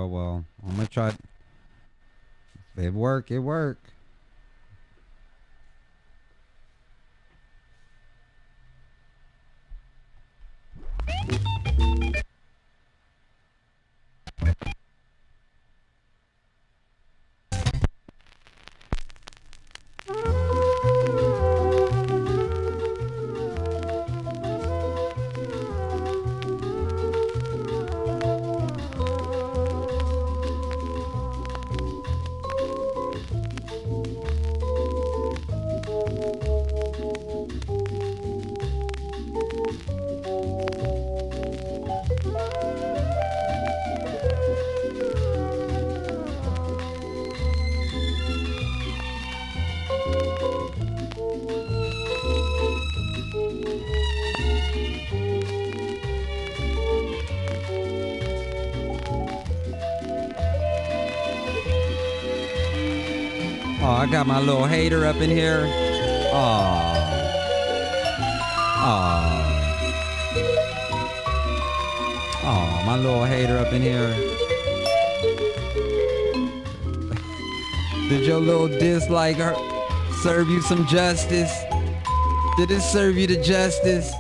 Well. I'm gonna try. It work. It work. Oh, I got my little hater up in here. Oh. Oh. Oh, my little hater up in here. Did your little dislike serve you some justice? Did it serve you to justice?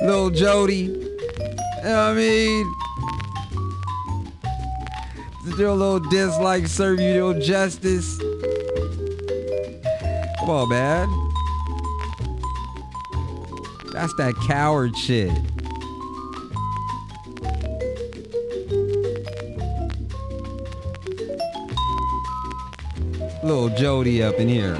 Little Jody. You know what I mean? Did your little dislike serve you your justice? Come on, man. That's that coward shit. Little Jody up in here.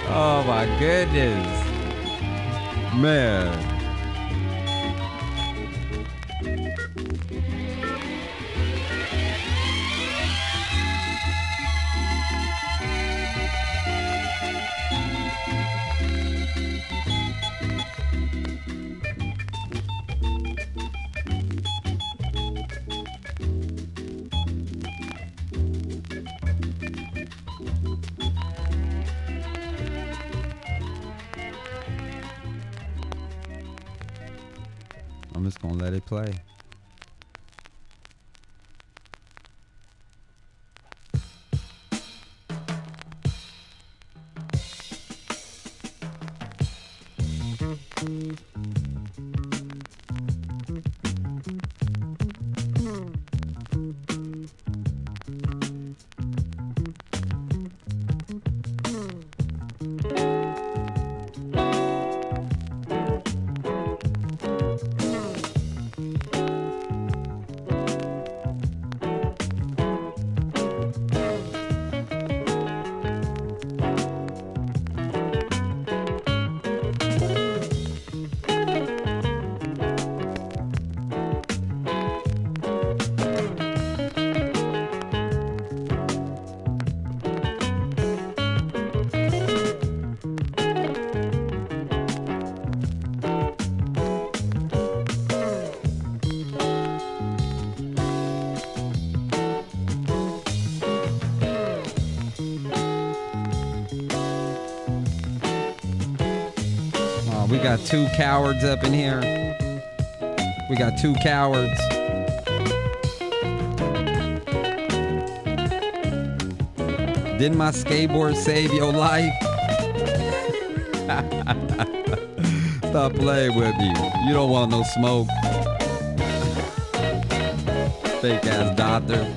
Oh my goodness. Man. I'm just gonna let it play. We got two cowards up in here. We got two cowards. Didn't my skateboard save your life? Stop playing with me. You don't want no smoke. Fake ass doctor.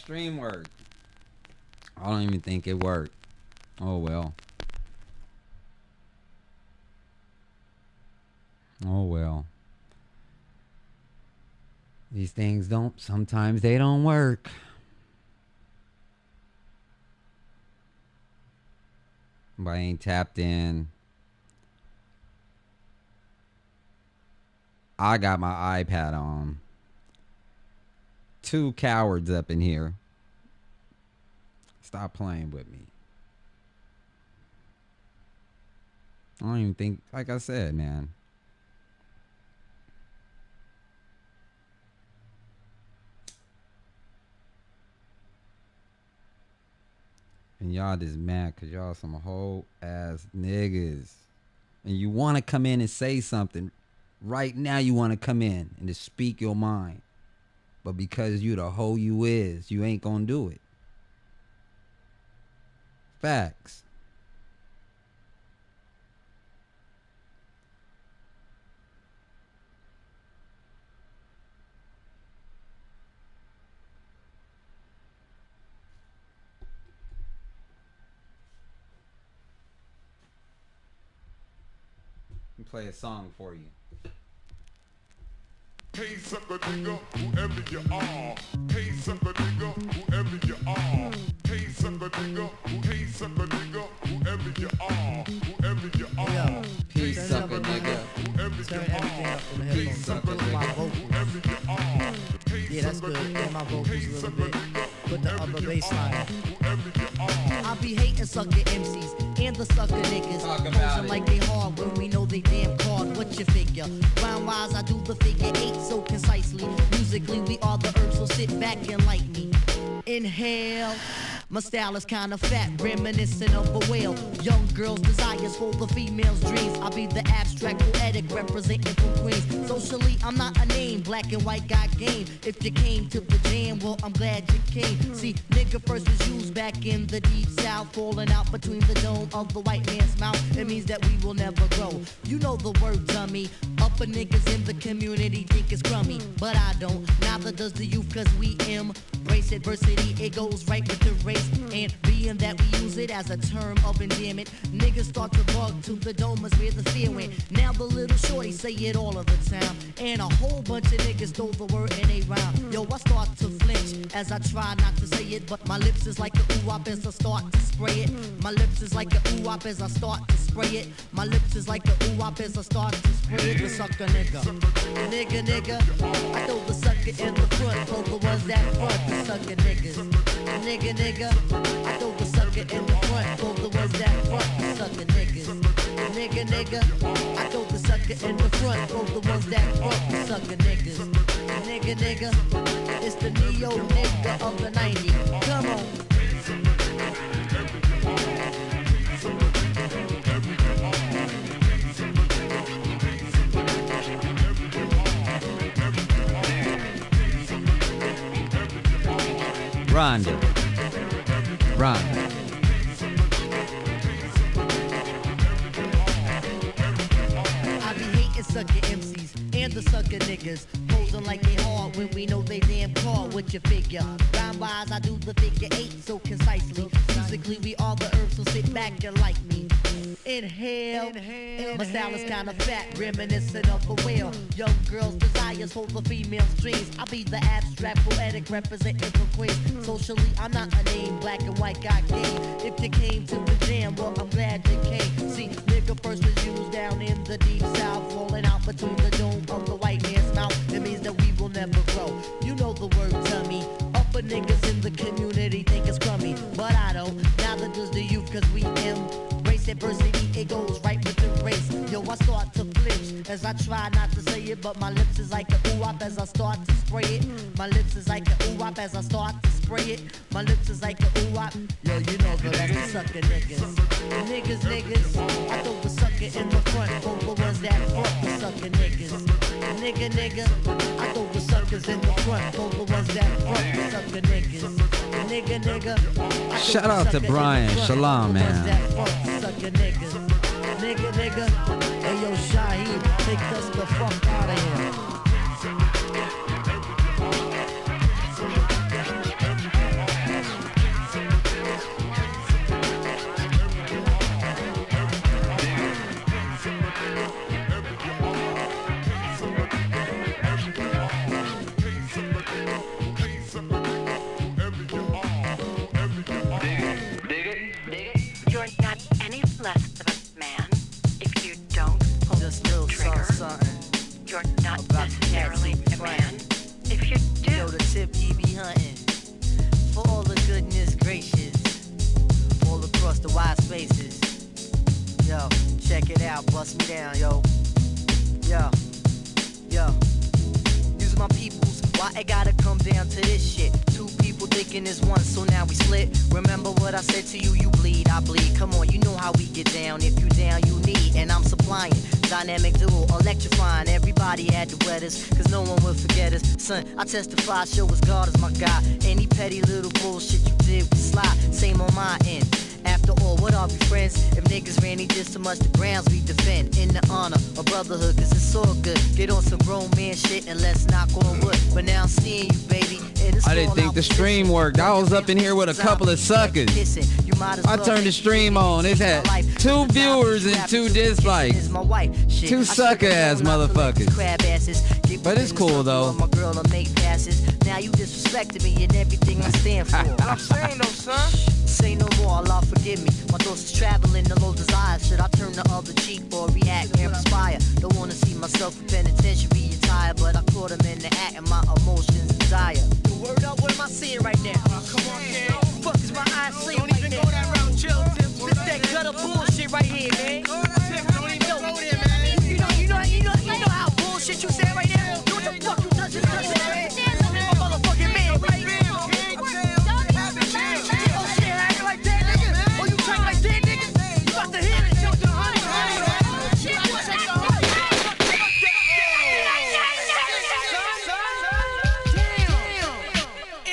stream work? I don't even think it worked. Oh well. Oh well. These things don't, sometimes they don't work. But I ain't tapped in. I got my iPad on. Two cowards up in here. Stop playing with me. I don't even think, like I said, man. And y'all just mad because y'all some whole ass niggas. And you want to come in and say something. Right now you want to come in and just speak your mind. But because you the hoe you is, you ain't gonna do it. Facts. Let me play a song for you. Hey sucker nigga, whoever you are. Hey sucker nigga, whoever you are. Hey sucker nigga, hey sucker nigga, whoever you are. Whoever you are. Peace sucker nigga. Whoever Turn you everything are. up in the headphones. Sucker My nigga, vocals. whoever you are. Yeah, that's good. And my vocals a little bit. Put the upper bass line. Whoever you are. I be hating sucker MCs and the sucker niggas. Talk about Posing it. like they hard when we know they damn hard. What you figure? Round wise, I do the figure eight so concisely. Musically, we are the herbs, so sit back and like me. Inhale. My style is kinda fat, reminiscent of a whale. Young girls' desires for the female's dreams. I'll be the abstract poetic representing from Queens. Socially, I'm not a name, black and white got game. If you came to the jam, well, I'm glad you came. See, nigga first was used back in the deep south, falling out between the dome of the white man's mouth. It means that we will never grow. You know the word, dummy. Upper niggas in the community think it's crummy, but I don't. Neither does the youth, cause we embrace adversity. It goes right with the race. And being that we use it as a term of endearment, niggas start to bug to the dome is where the fear went. Now the little shorty say it all of the time, and a whole bunch of niggas stole the word in a rhyme. Yo, I start to flinch as I try not to say it, but my lips is like a ooh-wop as I start to spray it. My lips is like a ooh-wop as I start to spray it. My lips is like a ooh-wop as I start to spray it. The sucker nigga, nigga, I throw the sucker in the front for the ones that front. The sucker niggas, nigga, I throw the sucker in the front for the ones that front. The sucker niggas, nigga, I throw the sucker in the front for the ones that front. The sucker niggas, nigga, it's the neo nigga of the 90s. Come on. Rhonda. I be hating sucker MCs and the sucker niggas, posing like they hard when we know they damn hard. What you figure? Rhyme wise, I do the figure eight so concisely. Musically, we are the herbs, so sit back and like me. Inhale. My style is kinda fat, reminiscent of a whale. Young girls' desires hold the female's dreams. I'll be the abstract poetic representing from Queens. Socially, I'm not a name, black and white got game. If you came to the jam, well, I'm glad you came. See, nigga first was used down in the deep south, falling out between the dome of the white man's mouth. It means that we will never grow. You know the word, dummy. Upper niggas in the community think it's crummy, but I don't. Neither does the youth, cause we embrace adversity. It goes right with the race. Yo, I start to flinch as I try not to say it, but my lips is like a ooh-wop as I start to spray it. My lips is like a ooh-wop as I start to spray it. My lips is like a ooh-wop. Yo, you know, girl, that's the sucker niggas. Niggas, I throw the sucker in the front for the ones that front. The sucker niggas. Nigga, I throw the suckers in the front for the ones that front. The sucker niggas. Nigga, I throw Shout the out to sucker in the Brian. front for Shalom, the ones man. that front. The sucker niggas. Nigga, hey yo, Shaheed, take us the fuck out of here. the wide spaces. Yo, check it out, bust me down, yo. Yo, yo. These are my peoples. Why it gotta come down to this shit? Two people thinking it's one, so now we split. Remember what I said to you, you bleed, I bleed. Come on, you know how we get down. If you down, you need, and I'm supplying. Dynamic duo, electrifying. Everybody had to wet us, cause no one will forget us. Son, I testify, show us God is my God. Any petty little bullshit you did, we slide. Same on my end. After all, what are we friends? If niggas ran just so much the grounds we defend. In the honor of brotherhood, cause it's all good. Get on some grown man shit and let's knock on wood. But now I'm seeing you, baby. I didn't think the stream worked. I was up in here with a couple of suckers. I turned the stream on. It had 2 viewers and 2 dislikes. 2 sucker ass motherfuckers. But it's cool though. Now you disrespected me and everything I stand for. I'm saying though, son. Say no more, Allah forgive me. My thoughts is traveling, the low desire. Should I turn the other cheek or react and inspire? Don't wanna see myself in penitentiary attire, but I caught him in the act and my emotions desire. Word up, what am I seeing right now? Come on, kid. Fuck is my eyes seeing Don't right even now? go that route, chill, Tim. This that gutter bullshit right here, man. Tim, don't even go there, man. You know how bullshit you say right now? You what the fuck you touching, man? I'm a motherfucking man, right? Oh shit, I ain't like that, nigga. Oh, you trying like that, nigga? You about to hit it, jump to the honey.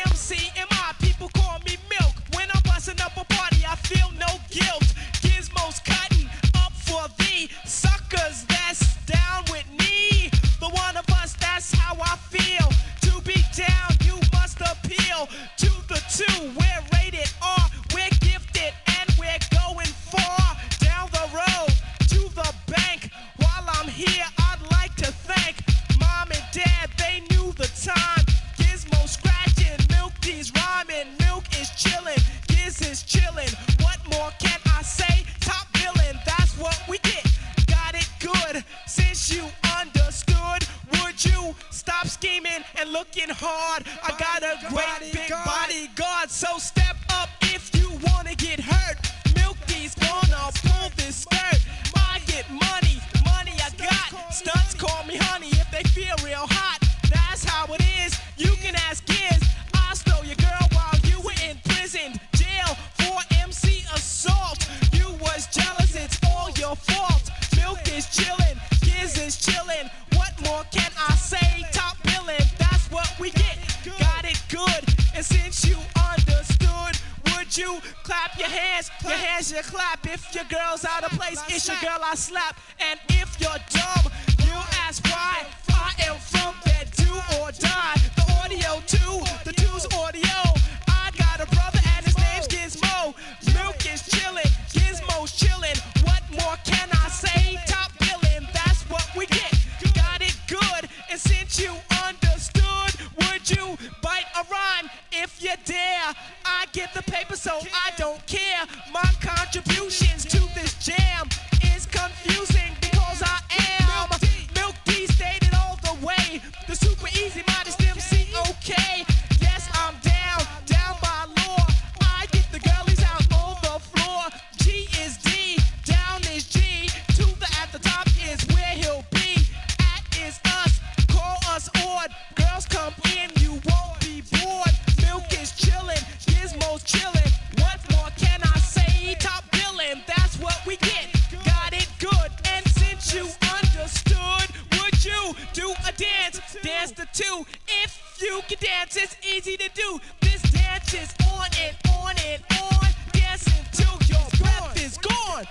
MC and my people call me Milk. When I'm busting up a party, I feel no guilt. Gizmos cutting up for the suckers that's down with me. The one of us, that's how I feel. To be down, you must appeal to the 2. We're rated R, we're gifted, and we're going far down the road to the bank. While I'm here, I'd like to thank Mom and Dad, they knew the time. Gizmo scratching, Milk D's rhyming, Milk is chillin', Giz is chillin'. What more can I say? Top villain, that's what we get. Got it good, since you understood. Would you stop scheming and looking hard? I got a great big bodyguard, so step up if you wanna get hurt. Milk D's gonna pull this skirt. I get money, money I got. Stunts call me honey if they feel real hot. That's how it is, you can ask Giz. I stole your girl while you were in prison. Jail for MC assault. You was jealous, it's all your fault. Milk is chillin', Giz is chillin'. What more can I say? Top billin', that's what we get. Got it good, and since you understood, would you clap your hands? Your hands you clap. If your girl's out of place, it's your girl I slap. And if you're dumb, you ask why. I am from that do or die. The audio too, the 2's audio. I got a brother and his name's Gizmo. Milk is chillin', Gizmo's chillin'. What more can I say? Top billin', that's what we get. Got it good, and since you understood, would you bite a rhyme if you dare? I get the paper, so I don't care. My contributions to this jam is confusing because I am Milk D stated all the way. The super easy modest MC, okay. Yes, I'm down, down by law. I get the girlies out on the floor. G is D, down is G. To the at the top is where he'll be. At is us, call us odd. Girls come in, you won't be bored. Milk is chillin', Gizmo's chillin'. What more can I say? Top billin', that's what we get. Got it good, and since you understood, would you do a dance? Dance the 2. If you can dance, it's easy to do. This dance is on and on and on. Dancing till your breath is gone.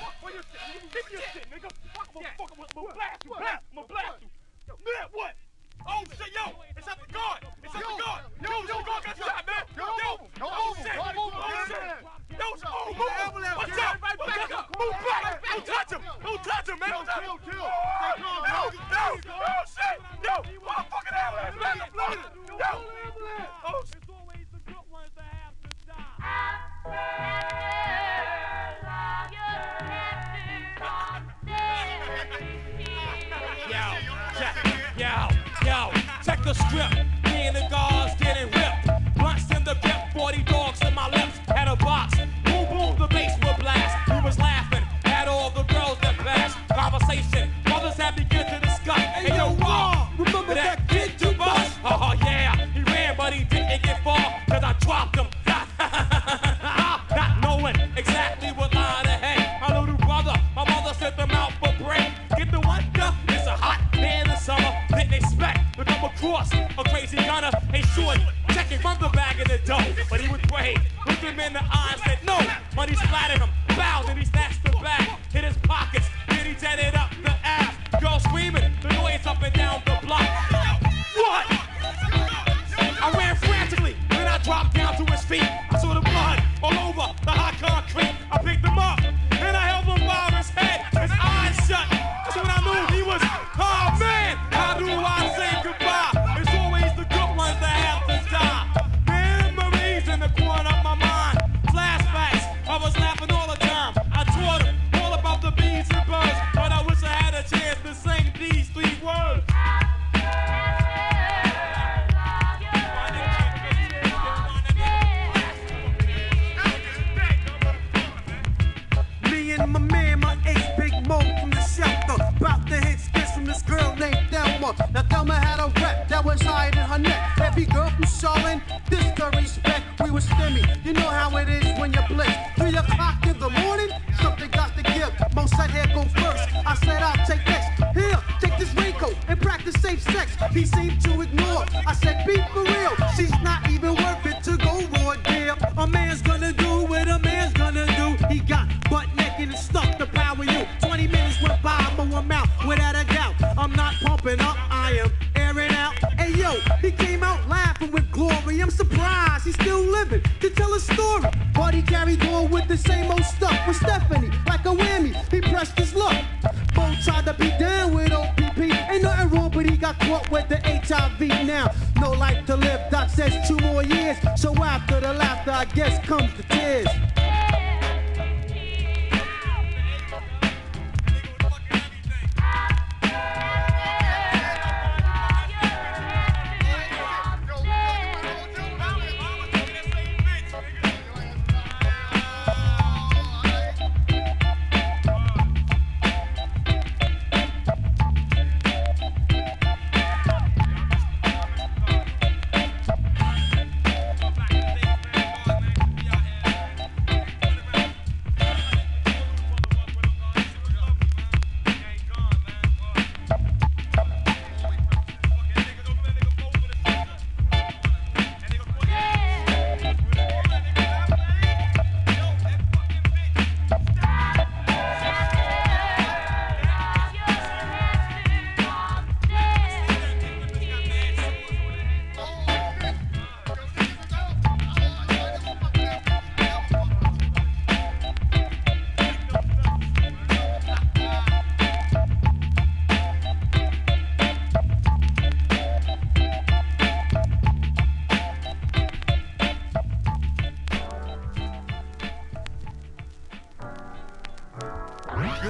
What? Oh shit, yo! It's up the guard! It's up the guard! Yo, guard got shot, man! Oh shit! Yo, what's up? Move back! Don't touch him! Don't touch him, man! Don't touch him! Oh shit! Yo! What a fucking ambulance, man! Yo! Oh shit! It's always the good ones that have to die. Yo, check the script. Me and the guards getting ripped. Blunts in the grip, 40 dogs in my lips. Had a box. Boom, boom, the bass will blast. he splattered him. Bow, then he snatched the back. Hit his pockets, then he deaded up the ass. Girl screaming, the noise up and down the block. What? I ran frantically, then I dropped down to his feet. I saw the blood all over the hot concrete. I picked him up, and I held him by his head, his eyes shut. That's when I knew he was, oh man, how do I say goodbye? It's always the good ones that have to die. Memories in the corner of my mind. Flashbacks, I was laughing all the time. I taught him all about the bees and birds, but I wish I had a chance to sing these 3 words. Me and my man, my ace, Big Mo from the shelter, about to hit skits from this girl named Thelma. Now Thelma had a rep that was higher than her neck. Every girl from Charlotte, this the respect. We was stimmy, you know how it is when you blitz. 3 o'clock in the morning, something got to give. Mo said, here go first. I said, I'll take this. Here, take this raincoat and practice safe sex. He seemed to ignore. I said, be for real. She's not even worth it to go raw deal. A man's gonna do what a man's gonna do. He got butt naked and stuck to power you. 20 minutes went by, I'm out without a doubt. I'm not pumping up, I am airing out. Hey yo, he came out laughing with glory. I'm surprised he's still living to tell a story. But he carried on with the same old stuff with Stephanie, like a whammy. He pressed his luck. Bo tried to be down with OPP. Ain't nothing wrong, but he got caught with the HIV now. No life to live, Doc says 2 more years. So after the laughter, I guess comes the tears.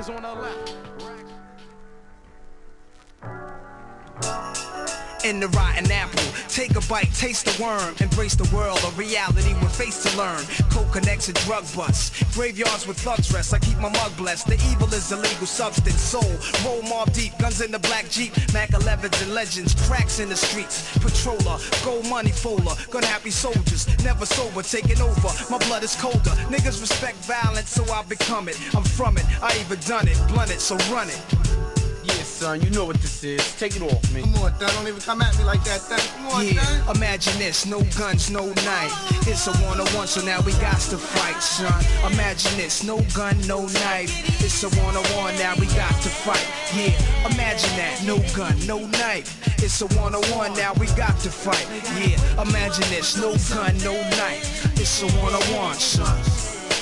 On our left. In the rotten apple, take a bite, taste the worm, embrace the world of reality with face to learn. Co-connects and drug busts, graveyards with thugs rest. I keep my mug blessed. The evil is illegal substance, soul. Roll mob deep, guns in the black Jeep, Mac 11s and legends, cracks in the streets. Patroller, gold money folder, gun happy soldiers, never sober, taking over. My blood is colder. Niggas respect violence, so I become it. I'm from it, I even done it, blunt it, so run it. Yeah, son, you know what this is. Take it off, man. Come on, Thad, don't even come at me like that, Thad. Come on, Yeah, Thad. imagine this, no guns, no knife. It's a one-on-one, so now we got to fight, son. Imagine this, no gun, no knife. It's a one-on-one, now we got to fight. Yeah, imagine that, no gun, no knife. It's a one-on-one, now we got to fight. Yeah, imagine this, no gun, no knife. It's a one-on-one, son.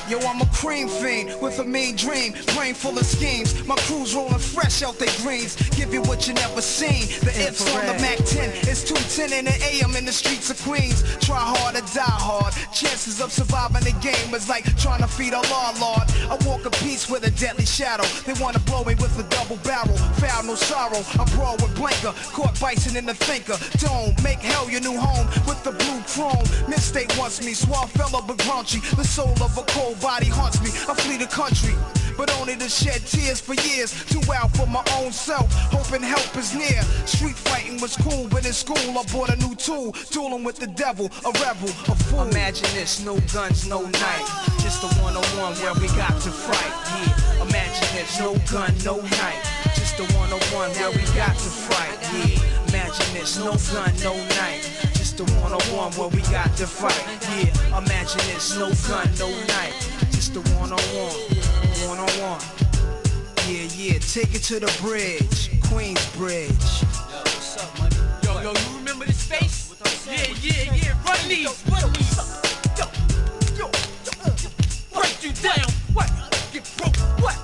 Yo, I'm a cream fiend with a mean dream, brain full of schemes. My crew's rolling fresh out their greens, give you what you never seen. The Ips on the Mac 10, it's 2:10 in the AM in the streets of Queens. Try hard or die hard, chances of surviving the game is like trying to feed a law lord. I walk a piece with a deadly shadow, they wanna blow me with a double barrel. Foul, no sorrow, I brawl with blanker, caught bison in the thinker. Don't make hell your new home with the blue chrome. Mistake wants me, suave fella but grouchy. The soul of a cold body haunts me, I flee the country, but only to shed tears for years. Too wild for my own self, hoping help is near. Street fighting was cool, but in school I bought a new tool. Dueling with the devil, a rebel, a fool. Imagine this, no guns, no knife. Just a one-on-one where we got to fight. Yeah, imagine this, no gun, no knife. Just a one-on-one where we got to fight. Yeah, imagine this, no gun, no knife. Just a one-on-one where we got to fight. Yeah, imagine this, no gun, no knife. It's the one-on-one, one-on-one. Yeah, yeah, take it to the bridge, Queensbridge. Yo, what's up, money? Yo, you remember this face? Yeah, run these. Yo, break you down. What? Get broke. What?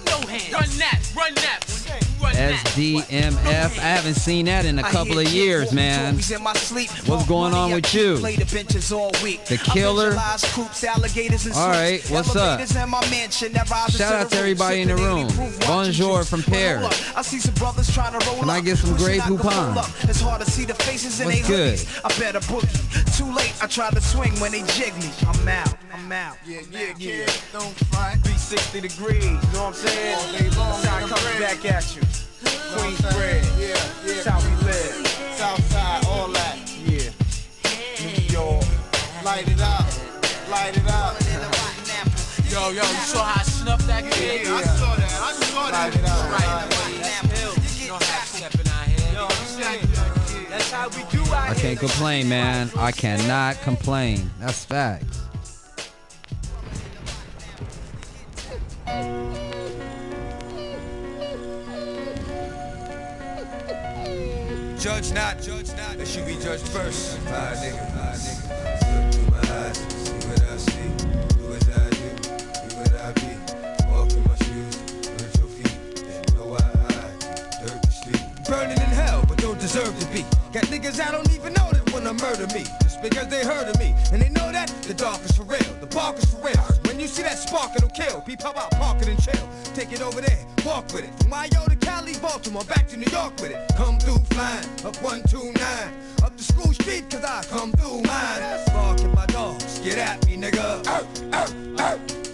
No hands. Run that. SDMF. I haven't seen that in a couple of years, man. What's going on with you? The Killer. All right, what's up? Shout out to everybody in the room. Bonjour from Paris. Can I get some Grey Poupon? What's good? I better boogie. Too late, I tried to swing when they jig me. I'm out. Yeah, kid, don't front. Be 60 degrees, you know what I'm saying? All day long, I come back at you. Queensbridge, yeah. That's how we live. Southside, all that, yeah. New York, light it up. Yo, you saw how I snuffed that kid? Yeah, I saw that. Light it up. Right. You know how stepping out here. Yo, that's how we do out I can't complain, man. I cannot complain. That's facts. Judge not, they should be judged first. Fire nigga. Look through my eyes, see what I see. Do what I do, be what I be. Walk in my shoes, hurt your feet. They know I dirt the street. Burning in hell, but don't deserve to be. Got niggas I don't even know that wanna murder me. Just because they heard of me. And they know that the dark is for real, the bark is for real. When you see that spark, it'll kill. Peep how I park it and chill. Take it over there, walk with it. From Mayo to Cali, Baltimore, back to New York with it. Come through flying, up 129. Up the school street, cause I come through mine. Barking my dogs, get at me, nigga.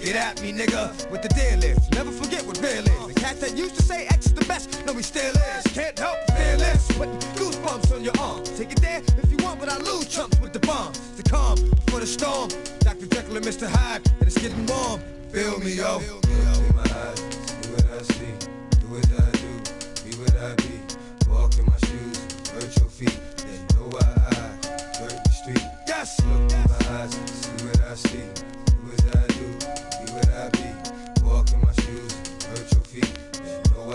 Get at me, nigga, with the deal is. Never forget what real is. The cats that used to say X is the best, no, he still is. Can't help fearless, put goosebumps on your arm. Take it there if you want, but I lose chumps with the bombs. The calm before the storm. Dr. Jekyll and Mr. Hyde, and it's getting warm. Feel me, yo. Look in my eyes, see what I see. Do what I do, be what I be. Walk in my shoes, hurt your feet. They know I dirt the street. Yes. Look in my eyes, see what I see. Do what I do, be what I be. Walk in my shoes, hurt your feet. They know I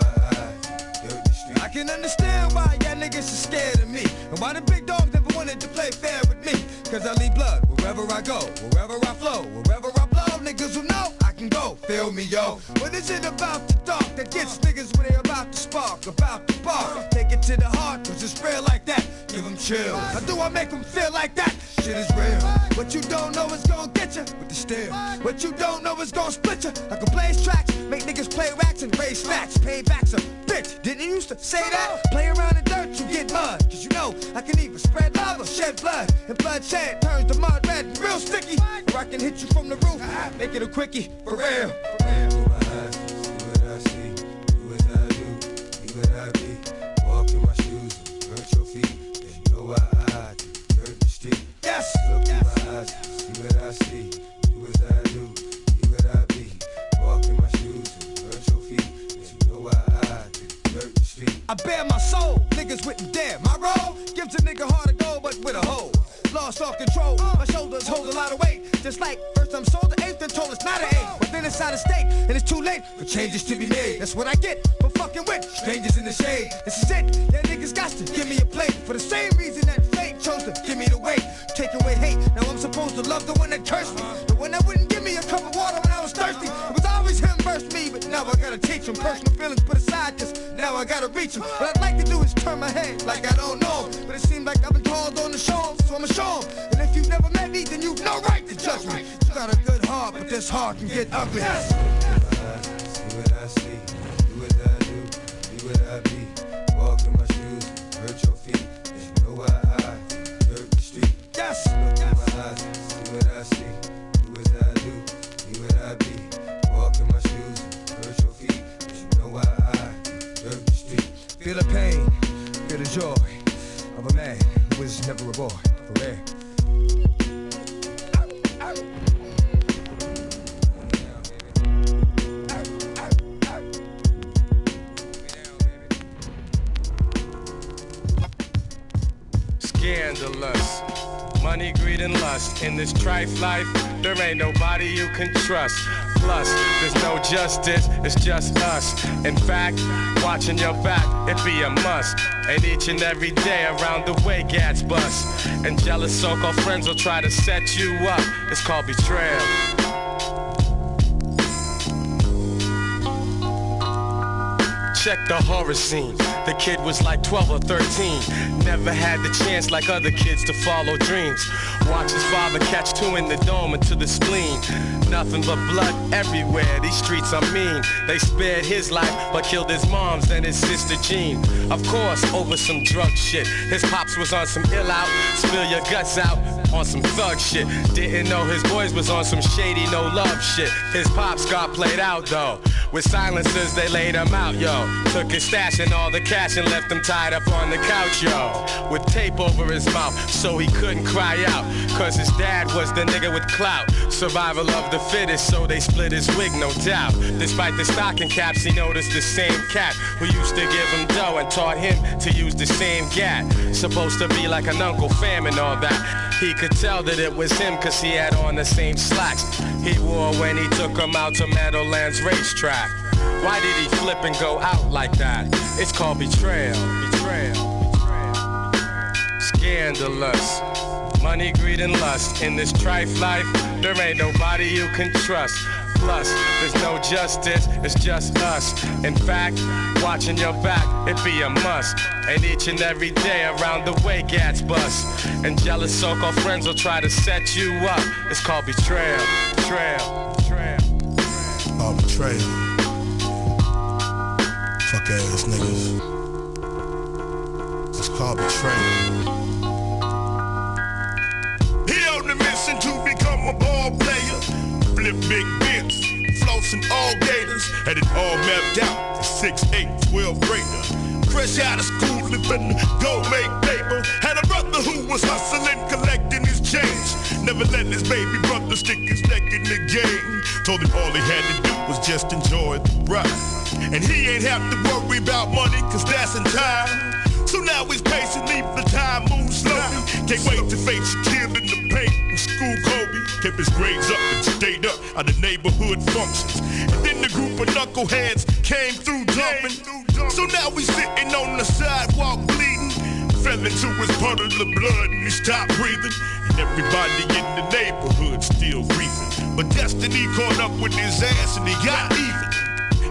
dirt the street. I can understand why y'all niggas are scared of me. And why the big dogs never wanted to play fair with me. Cause I leave blood wherever I go, wherever I flow, wherever I blow, niggas will know I can go. Feel me, yo. What is it about the dark that gets niggas when they about to spark, about to bark? Take it to the heart, cause it's real like that. Give them chills. How do I make them feel like that? Shit is real. What you don't know is gonna get you with the steel. What you don't know is gonna split you. I can blaze tracks, make niggas play racks and raise snacks. Pay back some bitch. Didn't you used to say that? Play around in dirt, you get mud. Cause you know I can either spread love or shed blood. And bloodshed turns the mud red and real sticky. Or I can hit you from the roof, make it a quickie, for real. Through my eyes, see what I see. Do what I do, be what I be. Walk in my shoes, hurt your feet. They know I dirt the street. Yes! Look in my eyes, see what I see. Do what I do, be what I be. Walk in my shoes, hurt your feet. They know I dirt the street. I bear my soul, niggas wouldn't dare. My role gives a nigga hard to go, but with a hole. Lost all control, my shoulders hold a lot of weight. Just like first I'm sold, the eighth and told it's not an eight. But then it's out of state, and it's too late for changes to be made. That's what I get for fucking with strangers in the shade. This is it, yeah niggas got to give me a plate. For the same reason that fate chose to give me the weight. Take away hate, now I'm supposed to love the one that cursed me. The one that wouldn't give me a cup of water when I was thirsty. It was always him versus me, but now I gotta teach him. Personal feelings put aside, cause now I gotta reach him. What I'd like to do is turn my head like I don't know him. But it seems like I've been called on the show, so I'ma show him. And if you've never met me, then you've no right to judge me. You got a good heart, but this heart can get ugly. See what I see, do what I do, be what I be. Walk in my shoes, hurt your feet. You know I dirt the street. Yes. Look in my eyes, see what I see, do what I do, be what I be. Walk in my shoes, hurt your feet. You know I dirt the street. Feel the pain, feel the joy of a man who was never a boy, for real. Scandalous, money, greed, and lust. lust. In this trife life, there ain't nobody you can trust. Plus, there's no justice, it's just us. In fact, watching your back, it be a must. And each and every day around the way, gats bust. And jealous so-called friends will try to set you up. It's called betrayal. Check the horror scene. The kid was like 12 or 13. Never had the chance like other kids to follow dreams. Watch his father catch two in the dome and to the spleen. Nothing but blood everywhere. These streets are mean. They spared his life but killed his mom's and his sister Jean. Of course, over some drug shit. His pops was on some ill out, spill your guts out on some thug shit. Didn't know his boys was on some shady no love shit. His pops got played out though. With silencers they laid him out, yo. Took his stash and all the cash and left him tied up on the couch, yo. With tape over his mouth so he couldn't cry out. Cause his dad was the nigga with clout. Survival of the fittest, so they split his wig, no doubt. Despite the stocking caps, he noticed the same cat who used to give him dough and taught him to use the same gat. Supposed to be like an Uncle Fam and all that. He could tell that it was him cause he had on the same slacks he wore when he took him out to Meadowlands racetrack. Why did he flip and go out like that? It's called betrayal. Scandalous. Money, greed, and lust. In this trife life, there ain't nobody you can trust. Plus, there's no justice, it's just us. In fact, watching your back, it be a must. And each and every day around the way, gats bust. And jealous so-called friends will try to set you up. It's called betrayal. Oh, betrayal. Fuck ass niggas. It's called betrayal. He on the mission to become a ball player. Flip big bits, flossing all gators. Had it all mapped out for 6'8", 12 grader. Fresh out of school, living go make paper. Had a brother who was hustling, collecting his change. Never let his baby brother stick his neck in the game. Told him all he had to do was just enjoy the ride. And he ain't have to worry about money, cause that's in time. So now he's patient, leave the time move slowly. Can't wait to face a kid in the paint and school Kobe. Kept his grades up and stayed up at the neighborhood functions. And then the group of knuckleheads came through jumping. So now he's sitting on the sidewalk bleeding. Fell into his puddle of blood and he stopped breathing. And everybody in the neighborhood still grieving. But destiny caught up with his ass and he got even.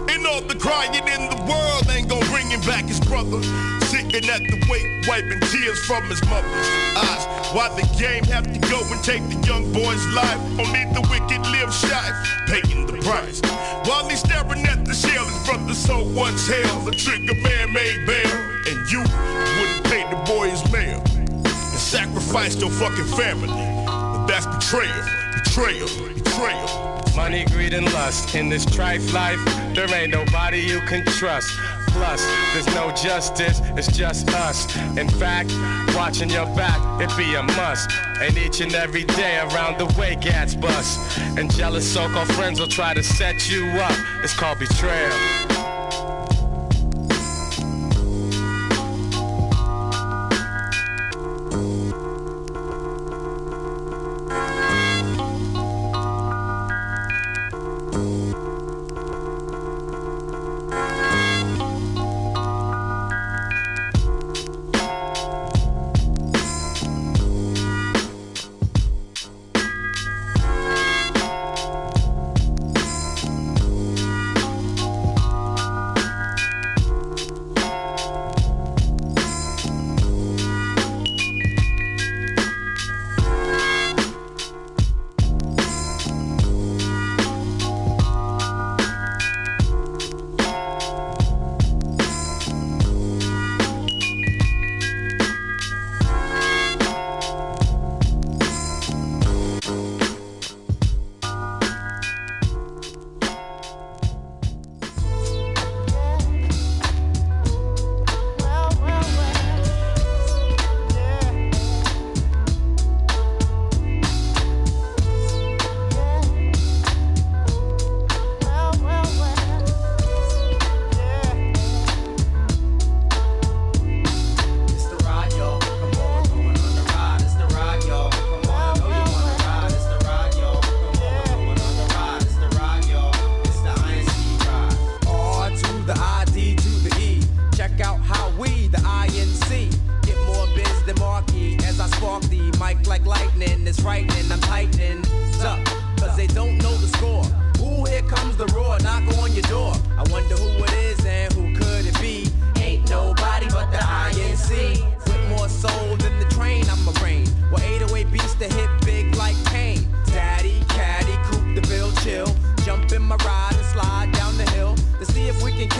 And all the crying in the world ain't gonna bring him back his brother. Sitting at the wake, wiping tears from his mother's eyes. Why the game have to go and take the young boy's life? Only the wicked live shy, paying the price. While he's staring at the shell, his brother so once held. The trigger man made bail, and you wouldn't pay the boy his mail. And sacrificed your fucking family. But that's betrayal. Money, greed, and lust. In this trife life, there ain't nobody you can trust. Plus, there's no justice, it's just us. In fact, watching your back, it be a must. And each and every day around the way, gats bust. And jealous so-called friends will try to set you up. It's called betrayal.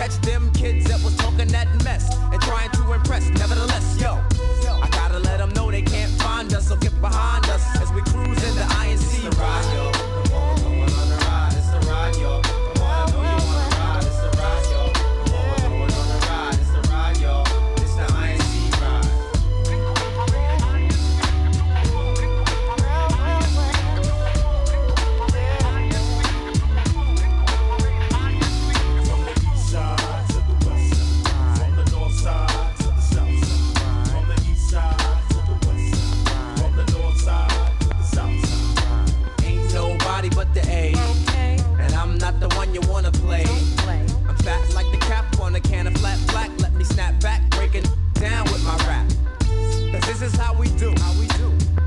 catch them kids that was talking that mess and trying to impress. Nevertheless, yo, I gotta let them know they can't find us, so get behind us as we cruise in the INC ride, yo. Come on, going on the ride, it's the ride, yo. Come on, I know you wanna ride, it's the ride, yo. Come on, going on the ride, it's the ride, yo. It's the INC ride. From the east side to the west side, from the north side to the south side, from the east side to the west side, from the north side to the south side. Ain't nobody but the A, and I'm not the one you wanna play. I'm fat like the cap on a can of flat black. Let me snap back, breaking down with my rap. Cause this is how we do.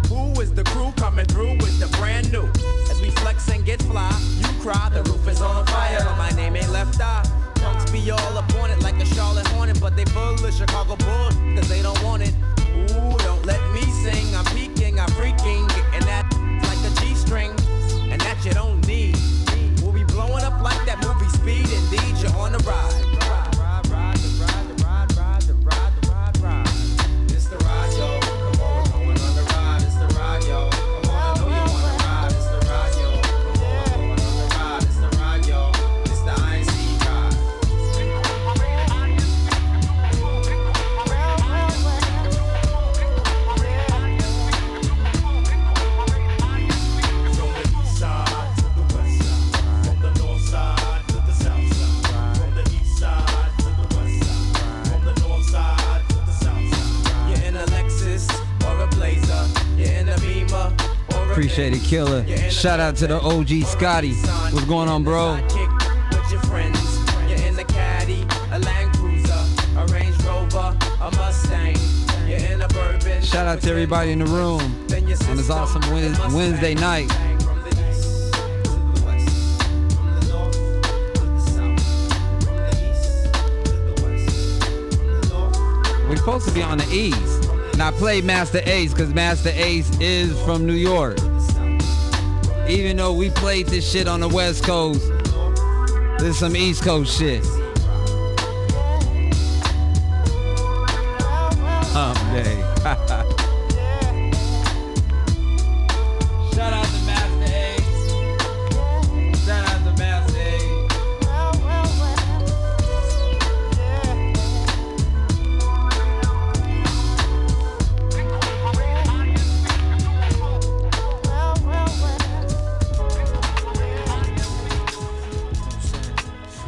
Who is the crew coming through with the brand new? As we flex and get fly, you cry, the roof is on fire, but my name ain't Left Eye. Punks be all up on it like a Charlotte Hornet, but they full of Chicago Bulls, cause they don't want it. Ooh, don't let me sing, I'm peeking, I'm freaking, getting that like a G-string, and that you don't need. We'll be blowing up like that movie Speed, indeed, you're on the ride. It's the ride, yo. Come on, we're going on the ride. It's the ride, yo. Come on, I know you wanna ride. It's the ride, yo. Come on, we're going on the ride. It's the ride, yo. It's the INC ride. From the east side to the west side, from the north side to the south side, from the east side to the west side, from the north side to the south side. You're in a Lexus or a Blazer, you're in a Beamer or a Appreciate it, killer. Shout out to the OG Scotty. What's going on, bro? Sidekick with your friends. You're in a Caddy, a Land Cruiser, a Range Rover, a Mustang. You're in a Bourbon. Shout out to everybody in the room on this awesome Wednesday night. From the east to the west, from the north to the south, from the east to the west, from the north. We're supposed to be on the East. And I played Master Ace because Master Ace is from New York. Even though we played this shit on the West Coast, this is some East Coast shit. Day. Shout out to Master Ace. Shout out to Master Ace.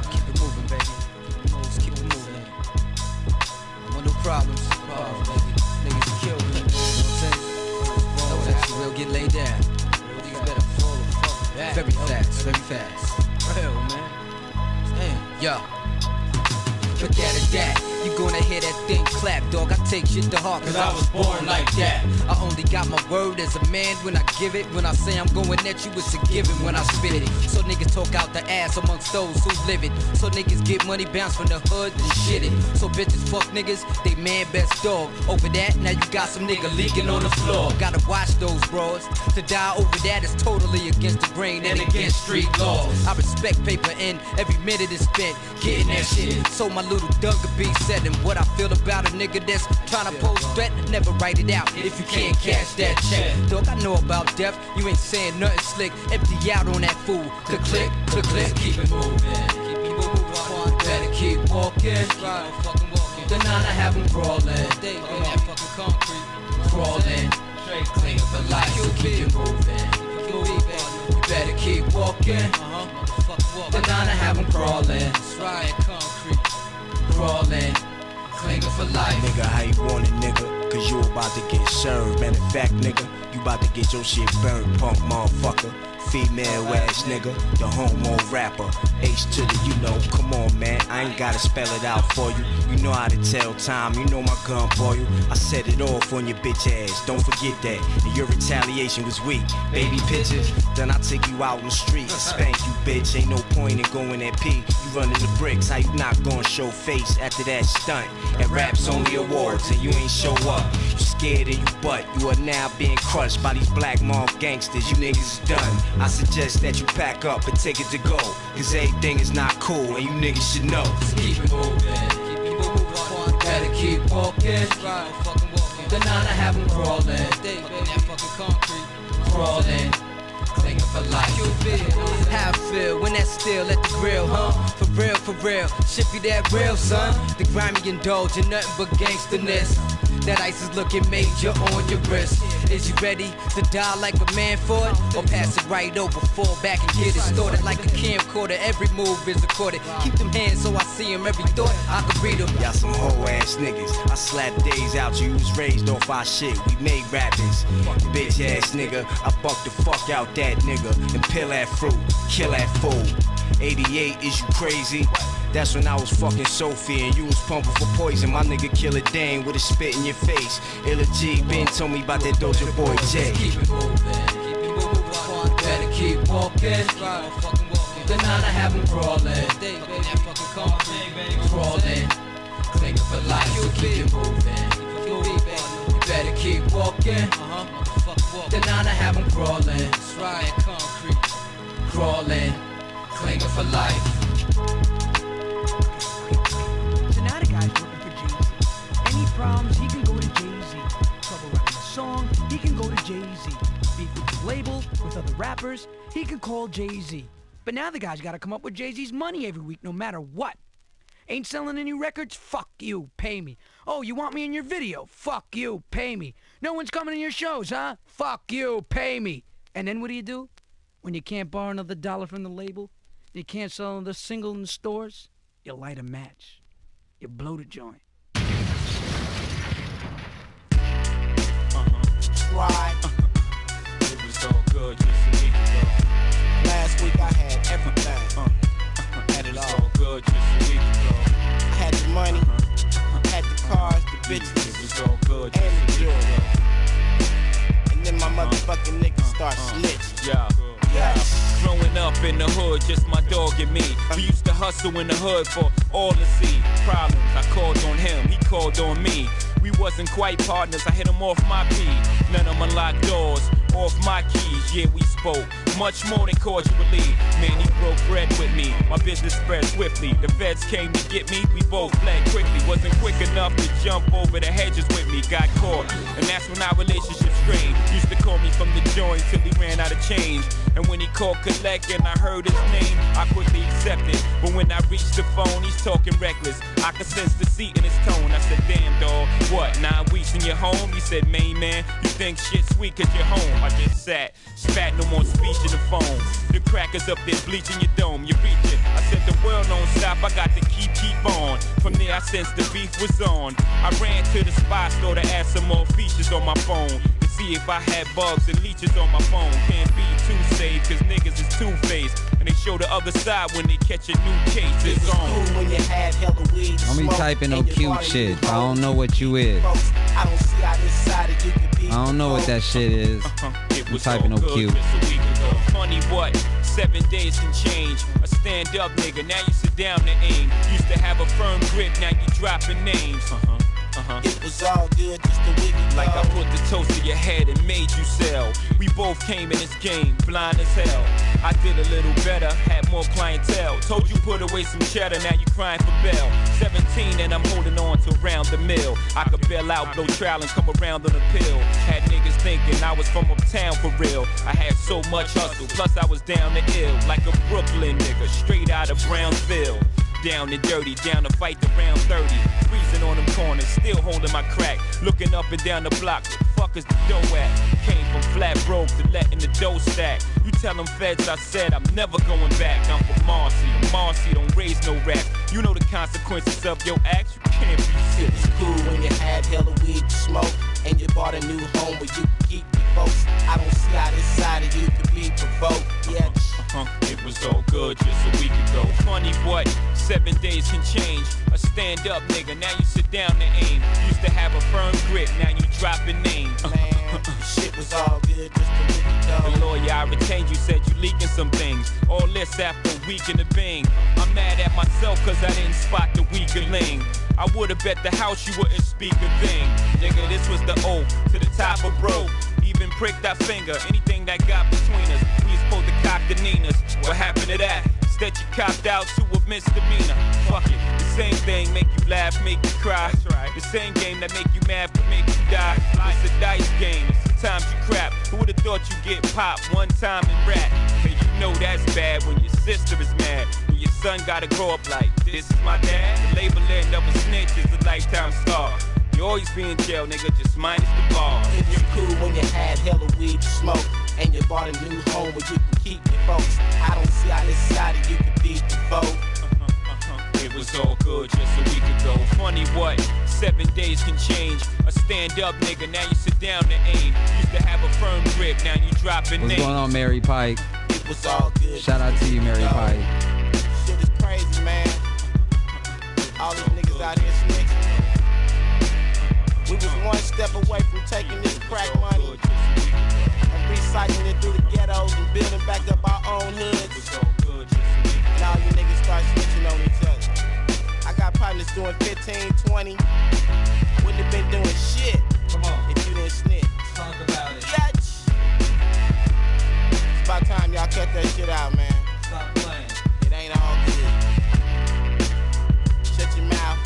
Keep it moving, baby. Keep it moving. No new problems. Baby. Niggas kill me. You know what I'm saying? Know that you will get laid down. Niggas better fall the fuck back. Very fast, very fast. Real, man. Damn. Yo. Look at it, that. You gonna hear that thing clap, dog. I take shit to heart, cause I was born like that. I only got my word as a man when I give it. When I say I'm going at you, it's a given when I spit it. So niggas talk out the ass amongst those who live it. So niggas get money bounce from the hood and shit it. So bitches fuck niggas, they man best dog. Over that, now you got some nigga leaking on the floor. Gotta watch those bros. To die over that is totally against the grain and against street laws. I respect paper and every minute is spent getting that shit. So my little Dunker be said, and what I feel about a nigga that's trying to pose threat, never write it out if you can't cash that check. Dog, I know about death, you ain't saying nothing slick. Empty out on that fool. Click, click, click, click. Keep it moving. Keep it moving. Better keep walking. The nine I have them crawling. They on that fucking concrete. Crawling. Clean for life, so keep it moving. You better keep walking. The nine I have them crawling. Concrete. Crawling, clinging for life. Nigga, how you want it, nigga? Cause you about to get served. Matter of fact, nigga, you about to get your shit burned, punk motherfucker. Female ass nigga, the homo rapper. H to the, you know, come on man, I ain't gotta spell it out for you. You know how to tell time, you know my gun for you. I set it off on your bitch ass, don't forget that. And your retaliation was weak, baby pictures. Then I take you out on the street and spank you, bitch. Ain't no point in going at P. You running the bricks, how you not gonna show face after that stunt? And rap's only awards and you ain't show up. You scared of you, but you are now being crushed by these black mob gangsters. You niggas is done. I suggest that you pack up and take it to go, cause everything is not cool and you niggas should know. Keep it moving, better keep walking. The 9 I have them crawling, that fucking concrete, crawling. Clinging for life. How I feel when that still at the grill, huh? For real, shit be that real, son. The grimy indulge in nothing but gangsterness. That ice is looking major on your wrist. Is you ready to die like a man for it? Or pass it right over, fall back and get it started like a camcorder. Every move is recorded. Keep them hands so I see them. Every thought, I can read them. Y'all some hoe ass niggas. I slap days out, you was raised off our shit. We made rappers. Bitch ass nigga, I buck the fuck out that nigga and peel that fruit, kill that fool. 88, is you crazy? That's when I was fucking Sophie and you was pumping for poison. My nigga Killer Dane with a spit in your face. Illa G been told me about that Doja Boy J. Keep it moving, better keep walking. The 9 I have them crawling, that fucking concrete, crawling. Clinging for life, so keep it moving. You better keep walking. The 9 I have them crawling, that's right, concrete, crawling. Clinging for life. So now the guy's working for Jay-Z. Any problems, he can go to Jay-Z. Trouble writing a song, he can go to Jay-Z. Beef with his label, with other rappers, he can call Jay-Z. But now the guy's gotta come up with Jay-Z's money every week, no matter what. Ain't selling any records? Fuck you, pay me. Oh, you want me in your video? Fuck you, pay me. No one's coming to your shows, huh? Fuck you, pay me. And then what do? When you can't borrow another dollar from the label, you can't sell another single in the stores, you light a match. You blow the joint. Right. It was all good just a week ago. Last week I had everything. Had it all. Good just a week ago. I had the money, had the cars, the bitches, it was all good and the jewelry. And then my motherfucking niggas start snitching. Yeah. Growing up in the hood, just my dog and me. We used to hustle in the hood for all to see. Problems, I called on him, he called on me. We wasn't quite partners, I hit him off my P. None of them unlocked doors, off my keys. Yeah, we spoke, much more than cordially. Man, he broke bread with me, my business spread swiftly. The feds came to get me, we both fled quickly. Wasn't quick enough to jump over the hedges with me, got caught. And that's when our relationship strained. Used to call me from the joint till he ran out of change. And when he called collect and I heard his name, I quickly accepted. But when I reached the phone, he's talking reckless. I could sense deceit in his tone. I said, damn dog, what, 9 weeks in your home? He said, main man, you think shit sweet cause you're home. I just sat, spat, no more speech in the phone. The crackers up there bleaching your dome, you reach it. I said the world don't stop, I got to keep on. From there I sensed the beef was on. I ran to the spy store to add some more features on my phone. See if I had bugs and leeches on my phone. Can't be too safe, cause niggas is two-faced. And they show the other side when they catch a new case. It's on. When you had hella weed, Don't be typing no cute shit. I don't know what you is. I don't see how this side of you could be. I don't know what that shit is. It was typing no cute. Funny what? 7 days can change. A stand-up nigga, now you sit down to aim. Used to have a firm grip, now you dropping names. It was all good just a week ago. Like I put the toast to your head and made you sell. We both came in this game, blind as hell. I did a little better, had more clientele. Told you put away some cheddar, now you crying for bail. 17 and I'm holding on to round the mill. I could bail out, blow trial and come around on a pill. Had niggas thinking I was from uptown for real. I had so much hustle, plus I was down to ill. Like a Brooklyn nigga, straight out of Brownsville. Down and dirty, down to fight the round 30. Freezing on them corners, still holding my crack. Looking up and down the block, where the fuck is the dough at? Came from flat broke to letting the dough stack. You tell them feds I said I'm never going back. I'm from Marcy, Marcy don't raise no rap. You know the consequences of your acts, you can't be sick. It was cool when you had hella weed to smoke. And you bought a new home where you could keep your folks. I don't see how this side of you could be provoked. Yeah. It was all good just a week ago. Funny what? 7 days can change. A stand-up nigga, now you sit down to aim. Used to have a firm grip, now you dropping names. Man, shit was all good just a week ago. The lawyer I retained you said you leaking some things. All this after a week in the bing. I'm mad at myself cause I didn't spot the weaker link. I would've bet the house you wouldn't speak a thing. Nigga, this was the O to the top of broke. Even pricked that finger, anything that got between us. We was supposed to cop the Ninas. What happened to that? Instead you copped out to a misdemeanor. Fuck it, the same thing make you laugh, make you cry. That's right. The same game that make you mad could make you die. It's a dice game, sometimes you crap. Who would've thought you get popped one time and rap? Hey, you know that's bad when your sister is mad. When your son gotta grow up like, this is my dad. The label end of a snitch is a lifetime star. You always be in jail, nigga, just minus the bars. It was cool when you had hella weed to smoke, and you bought a new home where you can keep your folks. I don't see how this side of you could be the foe. It was all good just a week ago. Funny what? 7 days can change. A stand-up nigga, now you sit down to aim. Used to have a firm grip, now you dropping names. What's going on, Mary Pike? It was all good. Shout out to you, Mary Pike. Shit is crazy, man. All these niggas out here snitching. We was one step away from taking this crack money and recycling it through the ghettos and building back up our own hoods. And all you niggas start snitching on each other. I got partners doing 15, 20. Wouldn't have been doing shit if you didn't snitch. Talk about it. Yatch. It's about time y'all cut that shit out, man. Stop playing. It ain't all good. Shut your mouth.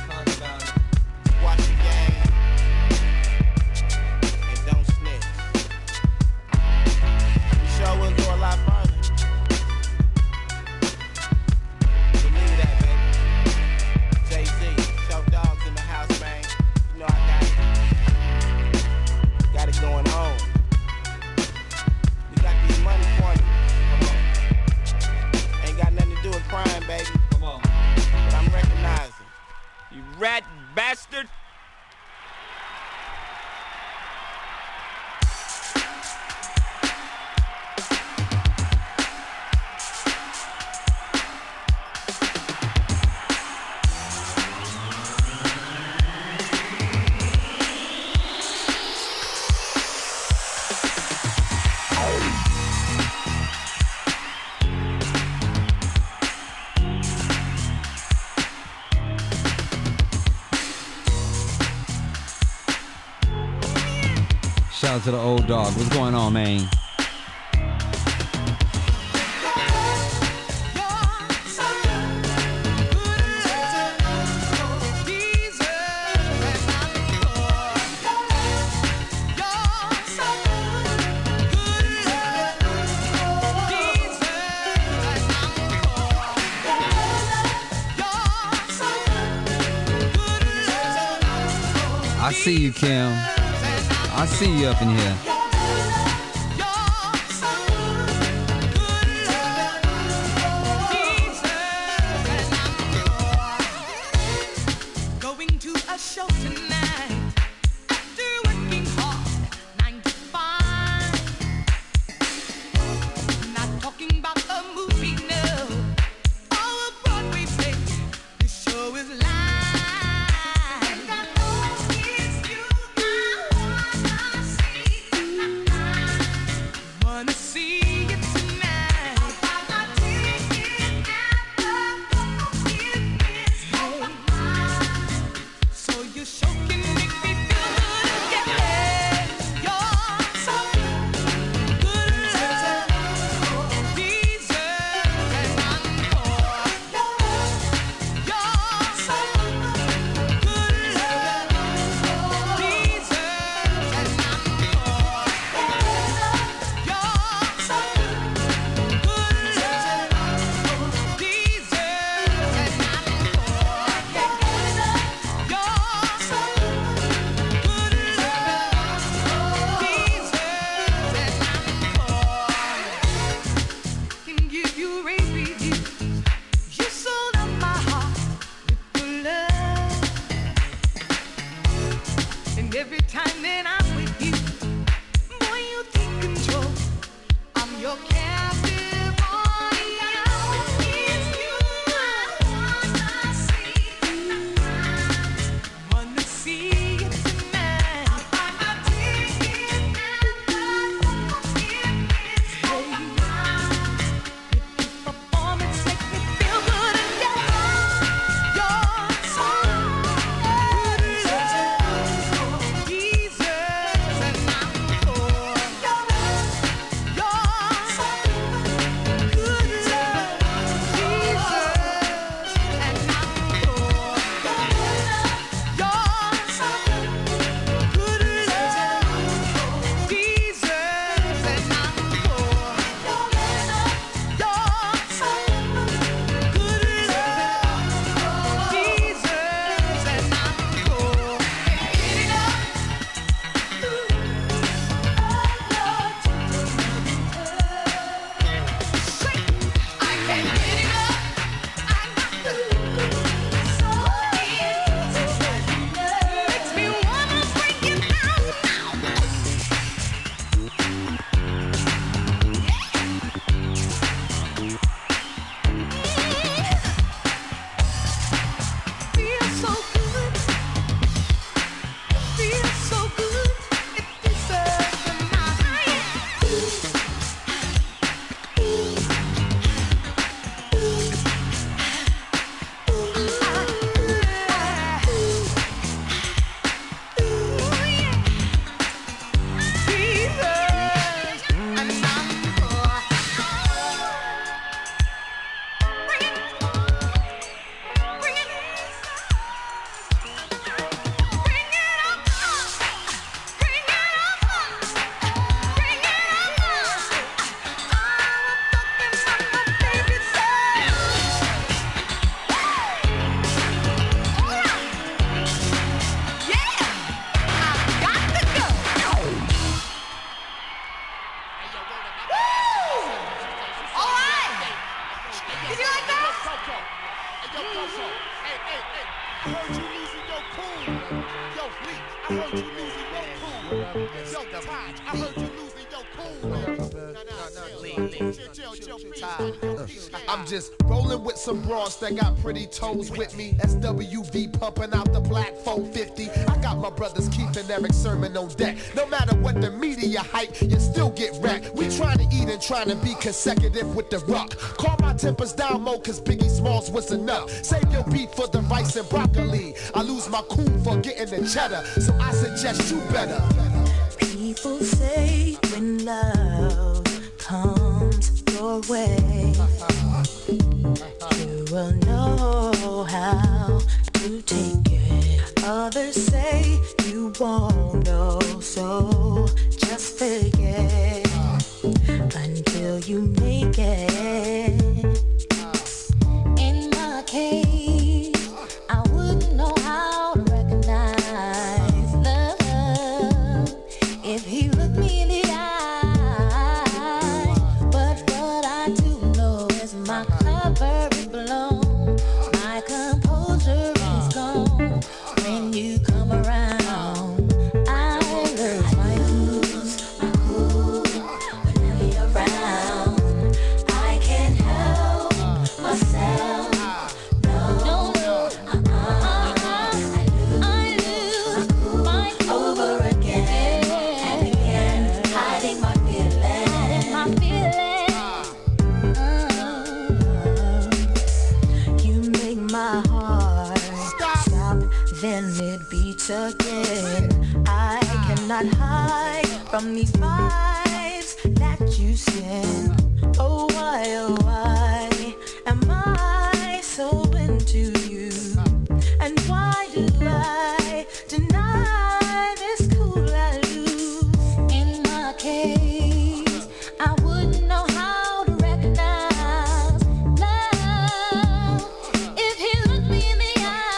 Talk about it. Watch the game. And don't snitch. We sure will go a lot further. Believe that, baby. Jay-Z, show dogs in the house, man. You know I got it going on. We got these money for you. Come on. Ain't got nothing to do with crime, baby. Come on. But I'm recognizing. You rat bastard. Shout out to the old dog. What's going on, man? I see you, Kim. I see you up in here. Going to a show tonight. After working hard, 9 to 5. Not talking about a movie, no. Or a Broadway play. The show is live. Wanna see it tonight. So your show can make me feel good again. You're so good, deserve an encore. You're so good, deserve an encore. Can give you rave reviews. You sold out my heart with your love. And every time that I'm with you, boy, you take control. I'm your captive audience. It's you I wanna see. Wanna see it tonight. I'll buy my ticket at the performance Did you like that? Hey, yo, Coco. Hey. I heard you losing your cool. Yo, Lee, I heard you losing your cool. Yo, Taj, I heard you losing your cool. I'm just rolling with some bras that got pretty toes with me. SWV pumping out the black 450. I got my brothers Keith and Eric Sermon on deck. No matter what the media hype, you still get wrecked. We trying to eat and trying to be consecutive with the rock. Call my tempers down more cause Biggie Smalls was enough. Save your beat for the rice and broccoli. I lose my cool for getting the cheddar, so I suggest you better. People say when love comes your way, you will know how to take it. Others say you won't know, so just forget until you make it. In my case, I wouldn't know how to recognize love if he looked me in the eye. But what I do know is my cover is blown, my composure is gone. When you come around, I lose my cool whenever you're around. I can't help myself. Then it beats again. I cannot hide from these vibes that you send. Oh why am I so into you? And why do I deny this cool I lose? In my case, I wouldn't know how to recognize love if he looked me in the eye.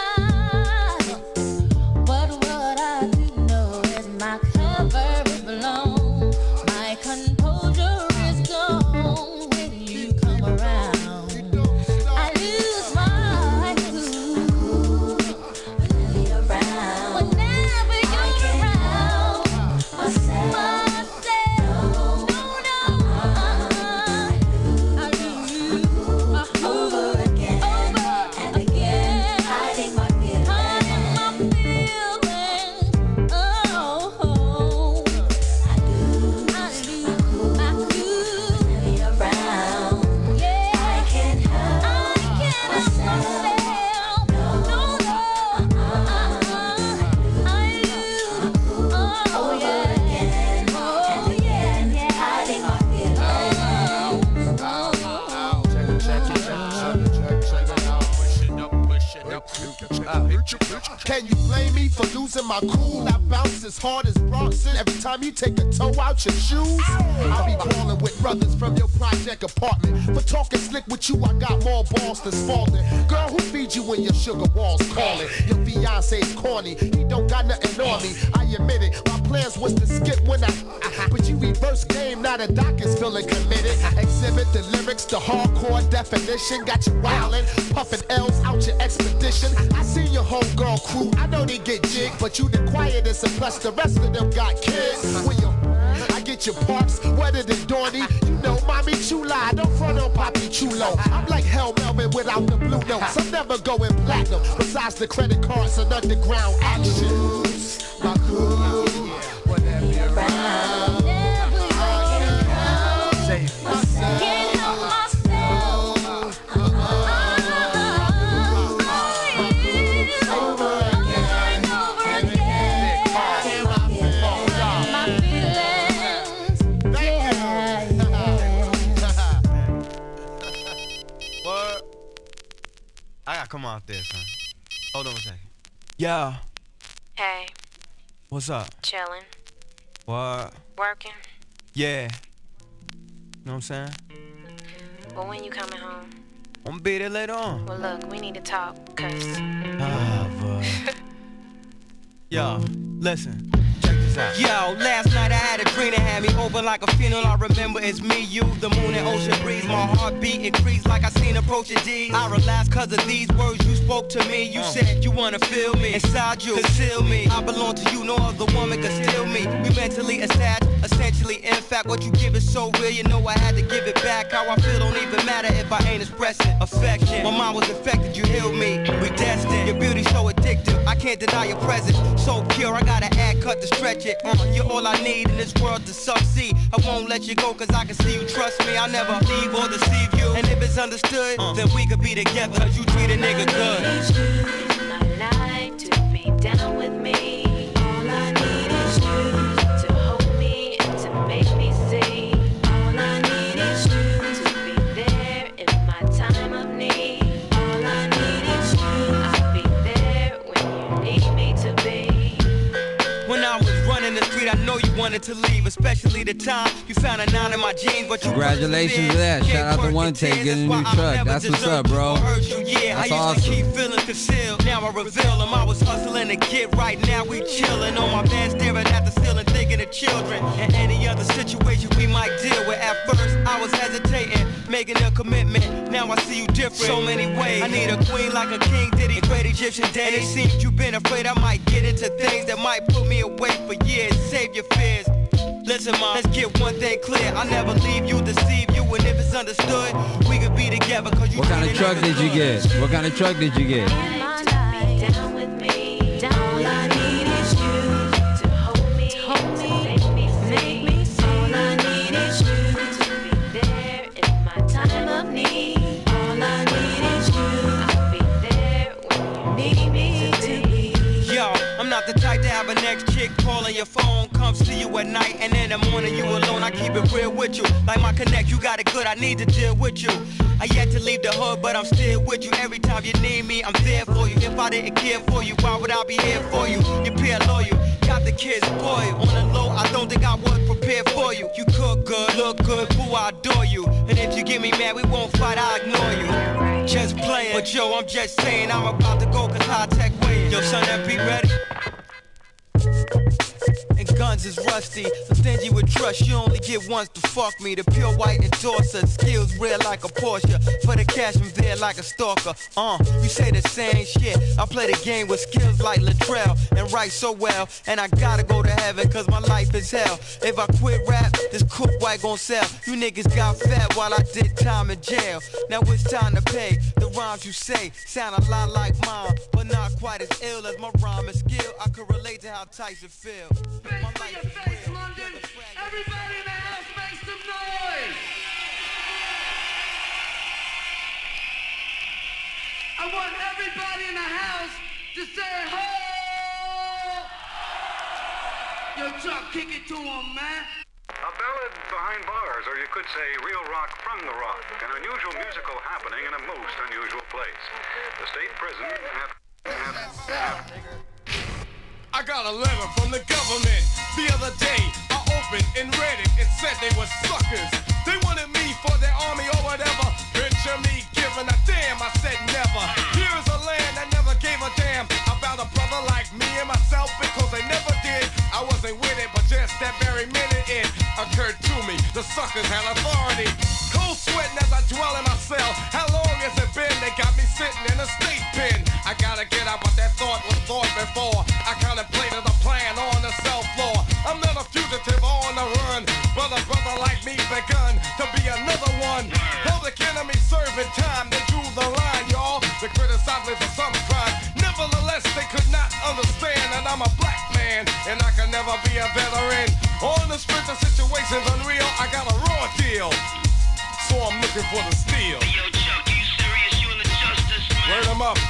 But what I do know is my cover is blown, my composure is gone. When you come around, I lose my cool. Whenever you're around, myself, no, I lose my cool over and again, hiding my feelings. Oh, I lose my cool whenever you're around. Yeah, I can't help myself. No, I lose over again and again, hiding my Can you blame me for losing my cool? I bounce as hard as Bronson every time you take a toe out your shoes. I be brawling with brothers from your project apartment. For talking slick with you, I got more balls than Spalding. Girl, who feeds you when your sugar walls calling? Your fiance's corny, he don't got nothing on me. I admit it, my plans was to skip when but you reverse game, now the doc is feeling committed. Exhibit the lyrics, the hardcore definition. Got you wildin', puffin' L's out your expedition. I seen your whole girl crew, I know they get jigged, but you the quietest and plus the rest of them got kids. When you I get your parks wetter than Dorney. You know, mommy chula, don't front on Poppy Chulo. I'm like Hell Melvin without the blue notes. I'm never going platinum, besides the credit cards and underground action. My cool, whatever you're around. Save myself. Can't help myself. Over again and again. My feelings. What? I gotta come out there, son. Hold on a second. Yeah. Hey. What's up? Chilling. What? Working. Yeah. Know what I'm saying? Well, when you coming home? I'm gonna be there later on. Well, look, we need to talk, cause... Ah, boy. Yo, listen. Check this What's that? Yo, last night I had a dream that had me open like a funeral. I remember it's me, you, the moon and ocean breeze. My heartbeat increased like I seen approaching D's. I relaxed cause of these words you spoke to me. You said you wanna feel me, inside you, conceal me. I belong to you, no other woman can steal me. We mentally attached, essentially. In fact, what you give is so real, you know I had to give it back. How I feel don't even matter if I ain't expressing affection. My mind was affected, you healed me. We destined, your beauty so addictive. I can't deny your presence, so pure. I gotta add cut to stretch it. You're all I need in this world to succeed. I won't let you go cause I can see you. Trust me, I'll never leave or deceive you. And if it's understood, then we could be together cause you treat a nigga good. I like to be down with me. All I need is you to hold me and to make me see. All I need is you to be there in my time of need. All I need is you. I'll be there when you need me to be. When I was running the street, I know you wanted to leave, especially the time you found a 9 in my jeans, but you Congratulations to that. Shout out to One Take getting a new truck. That's what's up, bro. That's awesome. Keep feeling concealed. Now I reveal them. I was hustling a kid. Right now we chilling on my bed, staring at the ceiling, thinking of children and any other situation we might deal with. At first I was hesitating, making a commitment. Now I see you different, so many ways. I need a queen like a king did in great Egyptian days. And it seems you've been afraid I might get into things that might put me away for years. Save your fears. Listen, mom, let's get one thing clear. I'll never leave you, deceive you, and if it's understood, we could be together. Cause you what kind of truck did you get? What kind of truck did you get? Down with me. All I need is you to hold me, to make me see. All I need is you to be there in my time of need. All I need is you. I'll be there when you need me to be. Yo, I'm not the type to have a next chick calling your phone, comes to you at night, and in the morning you alone. I keep it real with you. Like my connect, you got it good, I need to deal with you. I yet to leave the hood, but I'm still with you. Every time you need me, I'm there for you. If I didn't care for you, why would I be here for you? You're peer loyal, got the kids spoiled. On the low, I don't think I was prepared for you. You cook good, look good, boo, I adore you. And if you get me mad, we won't fight, I'll ignore you. Just playing, but yo, I'm just saying, I'm about to go cause high tech ways. Yo, son, that beat ready? And guns is rusty, I'm stingy with trust. You only get once to fuck me. The pure white endorser, skills real like a Porsche. For the cash I'm there like a stalker. You say the same shit. I play the game with skills like Latrell and write so well. And I gotta go to heaven cause my life is hell. If I quit rap, this cook white gon' sell. You niggas got fat while I did time in jail. Now it's time to pay. The rhymes you say sound a lot like mine, but not quite as ill as my rhyme and skill. I could relate to how Tyson feel. My life is real. Everybody in the house make some noise! I want everybody in the house to say ho! Yo, Chuck, kick it to him, man. A ballad behind bars, or you could say real rock from the rock. An unusual musical happening in a most unusual place. The state prison I got a letter from the government the other day. I opened and read it. It said they were suckers. They wanted me for their army or whatever. Picture me giving a damn. I said never. Here's a land that never gave a damn about a brother like me and myself because they never did. I wasn't with it, but just that very minute it occurred to me. The suckers had authority. Cold sweating as I dwell in my cell. How long has it been? They got me sitting in a state pen. I gotta get out, but that thought was thought before. I contemplated a plan on the cell floor. I'm not a fugitive on the run, but a brother like me begun to be another one. Public enemy serving time, they drew the line, y'all. They criticized me for some crime. Nevertheless, they could not understand that I'm a black man, and I can never be a veteran. On the streets, the situation's unreal. I got a raw deal, so I'm looking for the steel. Hey, yo, Chuck, you serious? You in the justice, man? Word 'em up.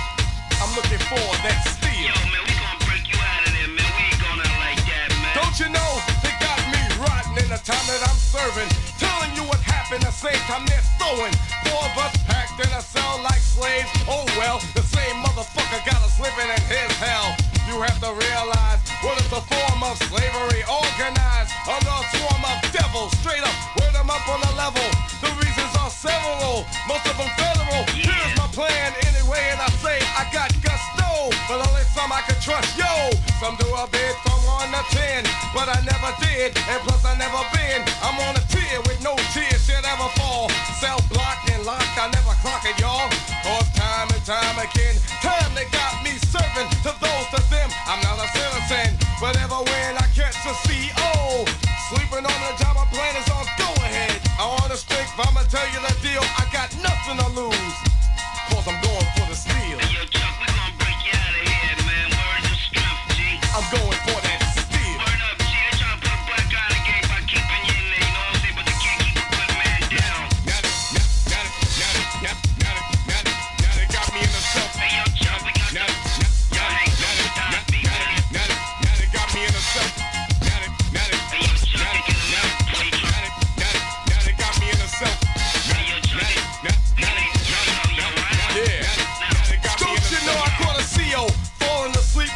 I'm looking for that steel. Yo, man, we gonna break you out of there, man. We ain't going out like that, man. Don't you know they got me rotten in the time that I'm serving? Telling you what happened the same time they're throwing. 4 of us packed in a cell like slaves. Oh well, the same motherfucker got us living in his hell. You have to realize what is the form of slavery organized under a swarm of devils. Straight up, word 'em up on the level. The reasons are several, most of them federal. Here's my plan anyway, and I say I got gusto, but only some I can trust. Yo, some do a bit from one 1 to 10, but I never did, and plus I never been. I'm on a tier with no tears should ever fall. Self-blocked and locked, I never clock it, y'all. Cause time and time again, time they got me serving to those to them. I'm not a citizen, but ever when I catch a CO, sleeping on the job, I'm playing is on go ahead. I want the strength, I'ma tell you the deal. I got nothing to lose, cause I'm going for the steal. Hey, yo, Chuck, we gonna break you out of here, man. Where's your strength, G? I'm going for that steal. Word up, G. They trying to put a black eye in the game by keeping you in there, you know what I'm saying? But they can't keep a good man down. Now they got me in the cell. Hey, yo, Chuck, we got now they got me in the cell.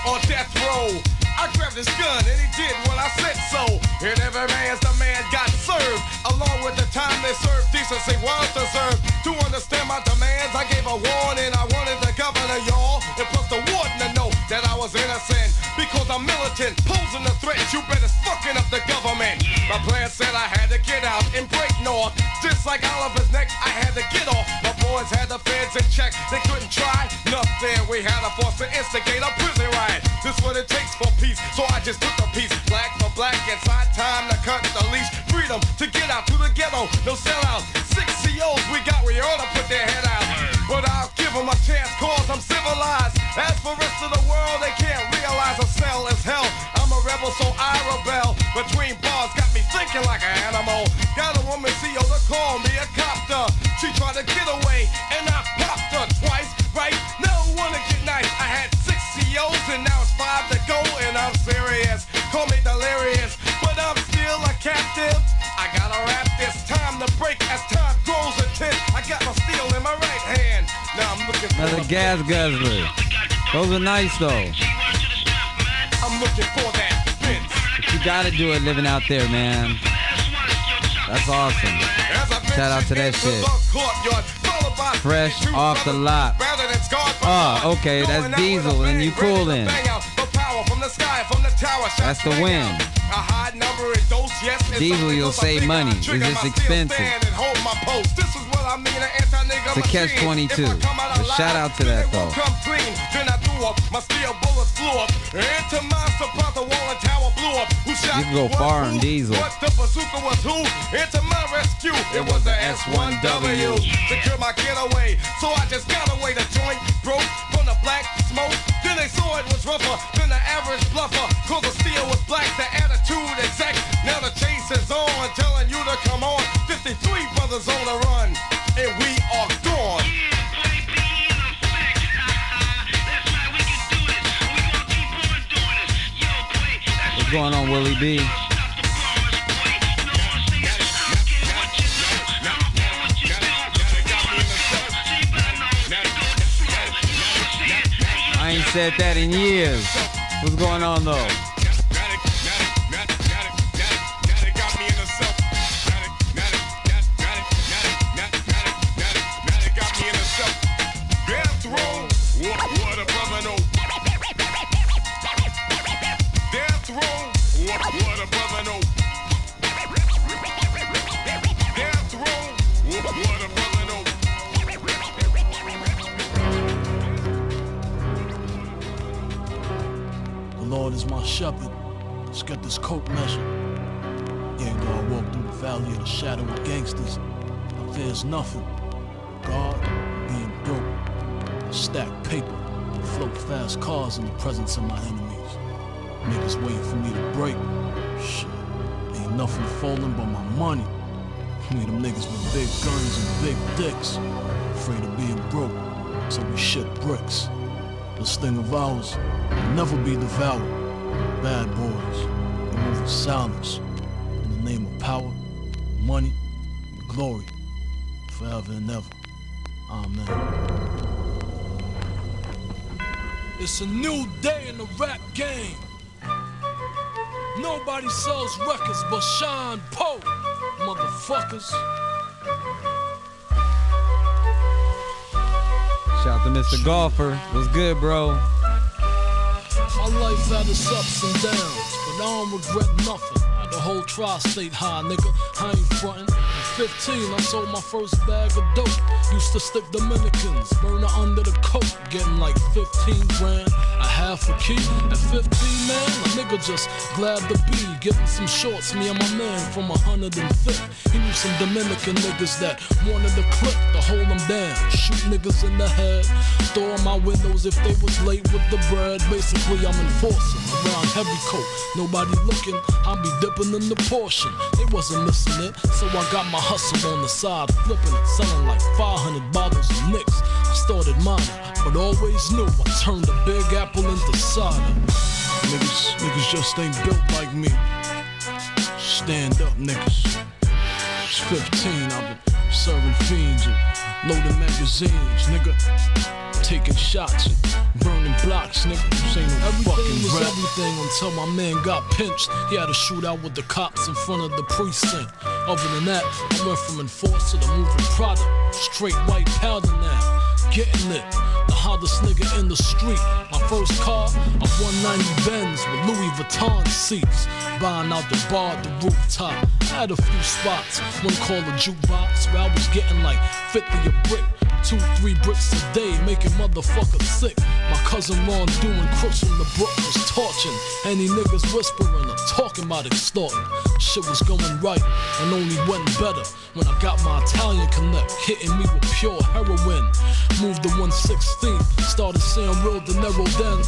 On death row, I grabbed his gun and he did what I said so. And every man's the man got served, along with the time they served. Decency was deserved. To understand my demands, I gave a warning. I wanted the governor, y'all, and plus the warden to know that I was innocent. Because I'm militant, posing a threat. You better fucking up the government. My plan said I had to get out and break north. Just like Oliver's neck, I had to get off. My boys had the feds in check. They couldn't try nothing. We had a force to instigate a prison riot. This what it takes for peace, so I just took a piece. Black for black, inside time to cut the leash. Freedom to get out to the ghetto, no sellout. 6 COs we got, we ought to put their head out. But I'll give them a chance, cause I'm civilized. As for rest of the world, they can't realize a cell is hell. I'm a rebel, so I rebel. Between bars, got me thinking like an animal. Got a woman CO to call me a copter. She tried to get away, and I popped her twice, right? No one to get nice. I had 6 COs, and now it's 5 to go, and I'm serious. Call me delirious, but I'm still a captive. I gotta rap this time to break as time grows intense. I got my steel in my right hand. Now I'm looking for Another gas guzzler. Those are nice though. I'm looking for that fence. But you gotta do it living out there, man. That's awesome. Shout out to that shit. Fresh off the lot. Oh, okay, that's Diesel and you coolin'. That's the win. Diesel, you'll save money. It's just expensive. It's a catch-22. But shout out to that though. You can go far on Diesel. The bazooka was who? Into my rescue. It was the S1W. Secure my getaway, so I just got away. The joint broke from the black smoke. Then they saw it was rougher than the average bluffer. Cause the steel was black, the attitude exact. Now the chase is on, telling you to come on. 53 brothers on the run, and we are gone. What's going on, Willie B? I ain't said that in years. What's going on though? Shepherd, let's get this coke measure. Yeah, though I walk through the valley of the shadow of gangsters, I fears nothing. God, being broke, I stack paper, float fast cars in the presence of my enemies. Niggas waiting for me to break. Shit, ain't nothing falling but my money. Me, them niggas with big guns and big dicks, afraid of being broke, so we shit bricks. This thing of ours will never be devoured. Bad boys, we move in silence, in the name of power, money, and glory, forever and ever. Amen. It's a new day in the rap game. Nobody sells records but Sean Poe, motherfuckers. Shout out to Mr. Golfer. What's good, bro? My life had its ups and downs, but I don't regret nothing. Had the whole tri-state high, nigga. I ain't frontin'. At 15, I sold my first bag of dope. Used to stick Dominicans, burner under the coat, getting like 15 grand, a half a key. At 15, man, a nigga just glad to be getting some shorts. Me and my man from 105th. He knew some Dominican niggas that wanted the clip to hold them down, shoot niggas in the head, throw on my windows if they was late with the bread. Basically, I'm enforcing around heavy coat. Nobody looking, I'll be dipping in the portion. They wasn't missing it, so I got my hustle on the side, flipping it, selling like 500 bottles of Nicks. I started mine, but always knew I turned the Big Apple into cider. Niggas just ain't built like me. Stand up, niggas. It's 15, I've been serving fiends and loading magazines, nigga. Taking shots and burning blocks, nigga. This ain't no everything was rap. Everything until my man got pinched. He had a shootout with the cops in front of the precinct. Other than that, I went from enforcer to moving product. Straight white powder now. Getting it. The hottest nigga in the street. My first car, a 190 Benz with Louis Vuitton seats. Buying out the bar at the rooftop. I had a few spots, one called a jukebox, where I was getting like 50 a brick. 2-3 bricks a day, making motherfuckers sick. My cousin Ron doing crooks from the brook was torching. Any niggas whispering or talking about extorting. Shit was going right and only went better when I got my Italian connect, hitting me with pure heroin. Moved to 116th, started seeing real De Niro then.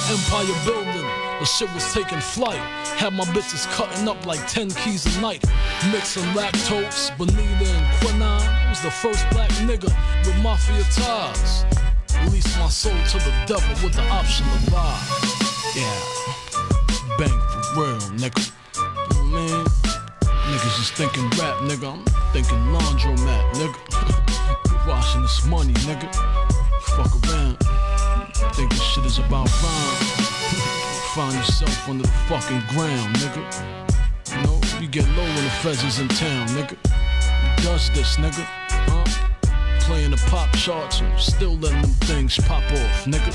Empire building, the shit was taking flight. Had my bitches cutting up like 10 keys a night. Mixing lactose, bonita and quinine. I was the first black nigga with mafia ties. Released my soul to the devil with the option to buy. Yeah, bang for real, nigga. Oh man, niggas is thinking rap, nigga. I'm thinking laundromat, nigga. Washing this money, nigga. Fuck around. Think this shit is about rhyme. Find yourself under the fucking ground, nigga. You know, we get low when the feds is in town, nigga. Who does this, nigga? Huh? Playing the pop charts and still letting them things pop off, nigga.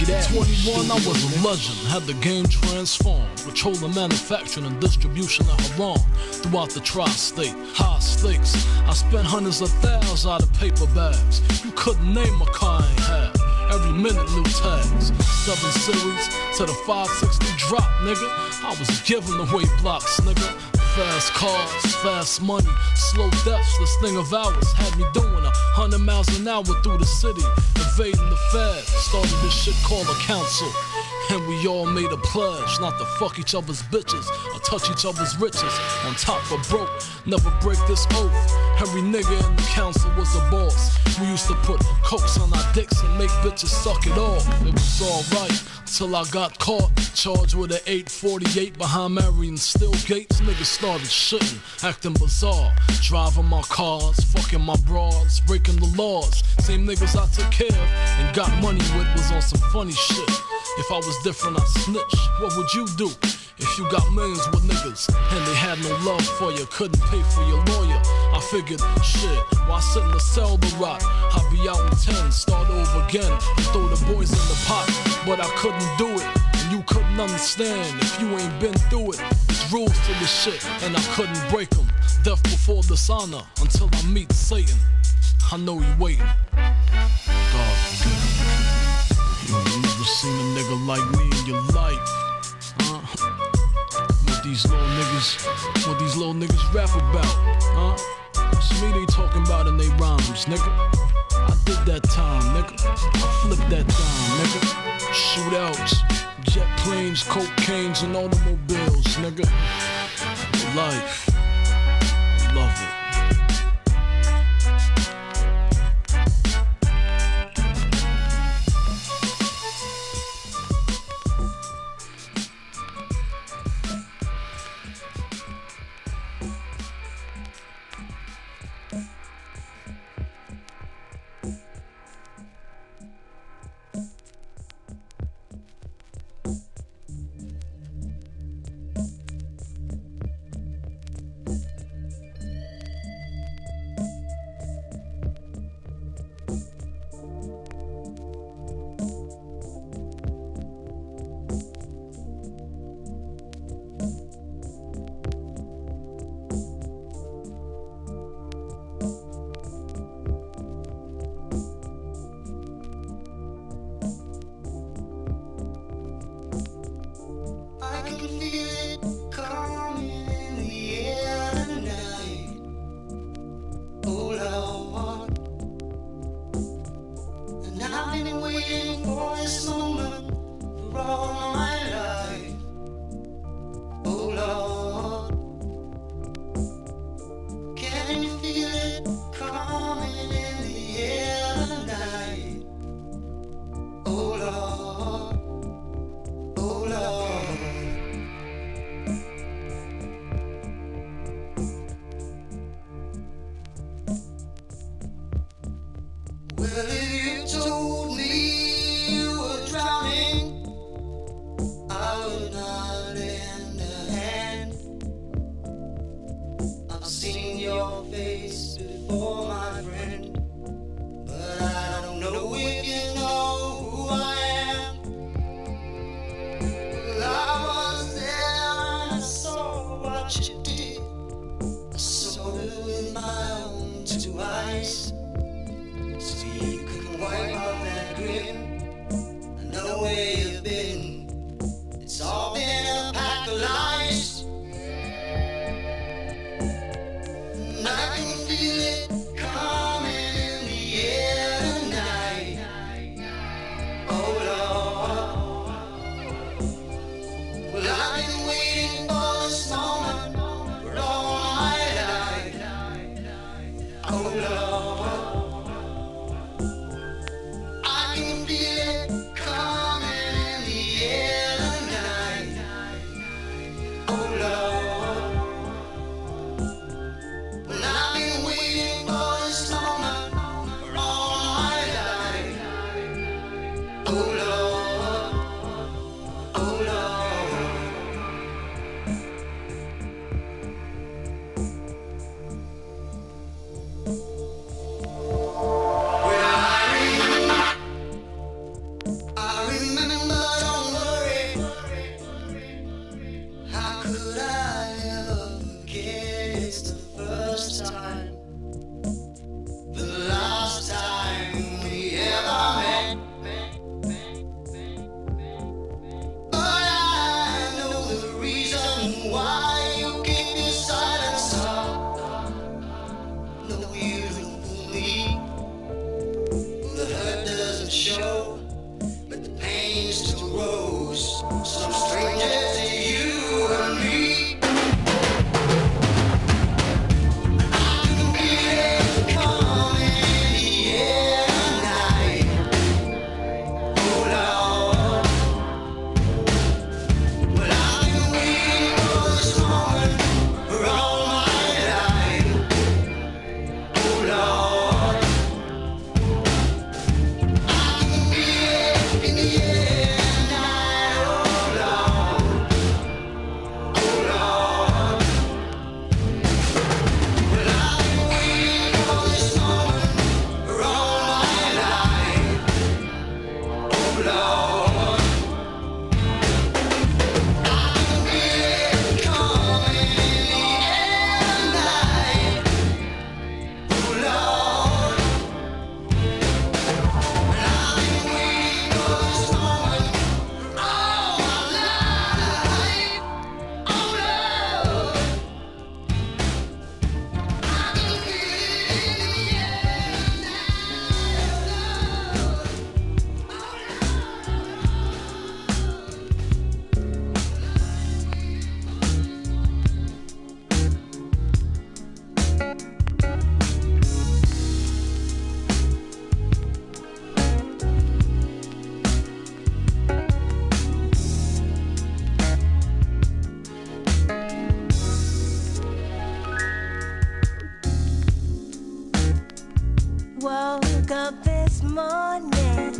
At 21, I was a legend, had the game transformed. Patrolling manufacturing and distribution of haram throughout the tri-state. High stakes, I spent hundreds of thousands out of paper bags. You couldn't name a car I ain't had. Every minute new tags, 7 series to the 560 drop, nigga. I was giving away blocks, nigga. Fast cars, fast money, slow deaths. This thing of ours had me doing 100 miles an hour through the city, evading the feds. Started this shit called a council, and we all made a pledge not to fuck each other's bitches or touch each other's riches. On top of broke, never break this oath. Every nigga in the council was a boss. We used to put cokes on our dicks and make bitches suck it off. It was alright till I got caught, charged with an 848 behind Marion Still Gates. Niggas started shitting, acting bizarre, driving my cars, fucking my bras, breaking the laws. Same niggas I took care of and got money with was on some funny shit. If I was different, I'd snitch. What would you do if you got millions with niggas and they had no love for you, couldn't pay for your lawyer? I figured, shit, why sit in the cell to rot? I'll be out in 10, start over again and throw the boys in the pot. But I couldn't do it, and you couldn't understand if you ain't been through it. There's rules to this shit, and I couldn't break them. Death before dishonor until I meet Satan. I know he waiting. God forgive me. You ain't never seen a nigga like me in your life, huh? What these little niggas rap about, huh? It's me they talking about in they rhymes, nigga. I did that time, nigga. I flipped that dime, nigga. Shootouts, jet planes, cocaines, and automobiles, nigga. Life, I love it. can feel it coming in the air tonight. Oh Lord, and I've been waiting for this moment for all my life. Oh Lord, can you feel it coming in the air tonight? Oh Lord, oh Lord. Well, if you told me you were drowning, I would not lend a hand. I've seen your face before, my friend, but I don't know if you know who I am. Well, I was there and I saw what you did. I saw it with my own two eyes. So you can wipe off that grin. I know where you've been. It's all been a pack of lies. And I can feel it coming in the air tonight. Oh Lord, well I've been waiting for this moment for all my life. Oh Lord, I can feel it coming in the air tonight. Oh Lord, well I've been waiting for this moment for all my life. Oh Lord, oh Lord. Well I remember, don't worry. How could I ever forget? It's the first time, the last time we ever met. But I know the reason why you keep your silence up. No, you don't fool me. The hurt doesn't show, but the pain still grows. Some stranger to you and me. I can feel it coming in the air tonight. Oh Lord, well I've been waiting for this moment for all my life. Oh Lord, I can feel it in the air tonight. Oh Lord, oh Lord, well I've been waiting for this moment for all my life. Oh Lord, I can feel it coming in the air tonight. Oh Lord, well I've been waiting for this moment for all my life. Oh Lord, I can feel it in the air Woke up this morning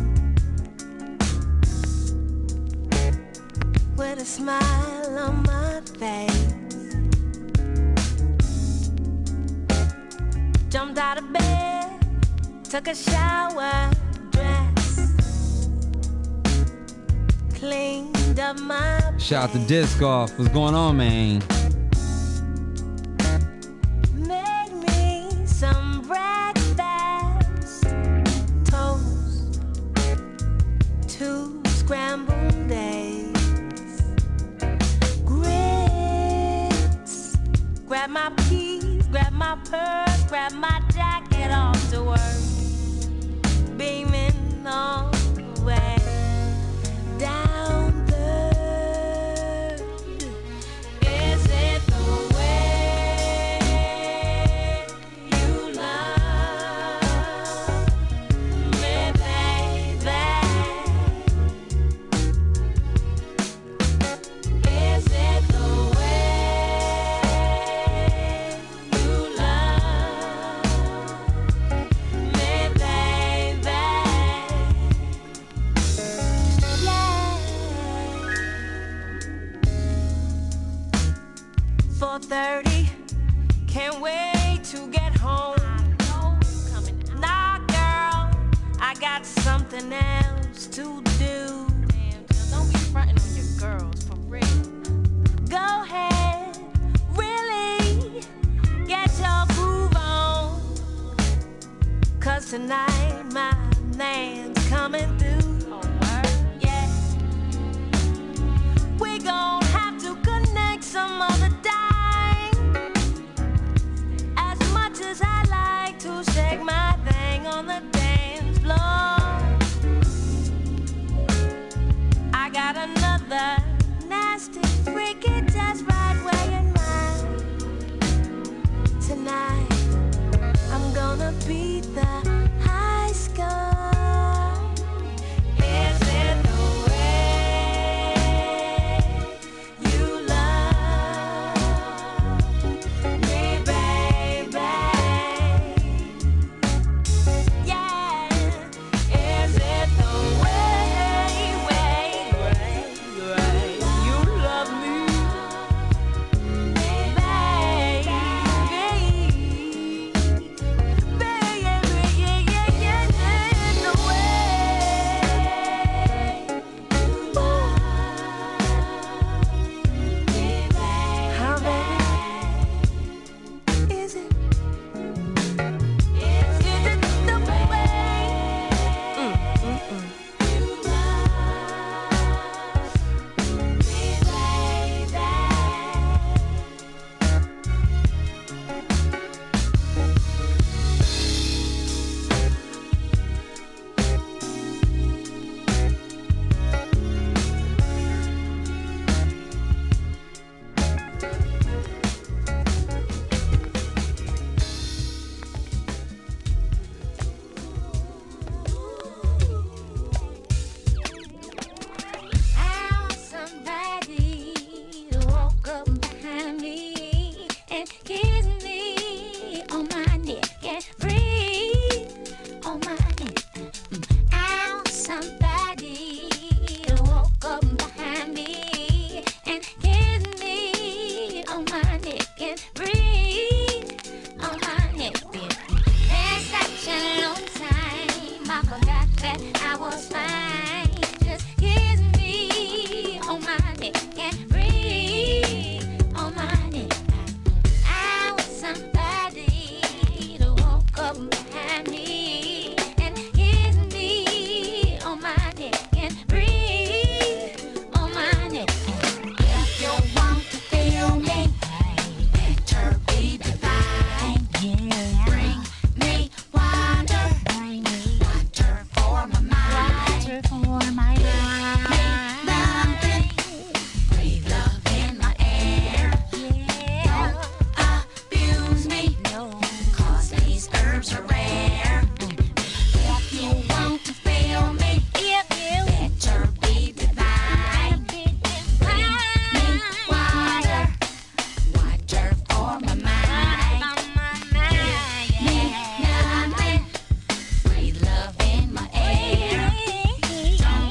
with a smile on my face. Jumped out of bed, took a shower, dressed, cleaned up my Shout out to Disc Off. What's going on, man? made me some breakfast, toast, 2 scrambled eggs. 6:30. Can't wait to get home. Nah, girl, I got something else to do. Damn, don't be fronting on your girls, for real. Go ahead, really get your groove on. 'Cause tonight my man's coming through. Oh, word? Yeah. We gon' have to connect some other time. As much as I like to shake my thing on the dance floor, I got another nasty, freaky test right where in mind. Tonight, I'm gonna beat the high score. Is it the way you love me, baby? Yeah. Is it the way you love me, somebody woke up behind me and kissed me on my neck and breathe on my neck. Ow, somebody woke up behind me and kissed me on my neck and breathe on my neck. Been such a long time, I forgot that I was fine. Just kiss me on my neck and breathe on my neck. I was somebody to woke up behind me and kiss me on my neck and breathe on my neck. If you want to feel me, better be divine. Bring me water, water for my mind. Water for my mind. Make loving, breathe love in my air. Don't abuse me, 'cause these herbs are rare. If you want to feel me, better be divine. Bring me water, water for my mind. Give me nothing, breathe love in my air. Don't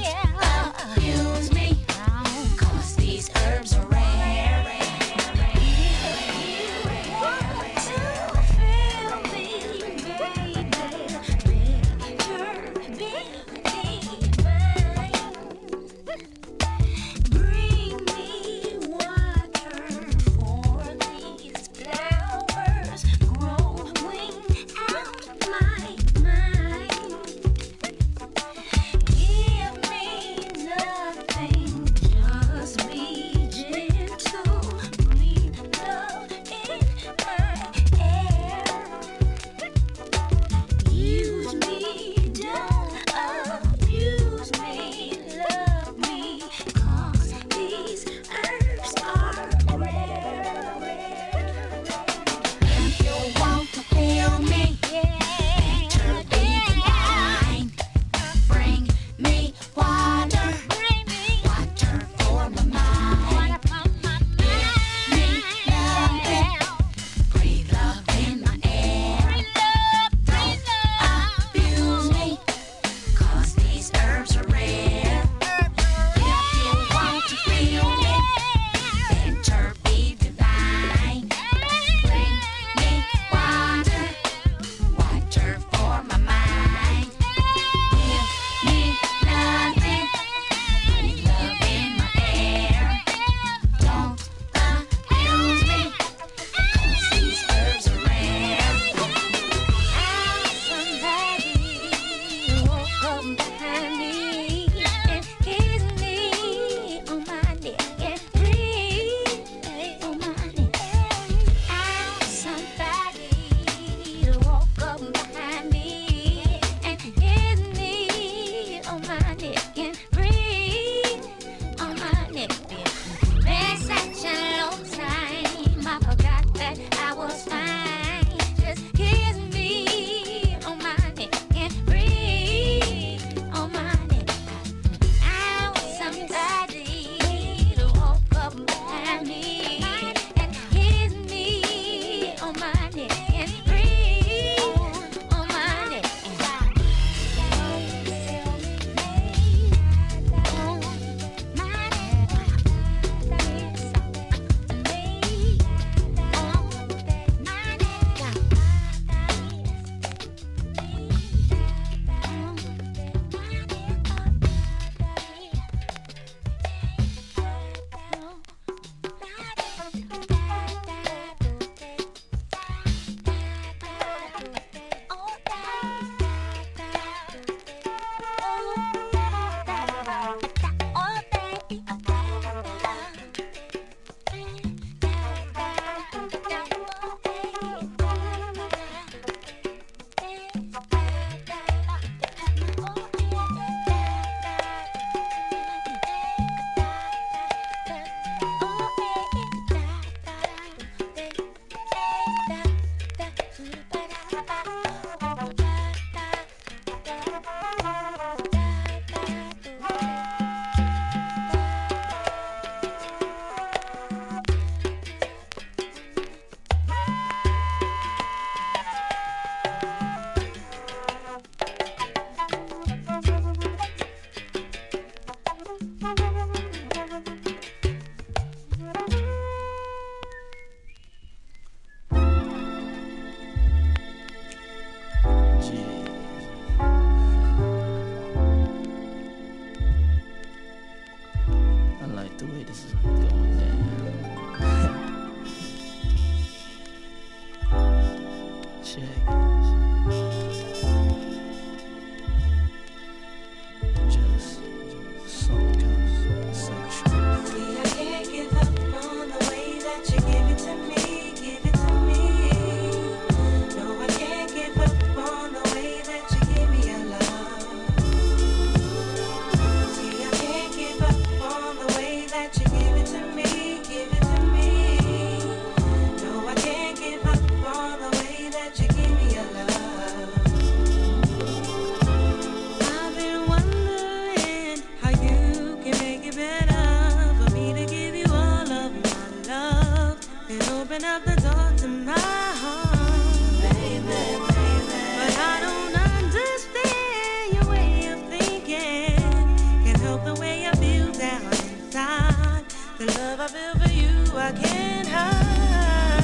The love I feel for you, I can't hide.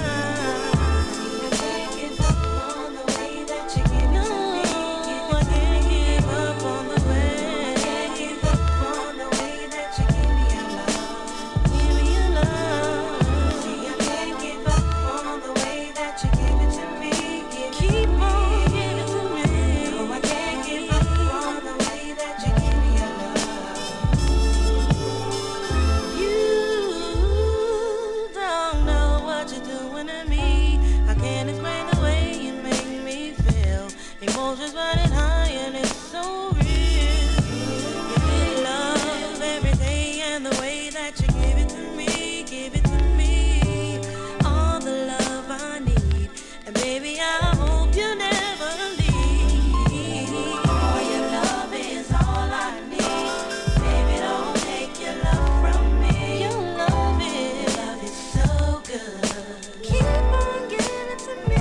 I can't give up on the way that you give it to me. I can't give up on the way. I can't give up on the way that you give me your love. Give me your love. See, I can't give up on the way that you give it to me. Keep on giving it to me. No, I can't give up on the way that you give me your love. You don't know what you're doing to me. I can't explain the way you make me feel. Emotions running high and it's so real. Give me love every day and the way that you give it to me. Give it to me. All the love I need. And baby, I hope you never leave. All your love is all I need. Baby, don't take your love from me. Your love is so good. Keep on giving it to me.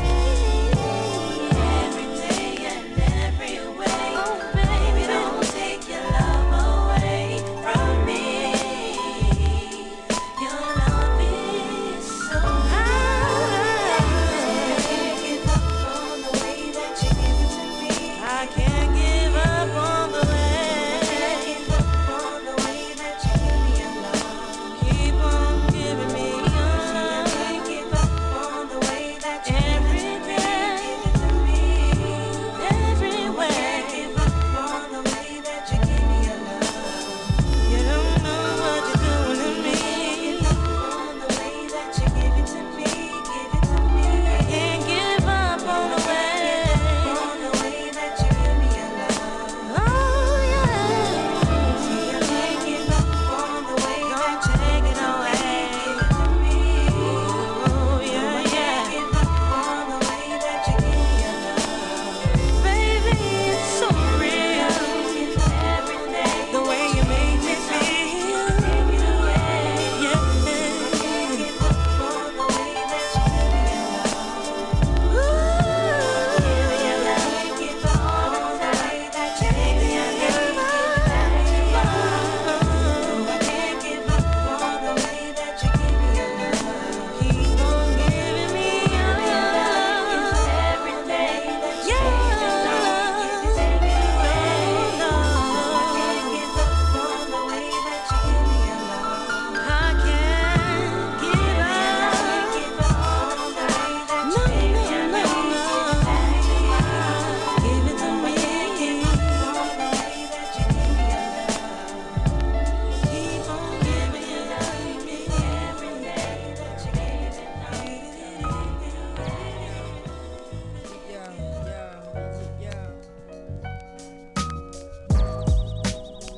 Every day and every way. Oh, baby, don't take your love away from me. Your love is so high. I can't give up on the way. Keep on giving me your love. Every day, everywhere. You don't know what you're doing to me. I can't give up on the way. Oh yeah. Don't take it away. Oh yeah, yeah. Baby, it's so real. The way you make me feel. Yeah.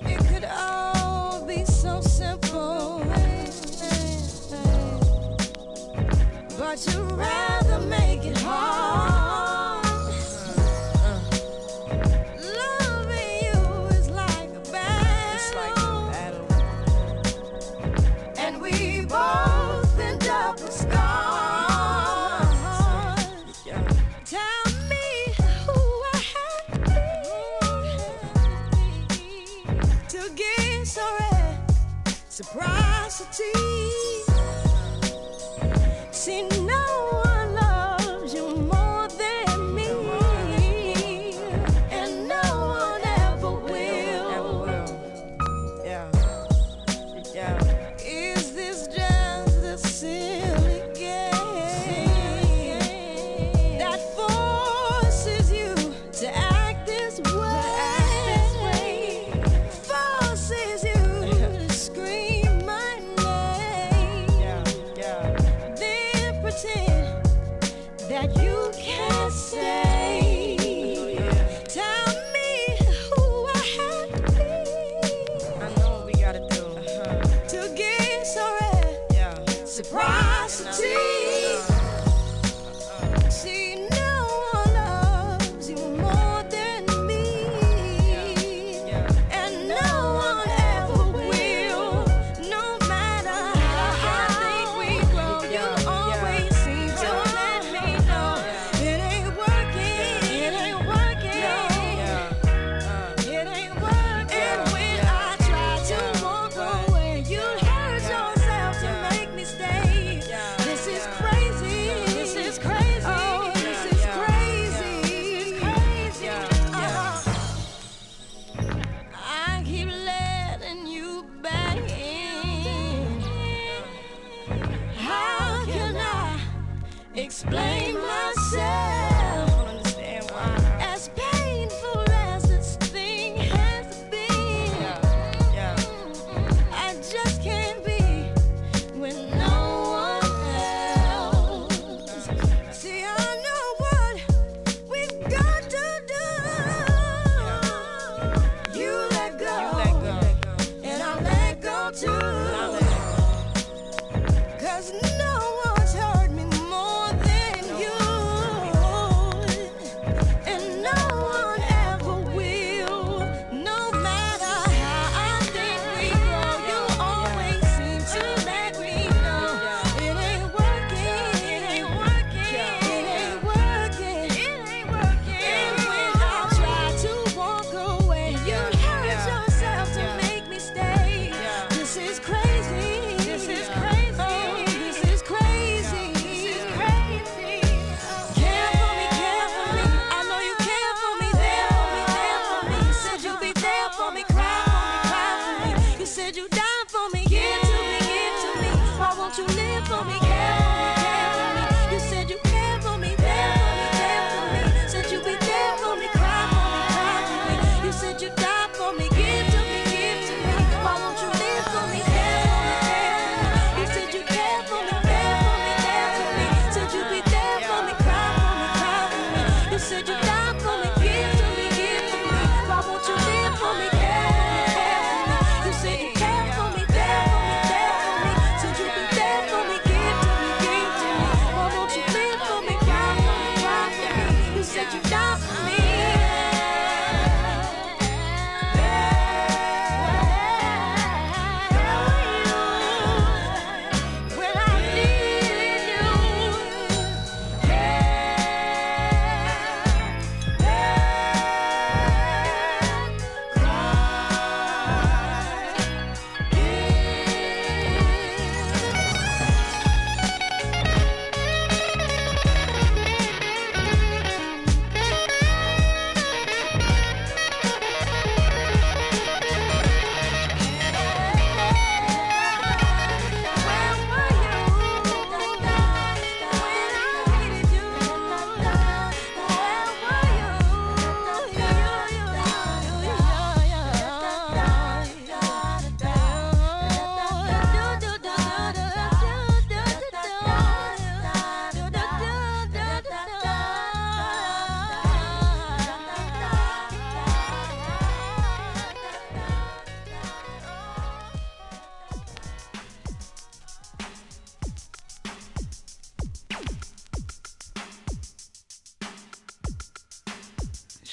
It could all be so simple, but you'd rather make it hard. Loving you is like a battle, and we both end up with scars. Tell me who I have to be to get so reciprocity. See, no one loves you more than me, and no one ever will. Yeah. Is this just a silly game that forces you to act this way? Forces you to scream my name, then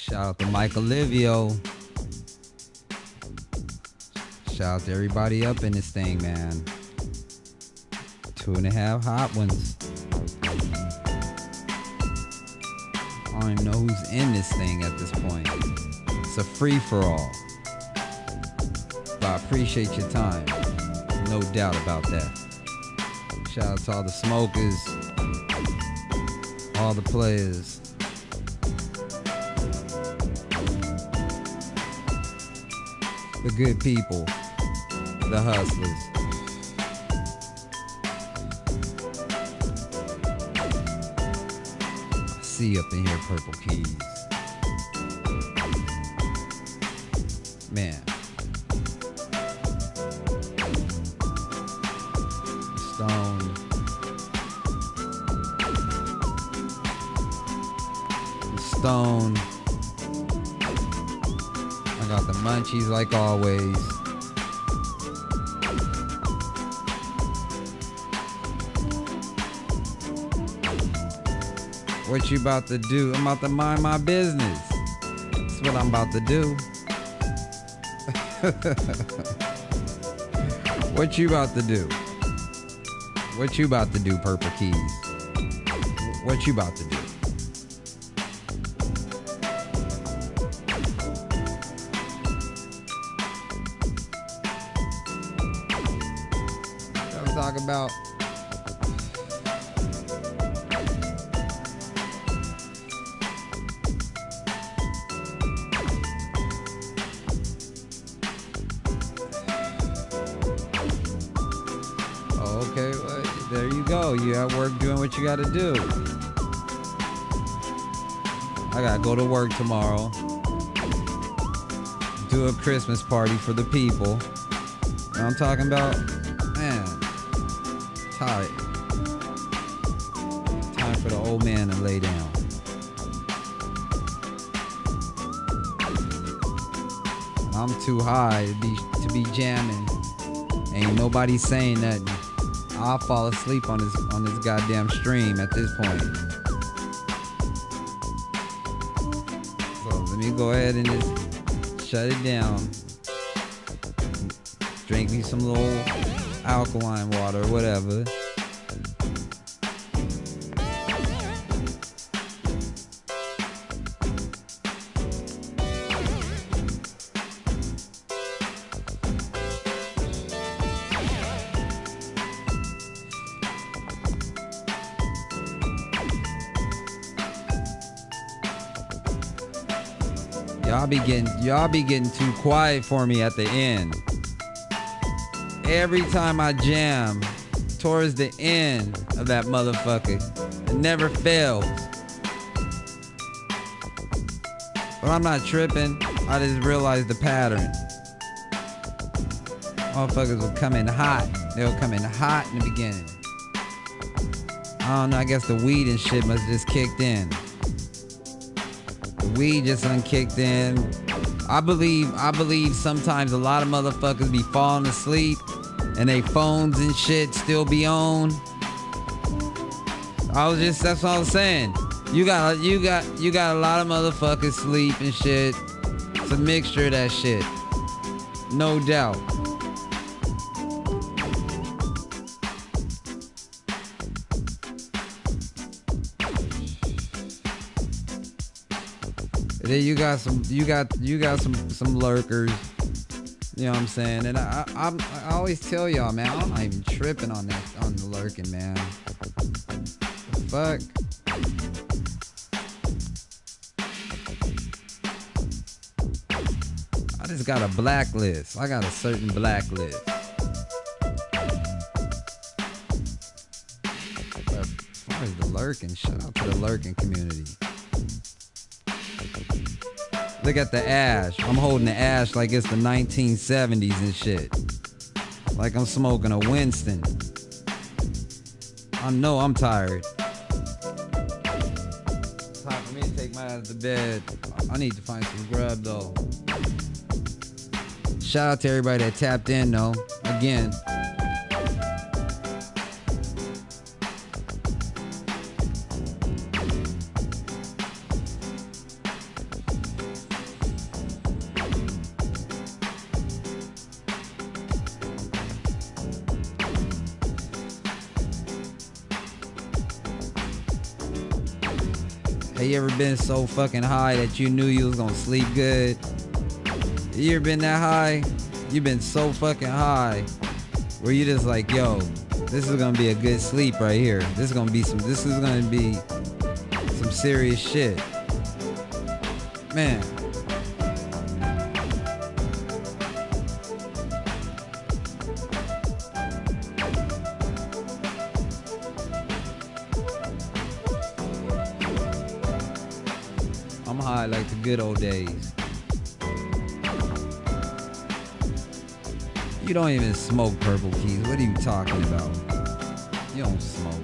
Shout out to Mike Olivio. Shout out to everybody up in this thing, man. 2.5 hot ones. I don't even know who's in this thing at this point. It's a free-for-all. But I appreciate your time. No doubt about that. Shout out to all the smokers. All the players. The good people. The hustlers. I see up in here, Purple Keys. Man. Stone. Stone. I got the munchies like always. What you about to do? I'm about to mind my business. That's what I'm about to do. What you about to do? What you about to do, Purple Keys? What you about to do? I'm talking about. Okay, well, there you go. You at work doing what you gotta do. I gotta go to work tomorrow. Do a Christmas party for the people. You know what I'm talking about? Man, tired. Time for the old man to lay down. I'm too high to be jamming. Ain't nobody saying nothing. I'll fall asleep on this goddamn stream at this point. So let me go ahead and just shut it down. Drink me some little alkaline water or whatever. Y'all be getting too quiet for me at the end. Every time I jam towards the end of that motherfucker, it never fails. But I'm not tripping. I just realized the pattern. Motherfuckers will come in hot. They'll come in hot in the beginning. I don't know, I guess the weed and shit must just kicked in. Weed just unkicked in. I believe sometimes a lot of motherfuckers be falling asleep and they phones and shit still be on. That's what I was saying. You got a lot of motherfuckers sleep and shit. It's a mixture of that shit. No doubt. Then you got some lurkers, you know what I'm saying? And I always tell y'all, man, I'm not even tripping on the lurking, man. Fuck. I just got a blacklist. I got a certain blacklist. But as far as the lurking, shout out to the lurking community. Look at the ash. I'm holding the ash like it's the 1970s and shit. Like I'm smoking a Winston. I know I'm tired. It's time for me to take my ass to bed. I need to find some grub though. Shout out to everybody that tapped in though. Again. Have you ever been so fucking high that you knew you was gonna sleep good? You ever been that high? You been so fucking high where you just like, yo, this is gonna be a good sleep right here. This is gonna be some serious shit. Man. I'm high like the good old days. You don't even smoke Purple Keys. What are you talking about? You don't smoke.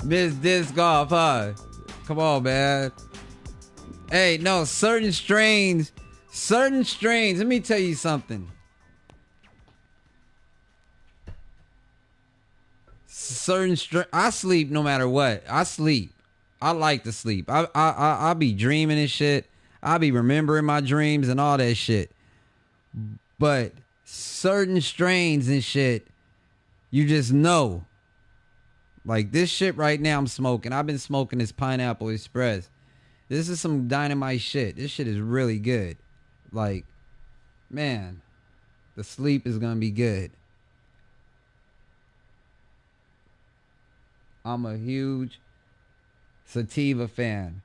Miss Disc Golf, huh? Come on, man. Hey, no, certain strains, let me tell you something. I sleep no matter what. I sleep. I like to sleep. I be dreaming and shit. I be remembering my dreams and all that shit. But certain strains and shit, you just know. Like this shit right now I'm smoking. I've been smoking this Pineapple Express. This is some dynamite shit. This shit is really good. Like, man, the sleep is gonna be good. I'm a huge sativa fan.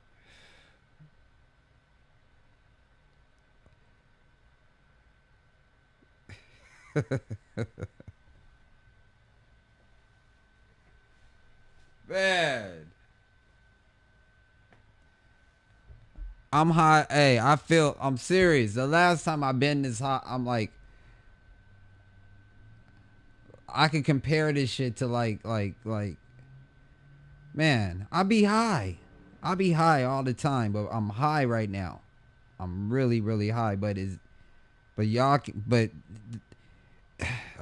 Man. I'm high. Hey, I'm serious. The last time I've been this high, I'm like, I can compare this shit to like, man, I be high. I be high all the time, but I'm high right now. I'm really, really high, but I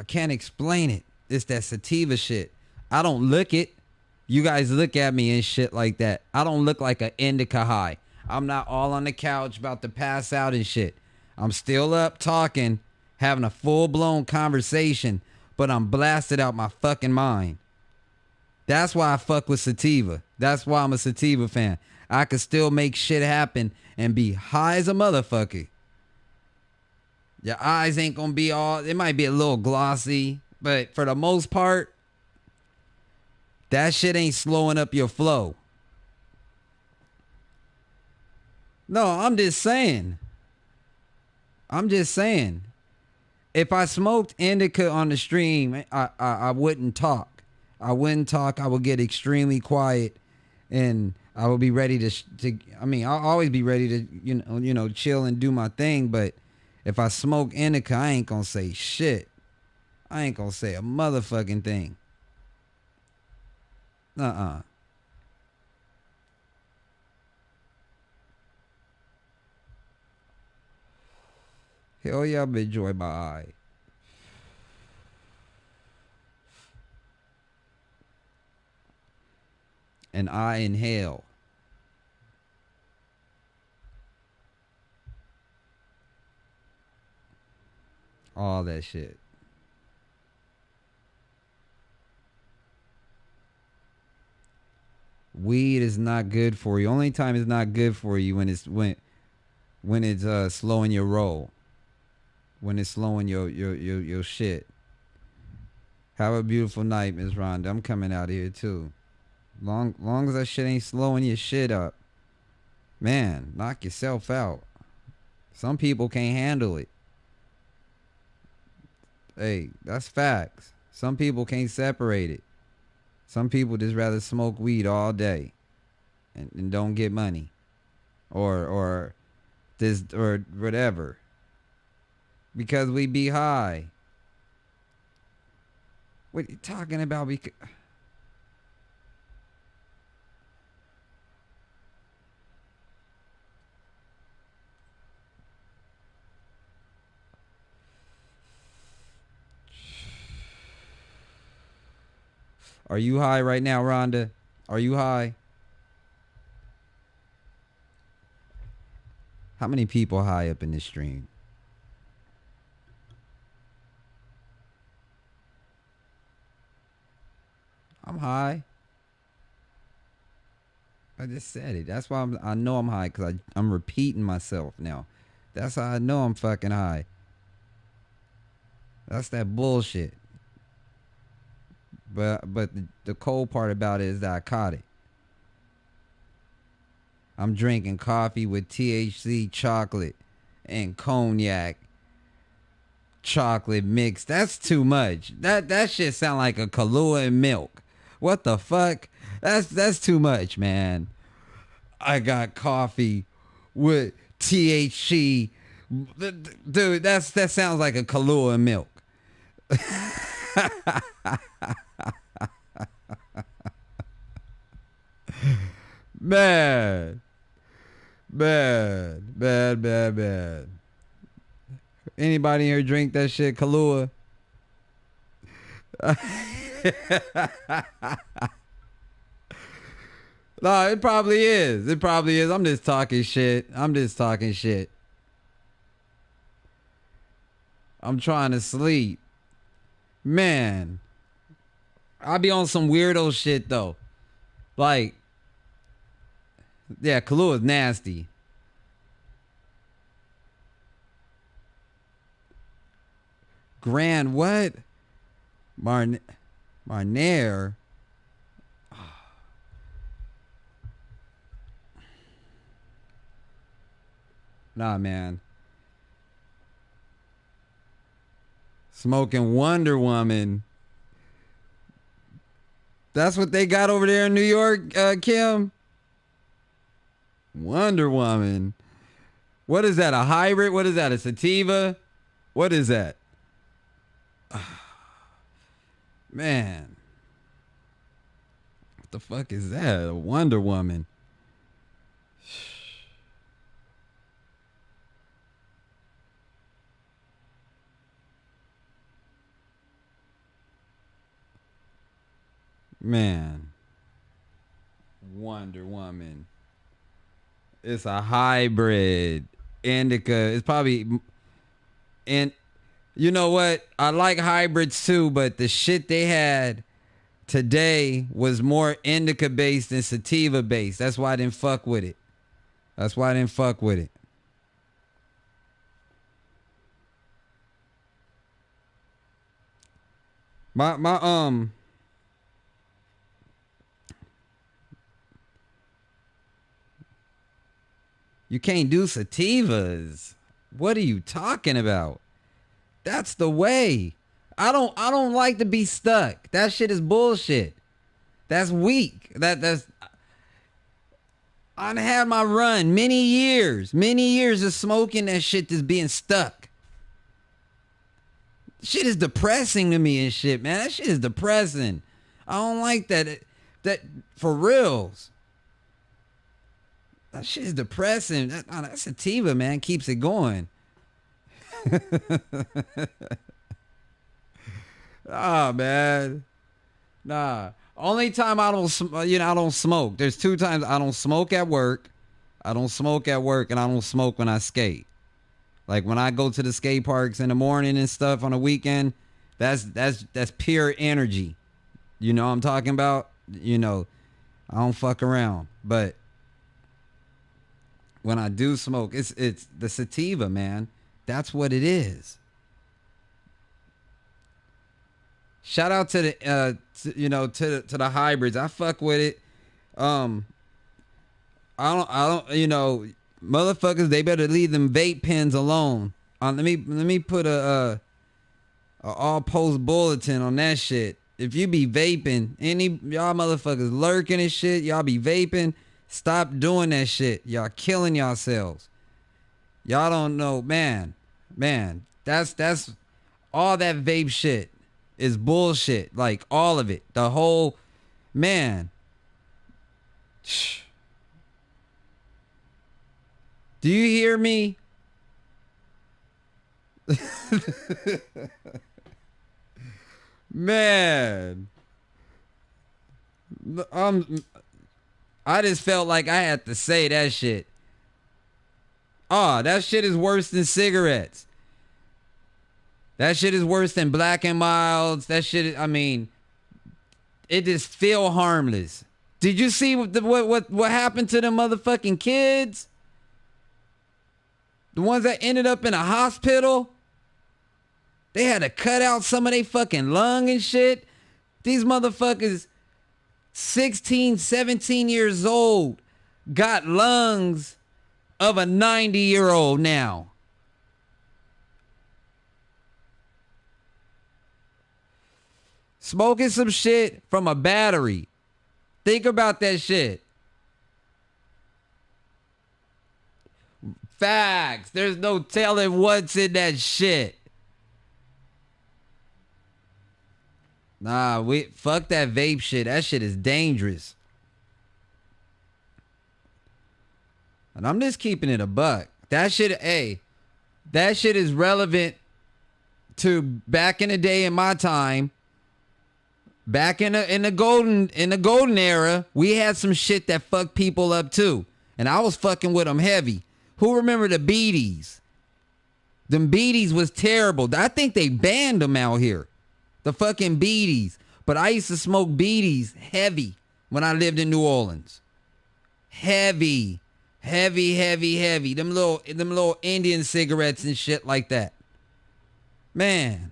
can't explain it. It's that sativa shit. I don't look it. You guys look at me and shit like that. I don't look like an indica high. I'm not all on the couch about to pass out and shit. I'm still up talking, having a full-blown conversation, but I'm blasted out my fucking mind. That's why I fuck with sativa. That's why I'm a sativa fan. I could still make shit happen and be high as a motherfucker. Your eyes ain't gonna be all, it might be a little glossy, but for the most part, that shit ain't slowing up your flow. No, I'm just saying. If I smoked indica on the stream, I wouldn't talk. I would get extremely quiet, and I would be ready to. I mean, I'll always be ready to, you know, chill and do my thing. But if I smoke indica, I ain't gonna say shit. I ain't gonna say a motherfucking thing. Hell yeah, I've enjoyed my eye. And I inhale. All that shit. Weed is not good for you. Only time it's not good for you when it's slowing your roll. When it's slowing your shit. Have a beautiful night, Miss Rhonda. I'm coming out here too. Long as that shit ain't slowing your shit up. Man, knock yourself out. Some people can't handle it. Hey, that's facts. Some people can't separate it. Some people just rather smoke weed all day and don't get money. Or whatever. Because we be high. What are you talking about? Are you high right now, Rhonda? Are you high? How many people high up in this stream? I'm high. I just said it. That's why I know I'm high, because I'm repeating myself now. That's how I know I'm fucking high. That's that bullshit. But the cold part about it is that I caught it. I'm drinking coffee with THC, chocolate, and cognac. Chocolate mix. That's too much. That shit sound like a Kahlua and milk. What the fuck? That's too much, man. I got coffee with THC. Dude, that sounds like a Kahlua and milk. Man. Bad. Anybody here drink that shit, Kahlua? No, it probably is. I'm just talking shit. I'm trying to sleep. Man. I be on some weirdo shit, though. Like, yeah, Kahlua is nasty. Grand what? Marnier. Nah, man. Smoking Wonder Woman. That's what they got over there in New York, Kim? Wonder Woman. What is that, a hybrid? What is that, a sativa? What is that? Man. What the fuck is that? A Wonder Woman. Man. Wonder Woman. It's a hybrid. Indica. It's probably... And you know what? I like hybrids too, but the shit they had today was more indica based than sativa based. That's why I didn't fuck with it. My you can't do sativas. What are you talking about? That's the way. I don't like to be stuck. That shit is bullshit. That's weak. That's I had my run many years of smoking that shit, just being stuck. Shit is depressing to me and shit, man. That shit is depressing. I don't like that. That for reals. That shit is depressing. That sativa, man, keeps it going. Man. Nah. Only time I don't smoke. There's 2 times I don't smoke at work. And I don't smoke when I skate. Like when I go to the skate parks in the morning and stuff on the weekend, that's pure energy. You know what I'm talking about? You know, I don't fuck around. But when I do smoke, it's the sativa, man. That's what it is. Shout out to the to the hybrids. I fuck with it. I don't motherfuckers, they better leave them vape pens alone. Let me put a all post bulletin on that shit. If you be vaping, any y'all motherfuckers lurking and shit, y'all be vaping, stop doing that shit. Y'all killing yourselves. Y'all don't know, man. That's all that vape shit is bullshit. Like all of it. The whole, man. Do you hear me? Man. I just felt like I had to say that shit. Oh, that shit is worse than cigarettes. That shit is worse than Black and Milds. That shit, I mean, it just feel harmless. Did you see what happened to them motherfucking kids? The ones that ended up in a hospital? They had to cut out some of their fucking lung and shit. These motherfuckers, 16, 17 years old, got lungs of a 90-year-old now. Smoking some shit from a battery. Think about that shit. Facts. There's no telling what's in that shit. Nah, fuck that vape shit. That shit is dangerous. And I'm just keeping it a buck. That shit, that shit is relevant to back in the day in my time. Back in the golden era, we had some shit that fucked people up too. And I was fucking with them heavy. Who remember the beaties? Them beaties was terrible. I think they banned them out here. The fucking beaties. But I used to smoke beaties heavy when I lived in New Orleans. Heavy. Them little Indian cigarettes and shit like that. Man,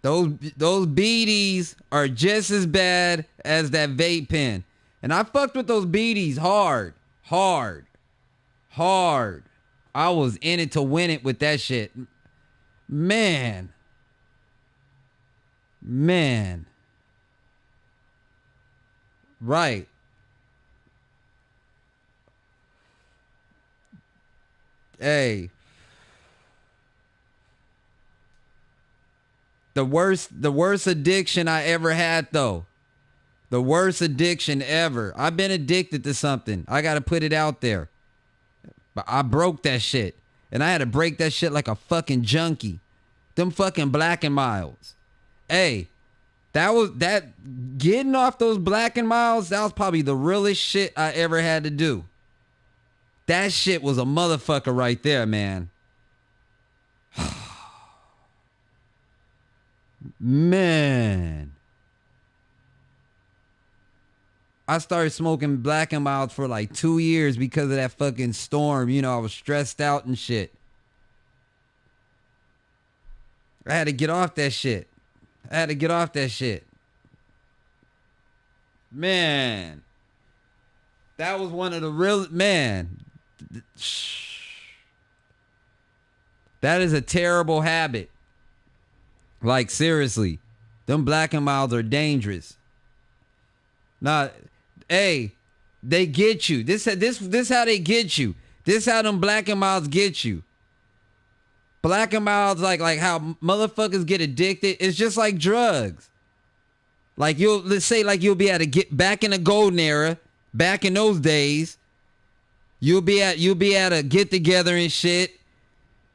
Those beaties are just as bad as that vape pen. And I fucked with those beaties hard. I was in it to win it with that shit. Man. Right. Hey. The worst addiction I ever had, though. The worst addiction ever. I've been addicted to something. I got to put it out there. But I broke that shit. And I had to break that shit like a fucking junkie. Them fucking Black and Milds. Hey, getting off those Black and Milds, that was probably the realest shit I ever had to do. That shit was a motherfucker right there, man. Man. I started smoking Black and Milds for like 2 years because of that fucking storm. You know, I was stressed out and shit. I had to get off that shit. Man. That was one of the real... Man. That is a terrible habit. Like, seriously. Them Black and Milds are dangerous. Nah, hey, they get you. This how they get you. This how them Black and Milds get you. Black and Milds, like how motherfuckers get addicted. It's just like drugs. Like let's say you'll be able to get back in the golden era, back in those days. You'll be at a get together and shit.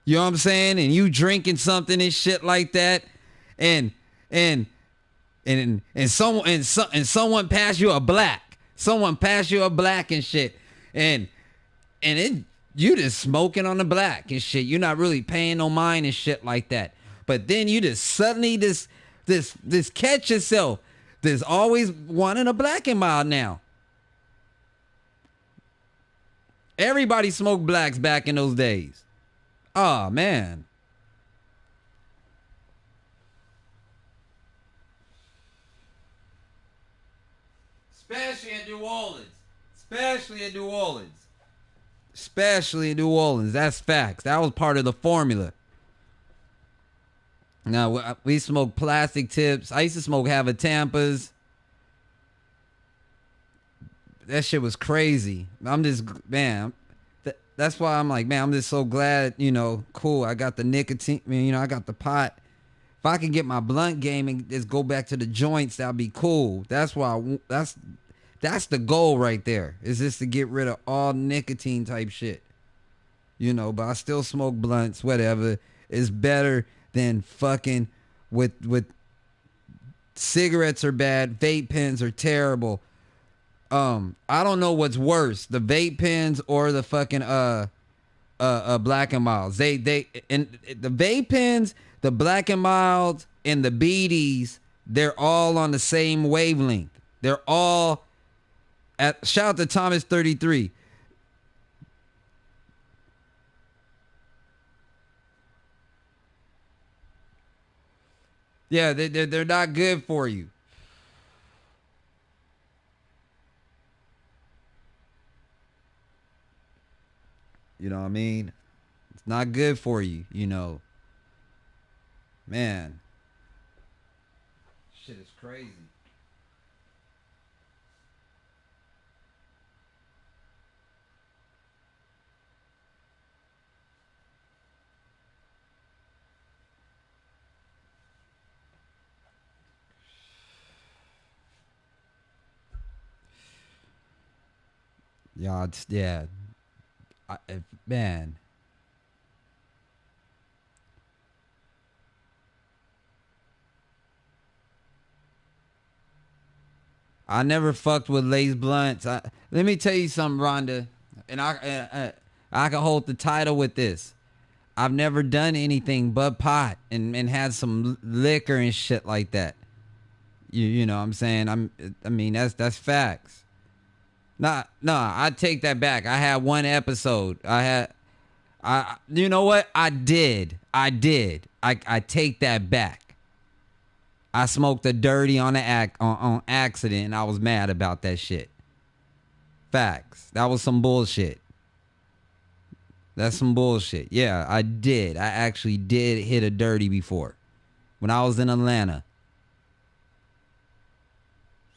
You know what I'm saying? And you drinking something and shit like that. And someone pass you a black. Someone pass you a black and shit. And you just smoking on the black and shit. You're not really paying no mind and shit like that. But then you just suddenly this catch yourself. There's always wanting a Black and Mild now. Everybody smoked blacks back in those days. Oh, man. Especially in New Orleans. That's facts. That was part of the formula. Now, we smoked plastic tips. I used to smoke Havatampas. That shit was crazy. I'm just, man, that's why I'm like, man, I'm just so glad, cool. I got the nicotine, I got the pot. If I can get my blunt game and just go back to the joints, that'd be cool. That's why, that's the goal right there, is just to get rid of all nicotine type shit. But I still smoke blunts, whatever. It's better than fucking with cigarettes are bad, vape pens are terrible. I don't know what's worse, the vape pens or the fucking Black and Milds. They and the vape pens, the Black and Milds, and the beaties, they're all on the same wavelength. They're all at, shout out to Thomas 33. Yeah, they're not good for you. You know what I mean? It's not good for you, you know. Man. Shit is crazy. Yeah. Man. I never fucked with Lace Blunts. Let me tell you something, Rhonda, and I can hold the title with this. I've never done anything but pot and had some liquor and shit like that. You know what I'm saying? I mean that's facts. No, I take that back. I had one episode. You know what? I did. I take that back. I smoked a dirty on accident, and I was mad about that shit. Facts. That was some bullshit. That's some bullshit. Yeah, I did. I actually did hit a dirty before. When I was in Atlanta.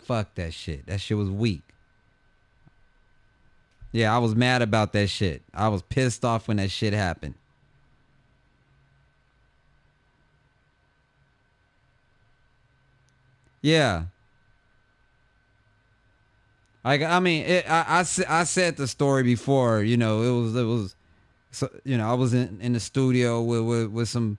Fuck that shit. That shit was weak. Yeah, I was mad about that shit. I was pissed off when that shit happened. Yeah. Like, I mean, I said the story before, you know, it was, so, you know, I was in the studio with some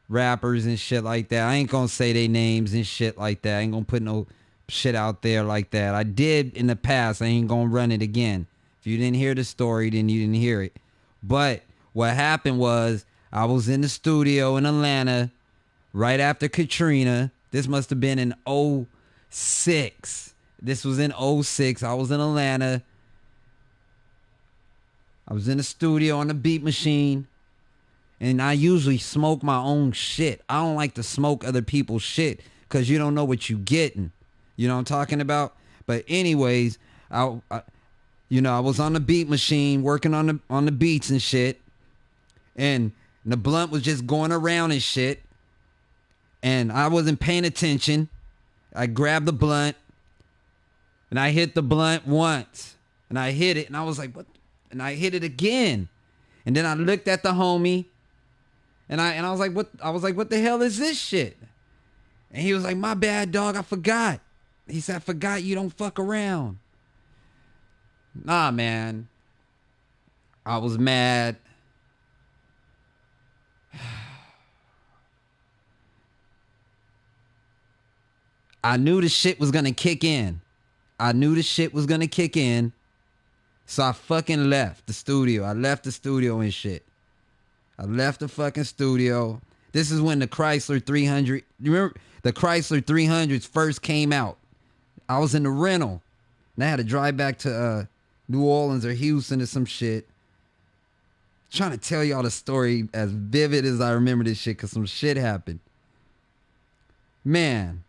rappers and shit like that. I ain't gonna say their names and shit like that. I ain't gonna put no shit out there like that. I did in the past. I ain't gonna run it again. If you didn't hear the story, then you didn't hear it. But what happened was I was in the studio in Atlanta right after Katrina. This must have been in 2006. This was in 2006. I was in Atlanta. I was in the studio on the beat machine. And I usually smoke my own shit. I don't like to smoke other people's shit because you don't know what you getting. You know what I'm talking about? But anyways, I was on the beat machine working on the beats and shit. And the blunt was just going around and shit. And I wasn't paying attention. I grabbed the blunt. And I hit the blunt once. And I hit it. And I was like, what? And I hit it again. And then I looked at the homie. And I was like, what? I was like, what the hell is this shit? And he was like, my bad, dog. I forgot. He said, I forgot you don't fuck around. Nah, man. I was mad. I knew the shit was gonna kick in. So I fucking left the studio. I left the studio and shit. I left the fucking studio. This is when the Chrysler 300, you remember the Chrysler 300s first came out. I was in the rental. And I had to drive back to New Orleans or Houston or some shit. Trying to tell y'all the story as vivid as I remember this shit because some shit happened. Man.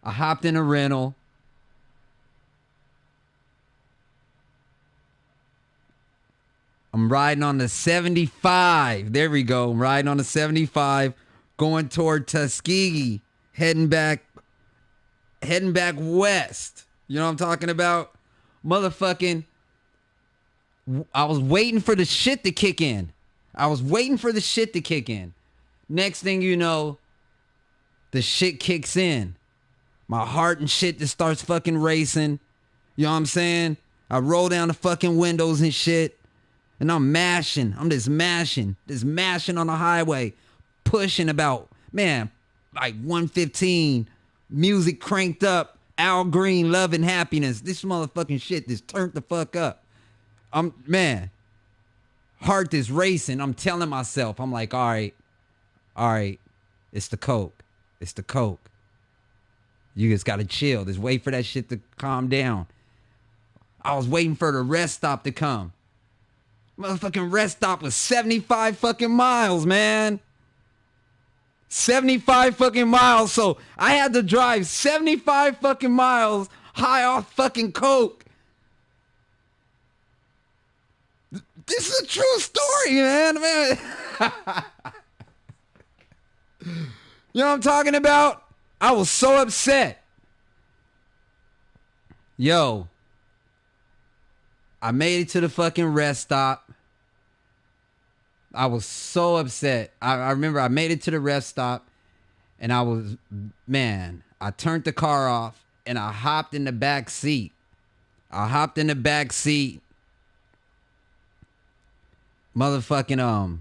I hopped in a rental. I'm riding on the 75. There we go. I'm riding on the 75, going toward Tuskegee, heading back west. You know what I'm talking about? Motherfucking, I was waiting for the shit to kick in. Next thing you know, the shit kicks in. My heart and shit just starts fucking racing. You know what I'm saying? I roll down the fucking windows and shit. And I'm mashing. I'm just mashing on the highway. Pushing about, man, like 115. Music cranked up. Al Green, Love and Happiness. This motherfucking shit just turned the fuck up. Man, heart is racing. I'm telling myself, I'm like, all right, it's the coke. It's the coke. You just gotta chill. Just wait for that shit to calm down. I was waiting for the rest stop to come. Motherfucking rest stop was 75 fucking miles, man. 75 fucking miles. So I had to drive 75 fucking miles high off fucking coke. This is a true story, man. You know what I'm talking about? I was so upset. Yo, I made it to the fucking rest stop. I was so upset. I remember I made it to the rest stop and I turned the car off and I hopped in the back seat. Motherfucking,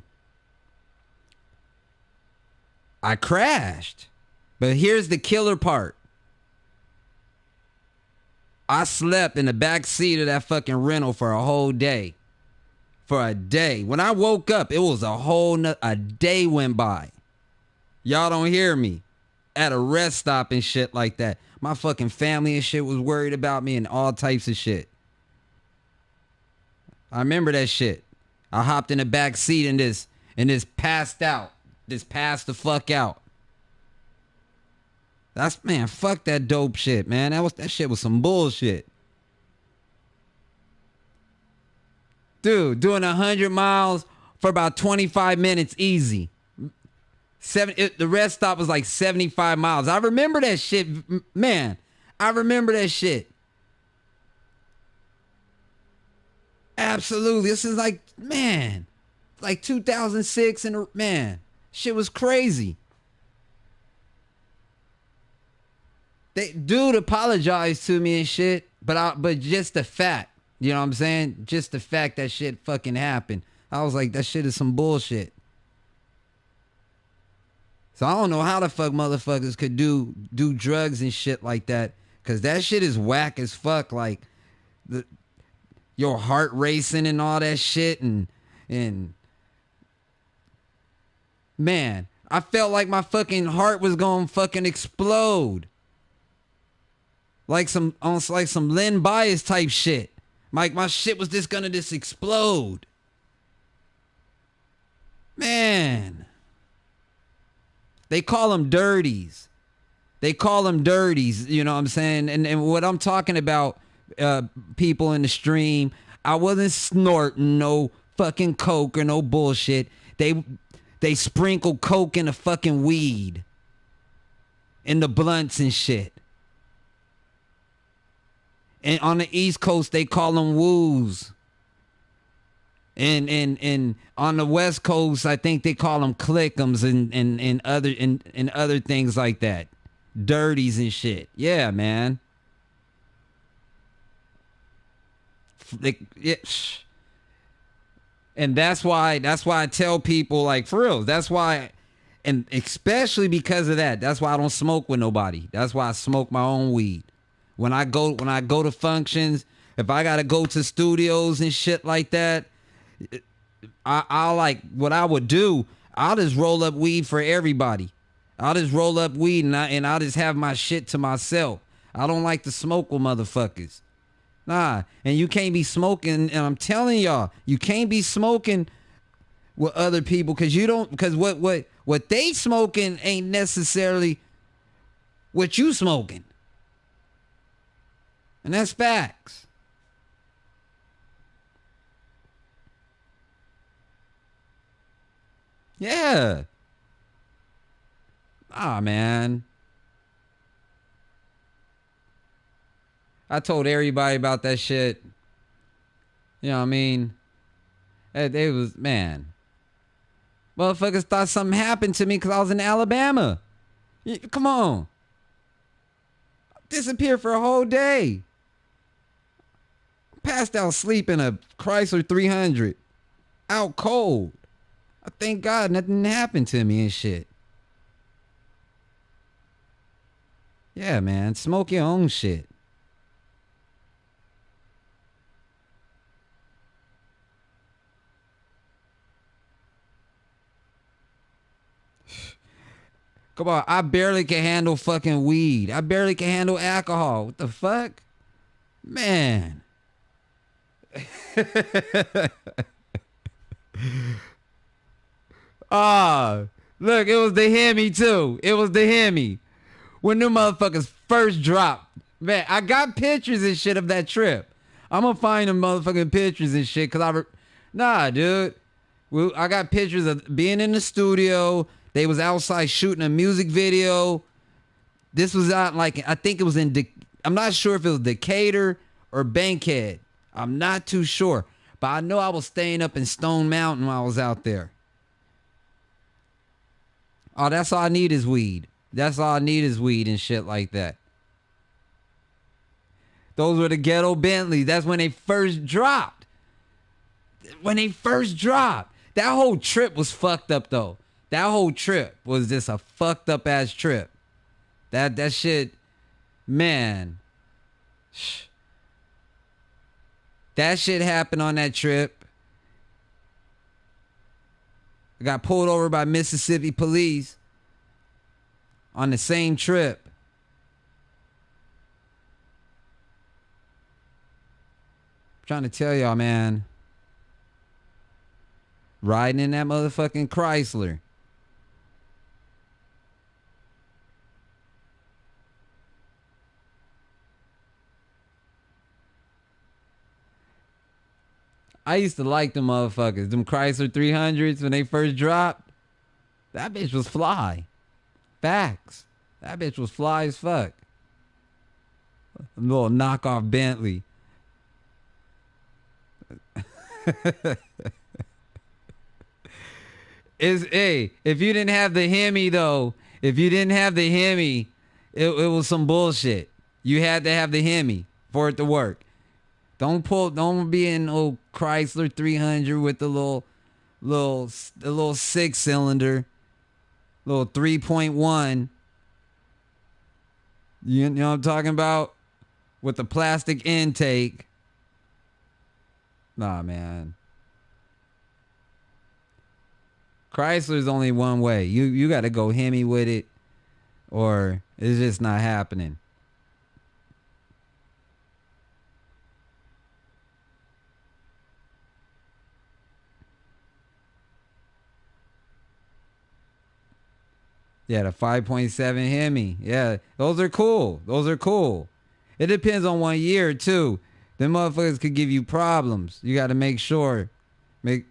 I crashed. But here's the killer part. I slept in the back seat of that fucking rental for a whole day. For a day. When I woke up, it was a day went by. Y'all don't hear me. At a rest stop and shit like that. My fucking family and shit was worried about me and all types of shit. I remember that shit. I hopped in the back seat and this passed out. This passed the fuck out. Man, fuck that dope shit, man. That shit was some bullshit. Dude, doing 100 miles for about 25 minutes easy. The rest stop was like 75 miles. I remember that shit, man. I remember that shit. Absolutely. This is like 2006 and man, shit was crazy. Dude apologized to me and shit, but just the fact, you know what I'm saying? Just the fact that shit fucking happened. I was like, that shit is some bullshit. So I don't know how the fuck motherfuckers could do drugs and shit like that, cause that shit is whack as fuck. Like your heart racing and all that shit, and man, I felt like my fucking heart was gonna fucking explode. Like some Lynn Bias type shit. Like my shit was just gonna explode. Man. They call them dirties. You know what I'm saying? And what I'm talking about, people in the stream, I wasn't snorting no fucking coke or no bullshit. They sprinkle coke in the fucking weed. In the blunts and shit. And on the East Coast, they call them woos. And on the West Coast, I think they call them clickums and other things like that. Dirties and shit. Yeah, man. And that's why I tell people, like, for real, that's why, and especially because of that, that's why I don't smoke with nobody. That's why I smoke my own weed. When I go to functions, if I gotta go to studios and shit like that, I like what I would do. I'll just roll up weed for everybody. I'll just roll up weed and I'll just have my shit to myself. I don't like to smoke with motherfuckers. Nah, and you can't be smoking. And I'm telling y'all, you can't be smoking with other people because what they smoking ain't necessarily what you smoking. And that's facts. Yeah. Man. I told everybody about that shit. You know what I mean? They was, man. Motherfuckers thought something happened to me because I was in Alabama. Come on. Disappeared for a whole day. Passed out sleep in a Chrysler 300. Out cold. I thank God nothing happened to me and shit. Yeah, man. Smoke your own shit. Come on, I barely can handle fucking weed. I barely can handle alcohol. What the fuck? Man. Look, it was the Hemi too. It was the Hemi. When them motherfuckers first dropped. Man, I got pictures and shit of that trip. I'm gonna find them motherfucking pictures and shit, cause nah, dude. I got pictures of being in the studio. They was outside shooting a music video. This was out like, I think it was in, I'm not sure if it was Decatur or Bankhead. I'm not too sure. But I know I was staying up in Stone Mountain while I was out there. Oh, that's all I need is weed. That's all I need is weed and shit like that. Those were the ghetto Bentleys. That's when they first dropped. That whole trip was fucked up though. That whole trip was just a fucked up ass trip. That shit, man. That shit happened on that trip. I got pulled over by Mississippi police on the same trip. I'm trying to tell y'all, man. Riding in that motherfucking Chrysler. I used to like them motherfuckers. Them Chrysler 300s when they first dropped. That bitch was fly. Facts. That bitch was fly as fuck. A little knockoff Bentley. If you didn't have the Hemi though, it was some bullshit. You had to have the Hemi for it to work. Don't be in old Chrysler 300 with the little 6-cylinder, little 3.1. You know what I'm talking about? With the plastic intake. Nah, man. Chrysler's only one way. You got to go Hemi with it, or it's just not happening. Yeah, the 5.7 Hemi. Yeah, those are cool. It depends on 1 year, too. Them motherfuckers could give you problems. You got to make sure. I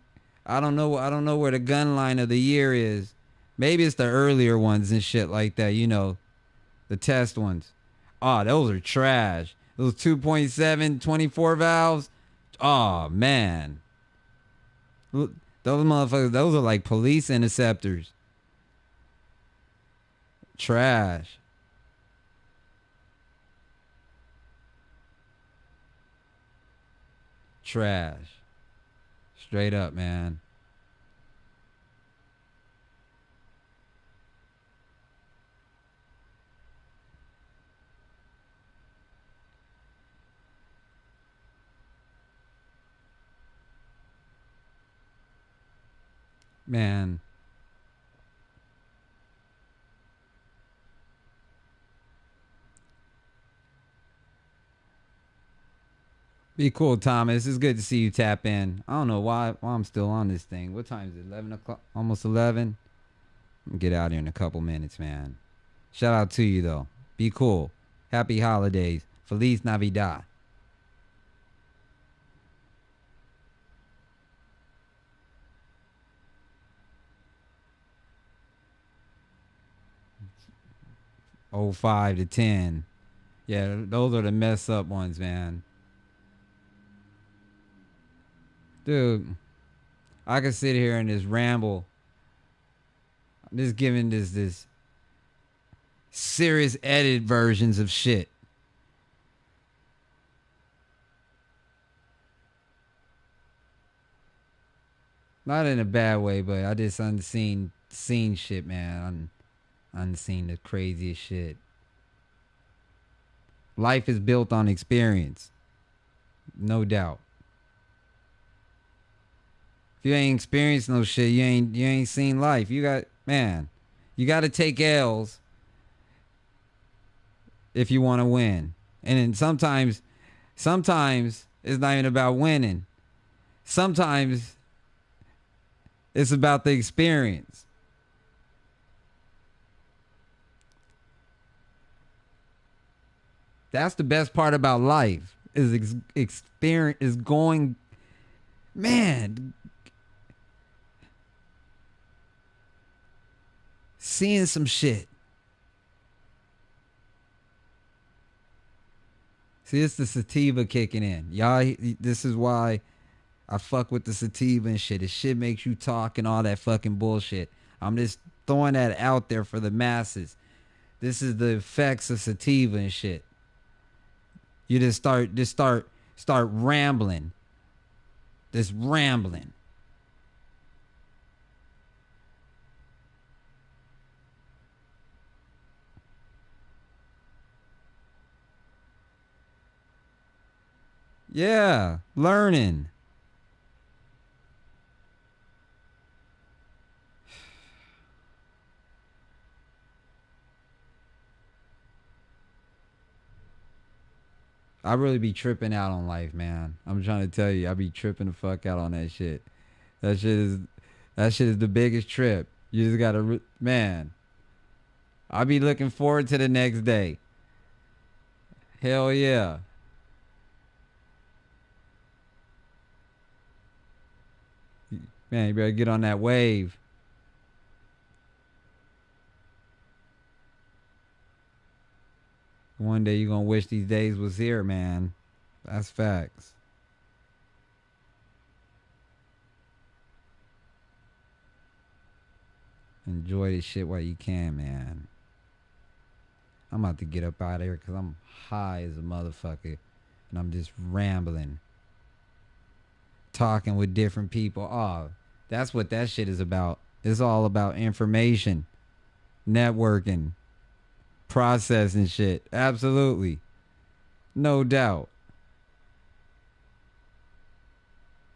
don't know where the gun line of the year is. Maybe it's the earlier ones and shit like that, you know. The test ones. Oh, those are trash. Those 2.7 24 valves. Oh, man. Those motherfuckers, those are like police interceptors. Trash. Straight up, man. Man. Be cool, Thomas. It's good to see you tap in. I don't know why I'm still on this thing. What time is it? 11 o'clock? Almost 11? I'm gonna get out here in a couple minutes, man. Shout out to you, though. Be cool. Happy holidays. Feliz Navidad. Oh, 05 to 10. Yeah, those are the mess up ones, man. Dude, I could sit here and just ramble. I'm just giving this serious edited versions of shit. Not in a bad way, but I just seen shit, man. Unseen the craziest shit. Life is built on experience. No doubt. If you ain't experienced no shit, you ain't seen life. You got to take L's if you want to win. And then sometimes it's not even about winning. Sometimes it's about the experience. That's the best part about life is experience, is going, man, seeing some shit. See, it's the sativa kicking in. Y'all, this is why I fuck with the sativa and shit. This shit makes you talk and all that fucking bullshit. I'm just throwing that out there for the masses. This is the effects of sativa and shit. You just start rambling. Just rambling. Yeah, learning. I really be tripping out on life, man. I'm trying to tell you, I be tripping the fuck out on that shit. That shit is the biggest trip. You just gotta, man. I be looking forward to the next day. Hell yeah. Man, you better get on that wave. One day you're gonna wish these days was here, man. That's facts. Enjoy this shit while you can, man. I'm about to get up out of here because I'm high as a motherfucker. And I'm just rambling. Talking with different people. Oh, that's what that shit is about. It's all about information. Networking. Processing shit. Absolutely. No doubt.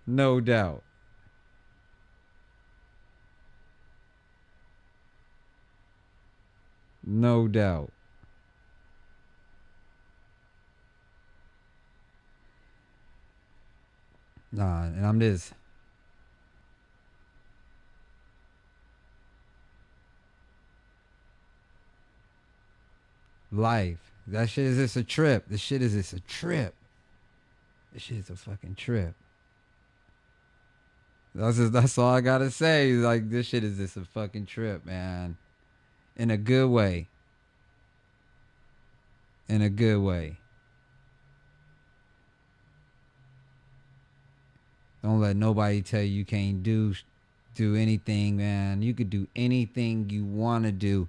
No doubt. No doubt. Nah, and I'm just life. That shit is just a trip. This shit is just a trip. This shit is a fucking trip. That's all I gotta say. Like, this shit is just a fucking trip, man. In a good way. In a good way. Don't let nobody tell you can't do anything, man. You could do anything you want to do.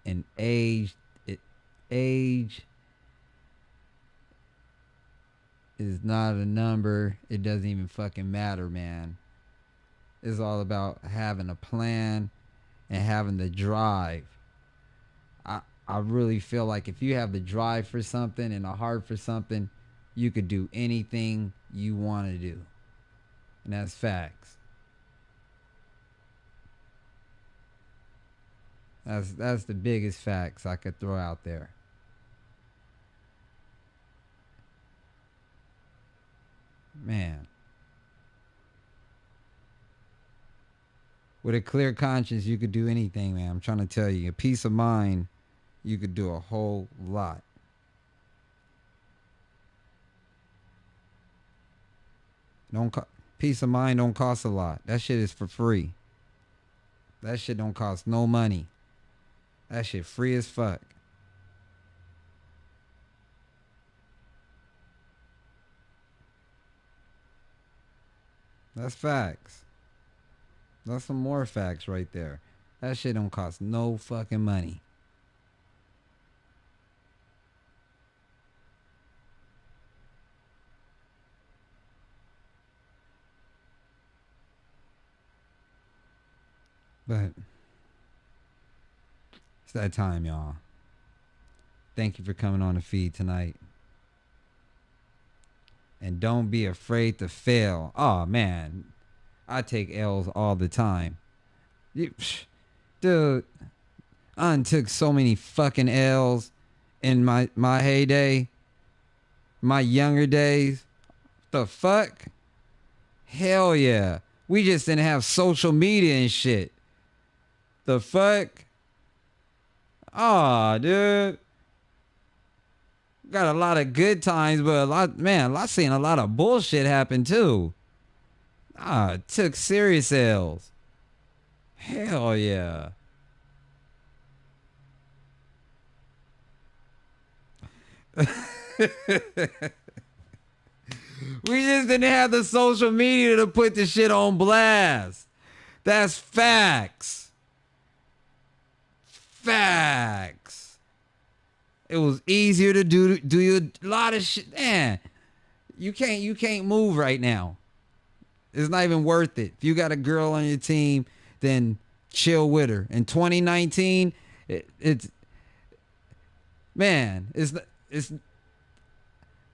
And age is not a number. It doesn't even fucking matter, man. It's all about having a plan and having the drive. I really feel like if you have the drive for something and a heart for something, you could do anything you want to do. And that's facts. That's the biggest facts I could throw out there. Man. With a clear conscience, you could do anything, man. I'm trying to tell you. A peace of mind, you could do a whole lot. Peace of mind don't cost a lot. That shit is for free. That shit don't cost no money. That shit free as fuck. That's facts. That's some more facts right there. That shit don't cost no fucking money. But it's that time, y'all. Thank you for coming on the feed tonight. and don't be afraid to fail. Oh man, I take L's all the time. Dude, I done took so many fucking L's in my heyday, my younger days. The fuck? Hell yeah. We just didn't have social media and shit. The fuck? Aw, dude. Got a lot of good times, but I seen a lot of bullshit happen too. Took serious L's. Hell yeah. We just didn't have the social media to put the shit on blast. That's facts. Facts. It was easier to do a lot of shit. Man, you can't move right now. It's not even worth it. If you got a girl on your team, then chill with her. In 2019, it's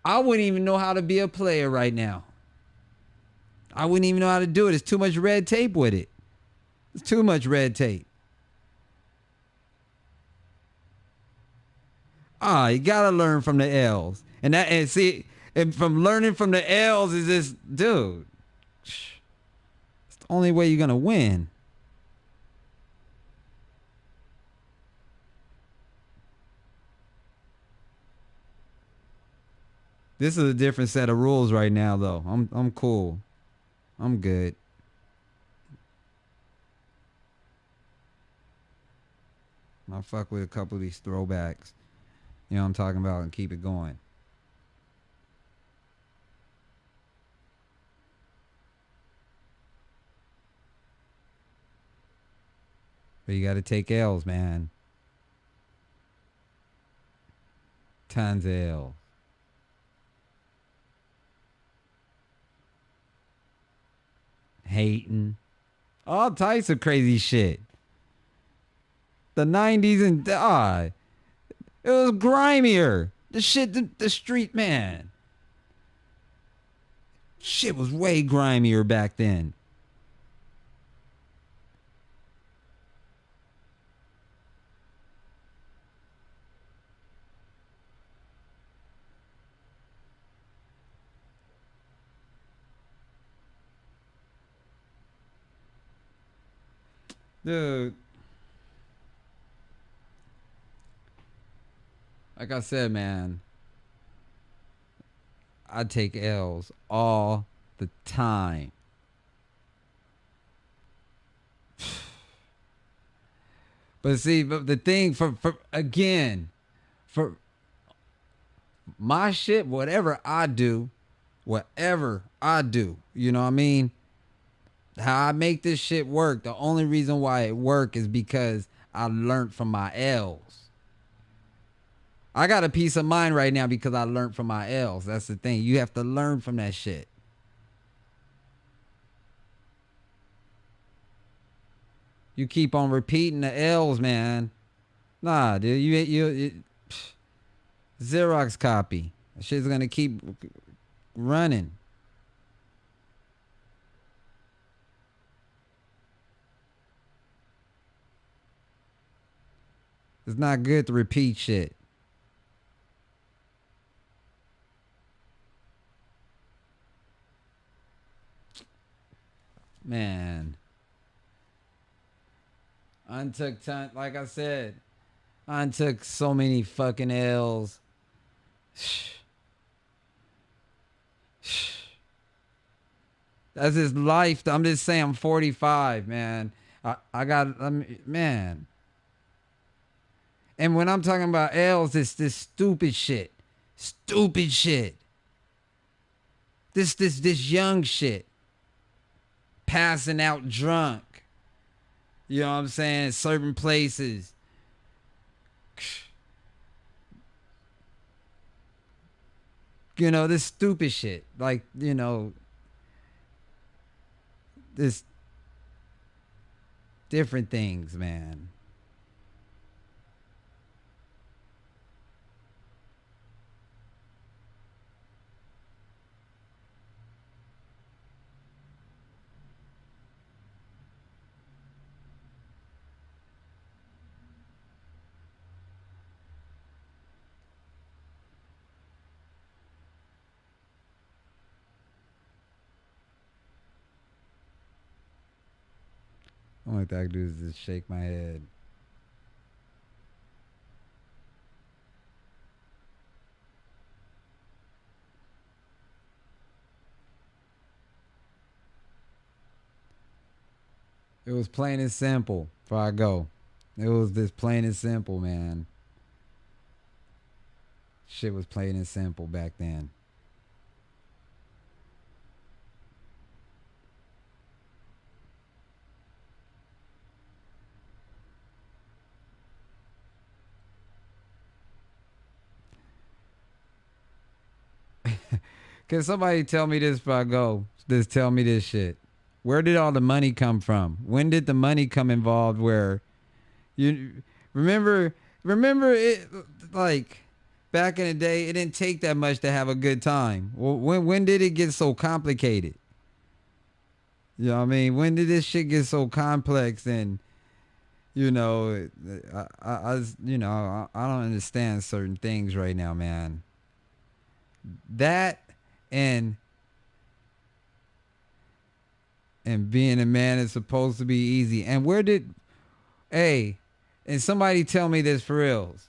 I wouldn't even know how to be a player right now. I wouldn't even know how to do it. It's too much red tape with it. It's too much red tape. You gotta learn from the L's. And from learning from the L's is this, dude. It's the only way you're gonna win. This is a different set of rules right now, though. I'm cool. I'm good. I'll fuck with a couple of these throwbacks. You know what I'm talking about, and keep it going. But you got to take L's, man. Tons of L's. Hating. All types of crazy shit. The 90s and it was grimier. The shit, the street, man. Shit was way grimier back then. Dude. Like I said, man, I take L's all the time. But see, the thing for my shit, whatever I do, you know what I mean? How I make this shit work, the only reason why it work is because I learned from my L's. I got a peace of mind right now because I learned from my L's. That's the thing. You have to learn from that shit. You keep on repeating the L's, man. Nah, dude. You Xerox copy. That shit's gonna keep running. It's not good to repeat shit. Man. I took time, like I said, I took so many fucking L's. That's his life. I'm just saying, I'm 45, man. Man. And when I'm talking about L's, it's this stupid shit. Stupid shit. This young shit. Passing out drunk. You know what I'm saying? In certain places. You know, this stupid shit. Like, you know, this different things, man. Only thing I can do is just shake my head. It was plain and simple before I go. It was just plain and simple, man. Shit was plain and simple back then. Can somebody tell me this before I go? Just tell me this shit. Where did all the money come from? When did the money come involved? Where you remember it, like back in the day, it didn't take that much to have a good time. Well, when did it get so complicated? You know what I mean? When did this shit get so complex? And you know, I don't understand certain things right now, man. That and being a man is supposed to be easy. And and somebody tell me this for reals.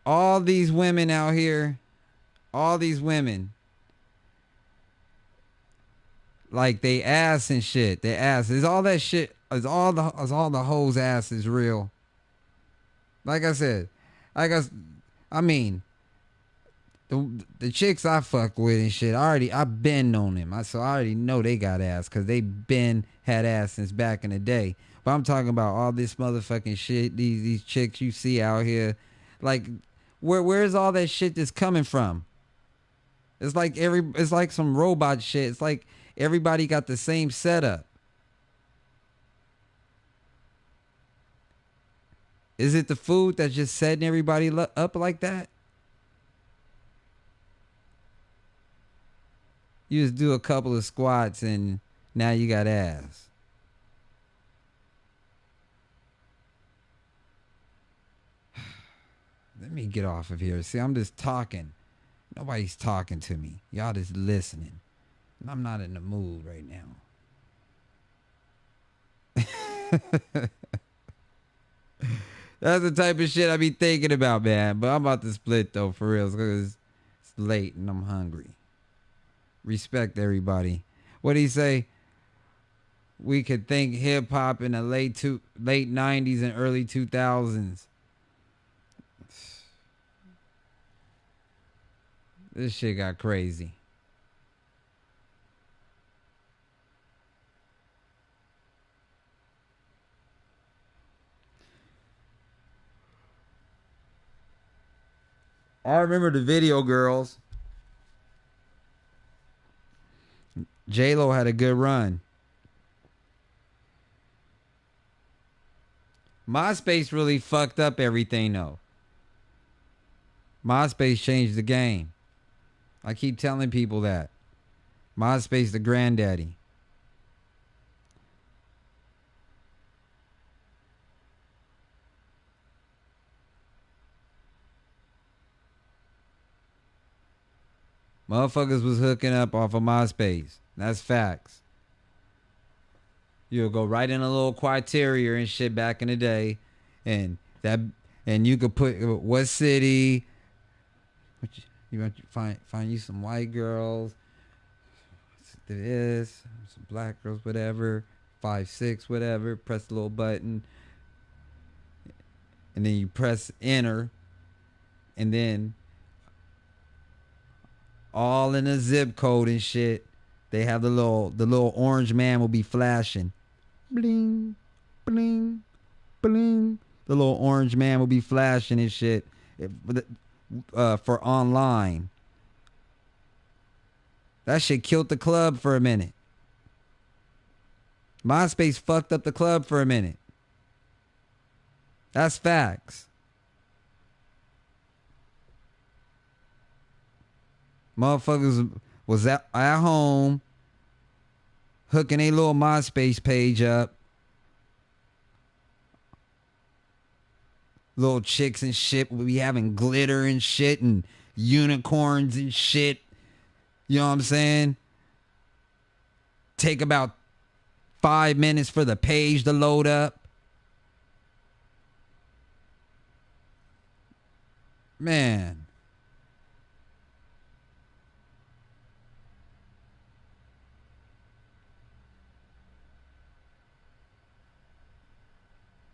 All these women out here, all these women, like they ass and shit. They ass. Is all that shit, is all the hoes ass is real? Like I said, I mean, the chicks I fuck with and shit, I've been known them. So I already know they got ass because they been had ass since back in the day. But I'm talking about all this motherfucking shit, these chicks you see out here. Like, where's all that shit that's coming from? It's like some robot shit. It's like everybody got the same setup. Is it the food that's just setting everybody up like that? You just do a couple of squats and now you got ass. Let me get off of here. See, I'm just talking. Nobody's talking to me. Y'all just listening. And I'm not in the mood right now. That's the type of shit I be thinking about, man. But I'm about to split, though, for real. Because it's late and I'm hungry. Respect everybody. What did he say? We could think hip hop in the late 90s and early 2000s. This shit got crazy. I remember the video girls. J-Lo had a good run. MySpace really fucked up everything, though. MySpace changed the game. I keep telling people that. MySpace the granddaddy. Motherfuckers was hooking up off of MySpace. That's facts. You'll go right in a little criteria and shit back in the day, and you could put what city. You want to find you some white girls. This some black girls, whatever. 5'6", whatever. Press the little button, and then you press enter, and then all in a zip code and shit. They have the little orange man will be flashing. Bling, bling, bling. The little orange man will be flashing and shit for online. That shit killed the club for a minute. MySpace fucked up the club for a minute. That's facts. Motherfuckers was at home hooking a little MySpace page up. Little chicks and shit would be having glitter and shit and unicorns and shit. You know what I'm saying? Take about 5 minutes for the page to load up. Man.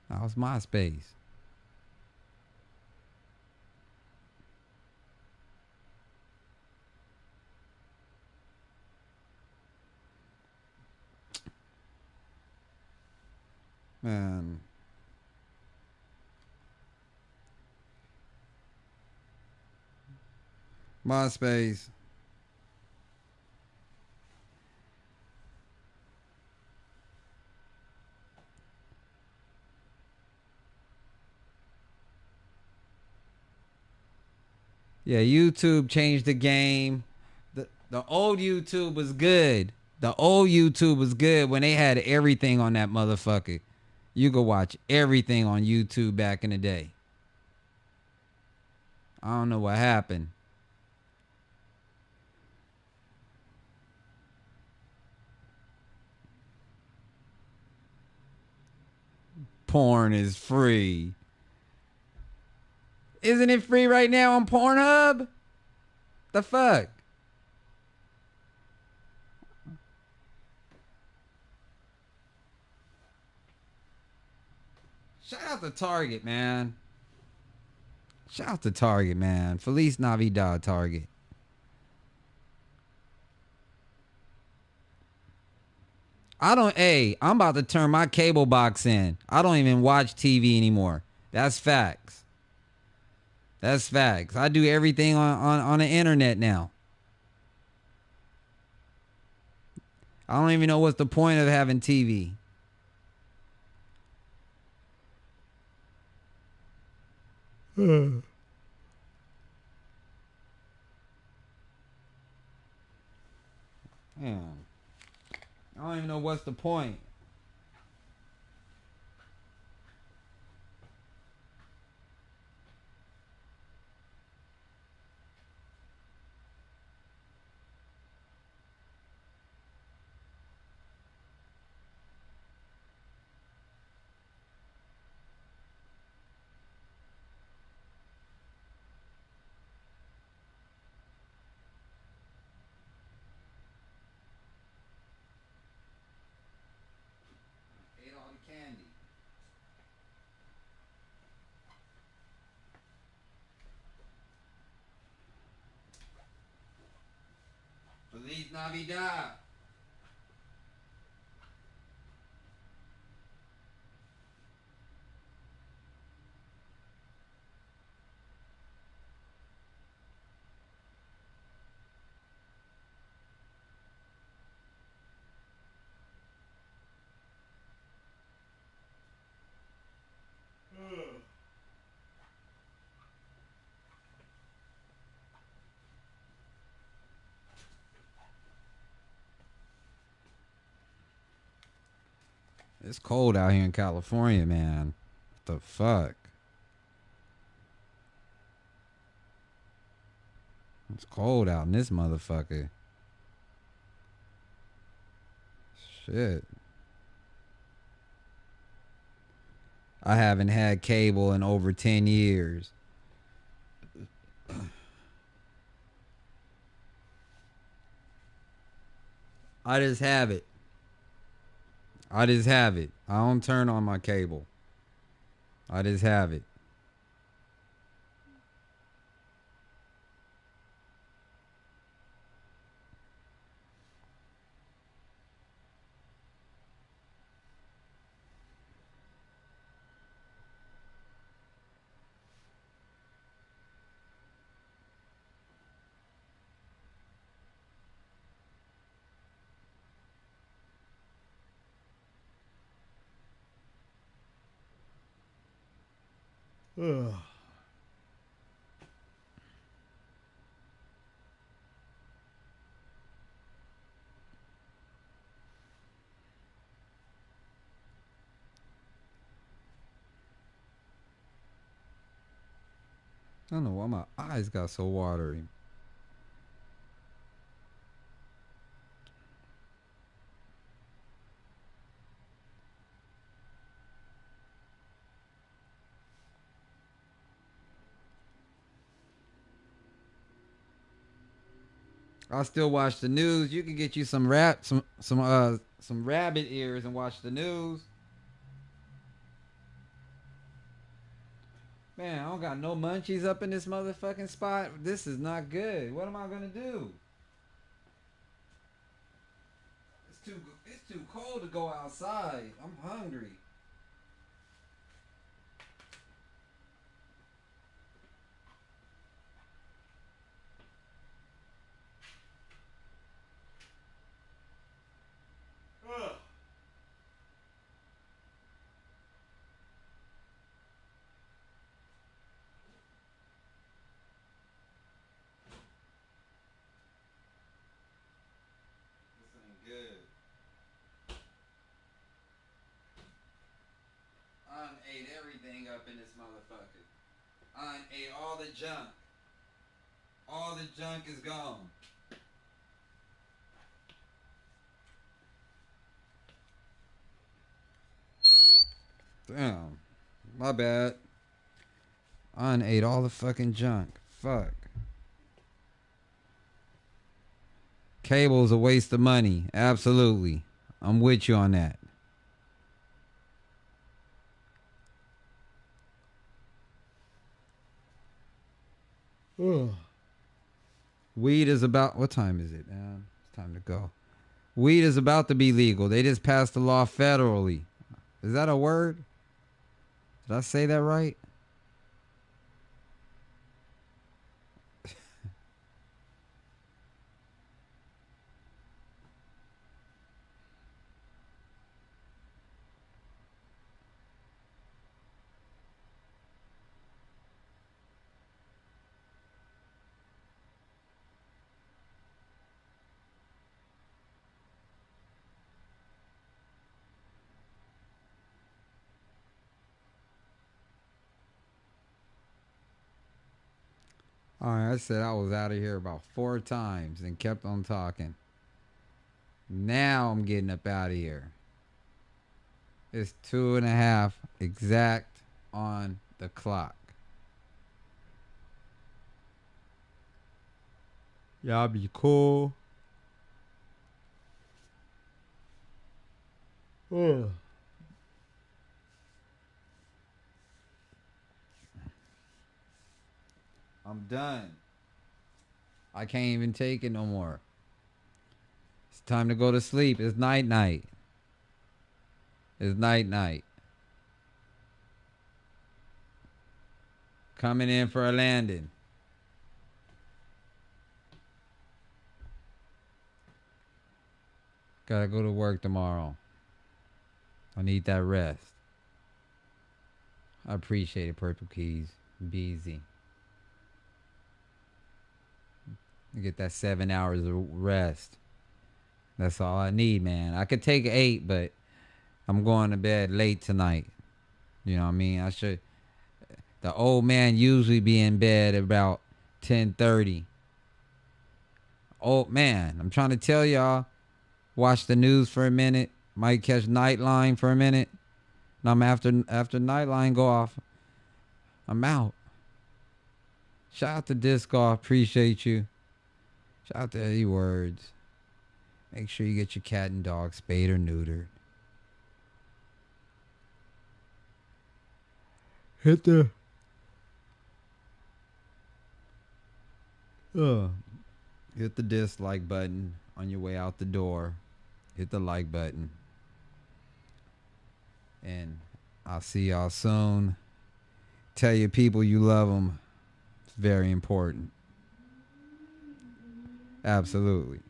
How's MySpace? Man. MySpace. Yeah, YouTube changed the game. The old YouTube was good. The old YouTube was good when they had everything on that motherfucker. You could watch everything on YouTube back in the day. I don't know what happened. Porn is free. Isn't it free right now on Pornhub? The fuck? Shout out to Target, man. Shout out to Target, man. Feliz Navidad, Target. I'm about to turn my cable box in. I don't even watch TV anymore. That's facts. That's facts. I do everything on the internet now. I don't even know what's the point of having TV. Man. I don't even know what's the point. Ate all the candy. Feliz Navidad. It's cold out here in California, man. What the fuck? It's cold out in this motherfucker. Shit. I haven't had cable in over 10 years. I just have it. I just have it. I don't turn on my cable. I just have it. Ugh. I don't know why my eyes got so watery. I still watch the news. You can get you some some rabbit ears and watch the news. Man, I don't got no munchies up in this motherfucking spot. This is not good. What am I gonna do? It's too cold to go outside. I'm hungry. Ugh. This ain't good. I done ate everything up in this motherfucker. I done ate all the junk. All the junk is gone. Damn. My bad. I done ate all the fucking junk. Fuck. Cable's a waste of money. Absolutely. I'm with you on that. Ugh. Weed is about... What time is it, man? It's time to go. Weed is about to be legal. They just passed the law federally. Is that a word? Did I say that right? Alright, I said I was out of here about 4 times and kept on talking. Now I'm getting up out of here. It's 2:30 exact on the clock. Y'all be cool. Ugh. I'm done. I can't even take it no more. It's time to go to sleep. It's night. It's night. Coming in for a landing. Gotta go to work tomorrow. I need that rest. I appreciate it, Purple Keys. Be easy. Get that 7 hours of rest. That's all I need, man. I could take 8, but I'm going to bed late tonight. You know what I mean? I should. The old man usually be in bed about 10:30. Old man, I'm trying to tell y'all. Watch the news for a minute. Might catch Nightline for a minute. And I'm after Nightline go off. I'm out. Shout out to Disc Golf. Appreciate you. Shout out to Eddie Words. Make sure you get your cat and dog spayed or neutered. Hit the hit the dislike button on your way out the door. Hit the like button. And I'll see y'all soon. Tell your people you love them. It's very important. Absolutely.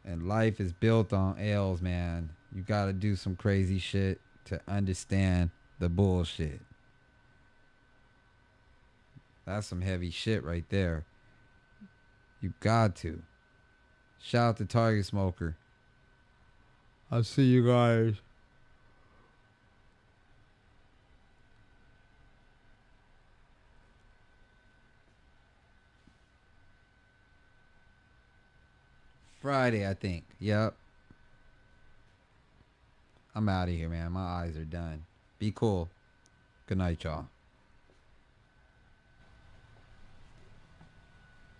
And life is built on L's, man. You gotta do some crazy shit to understand the bullshit. That's some heavy shit right there. You got to. Shout out to Target Smoker. I'll see you guys. Friday, I think. Yep. I'm out of here, man. My eyes are done. Be cool. Good night, y'all.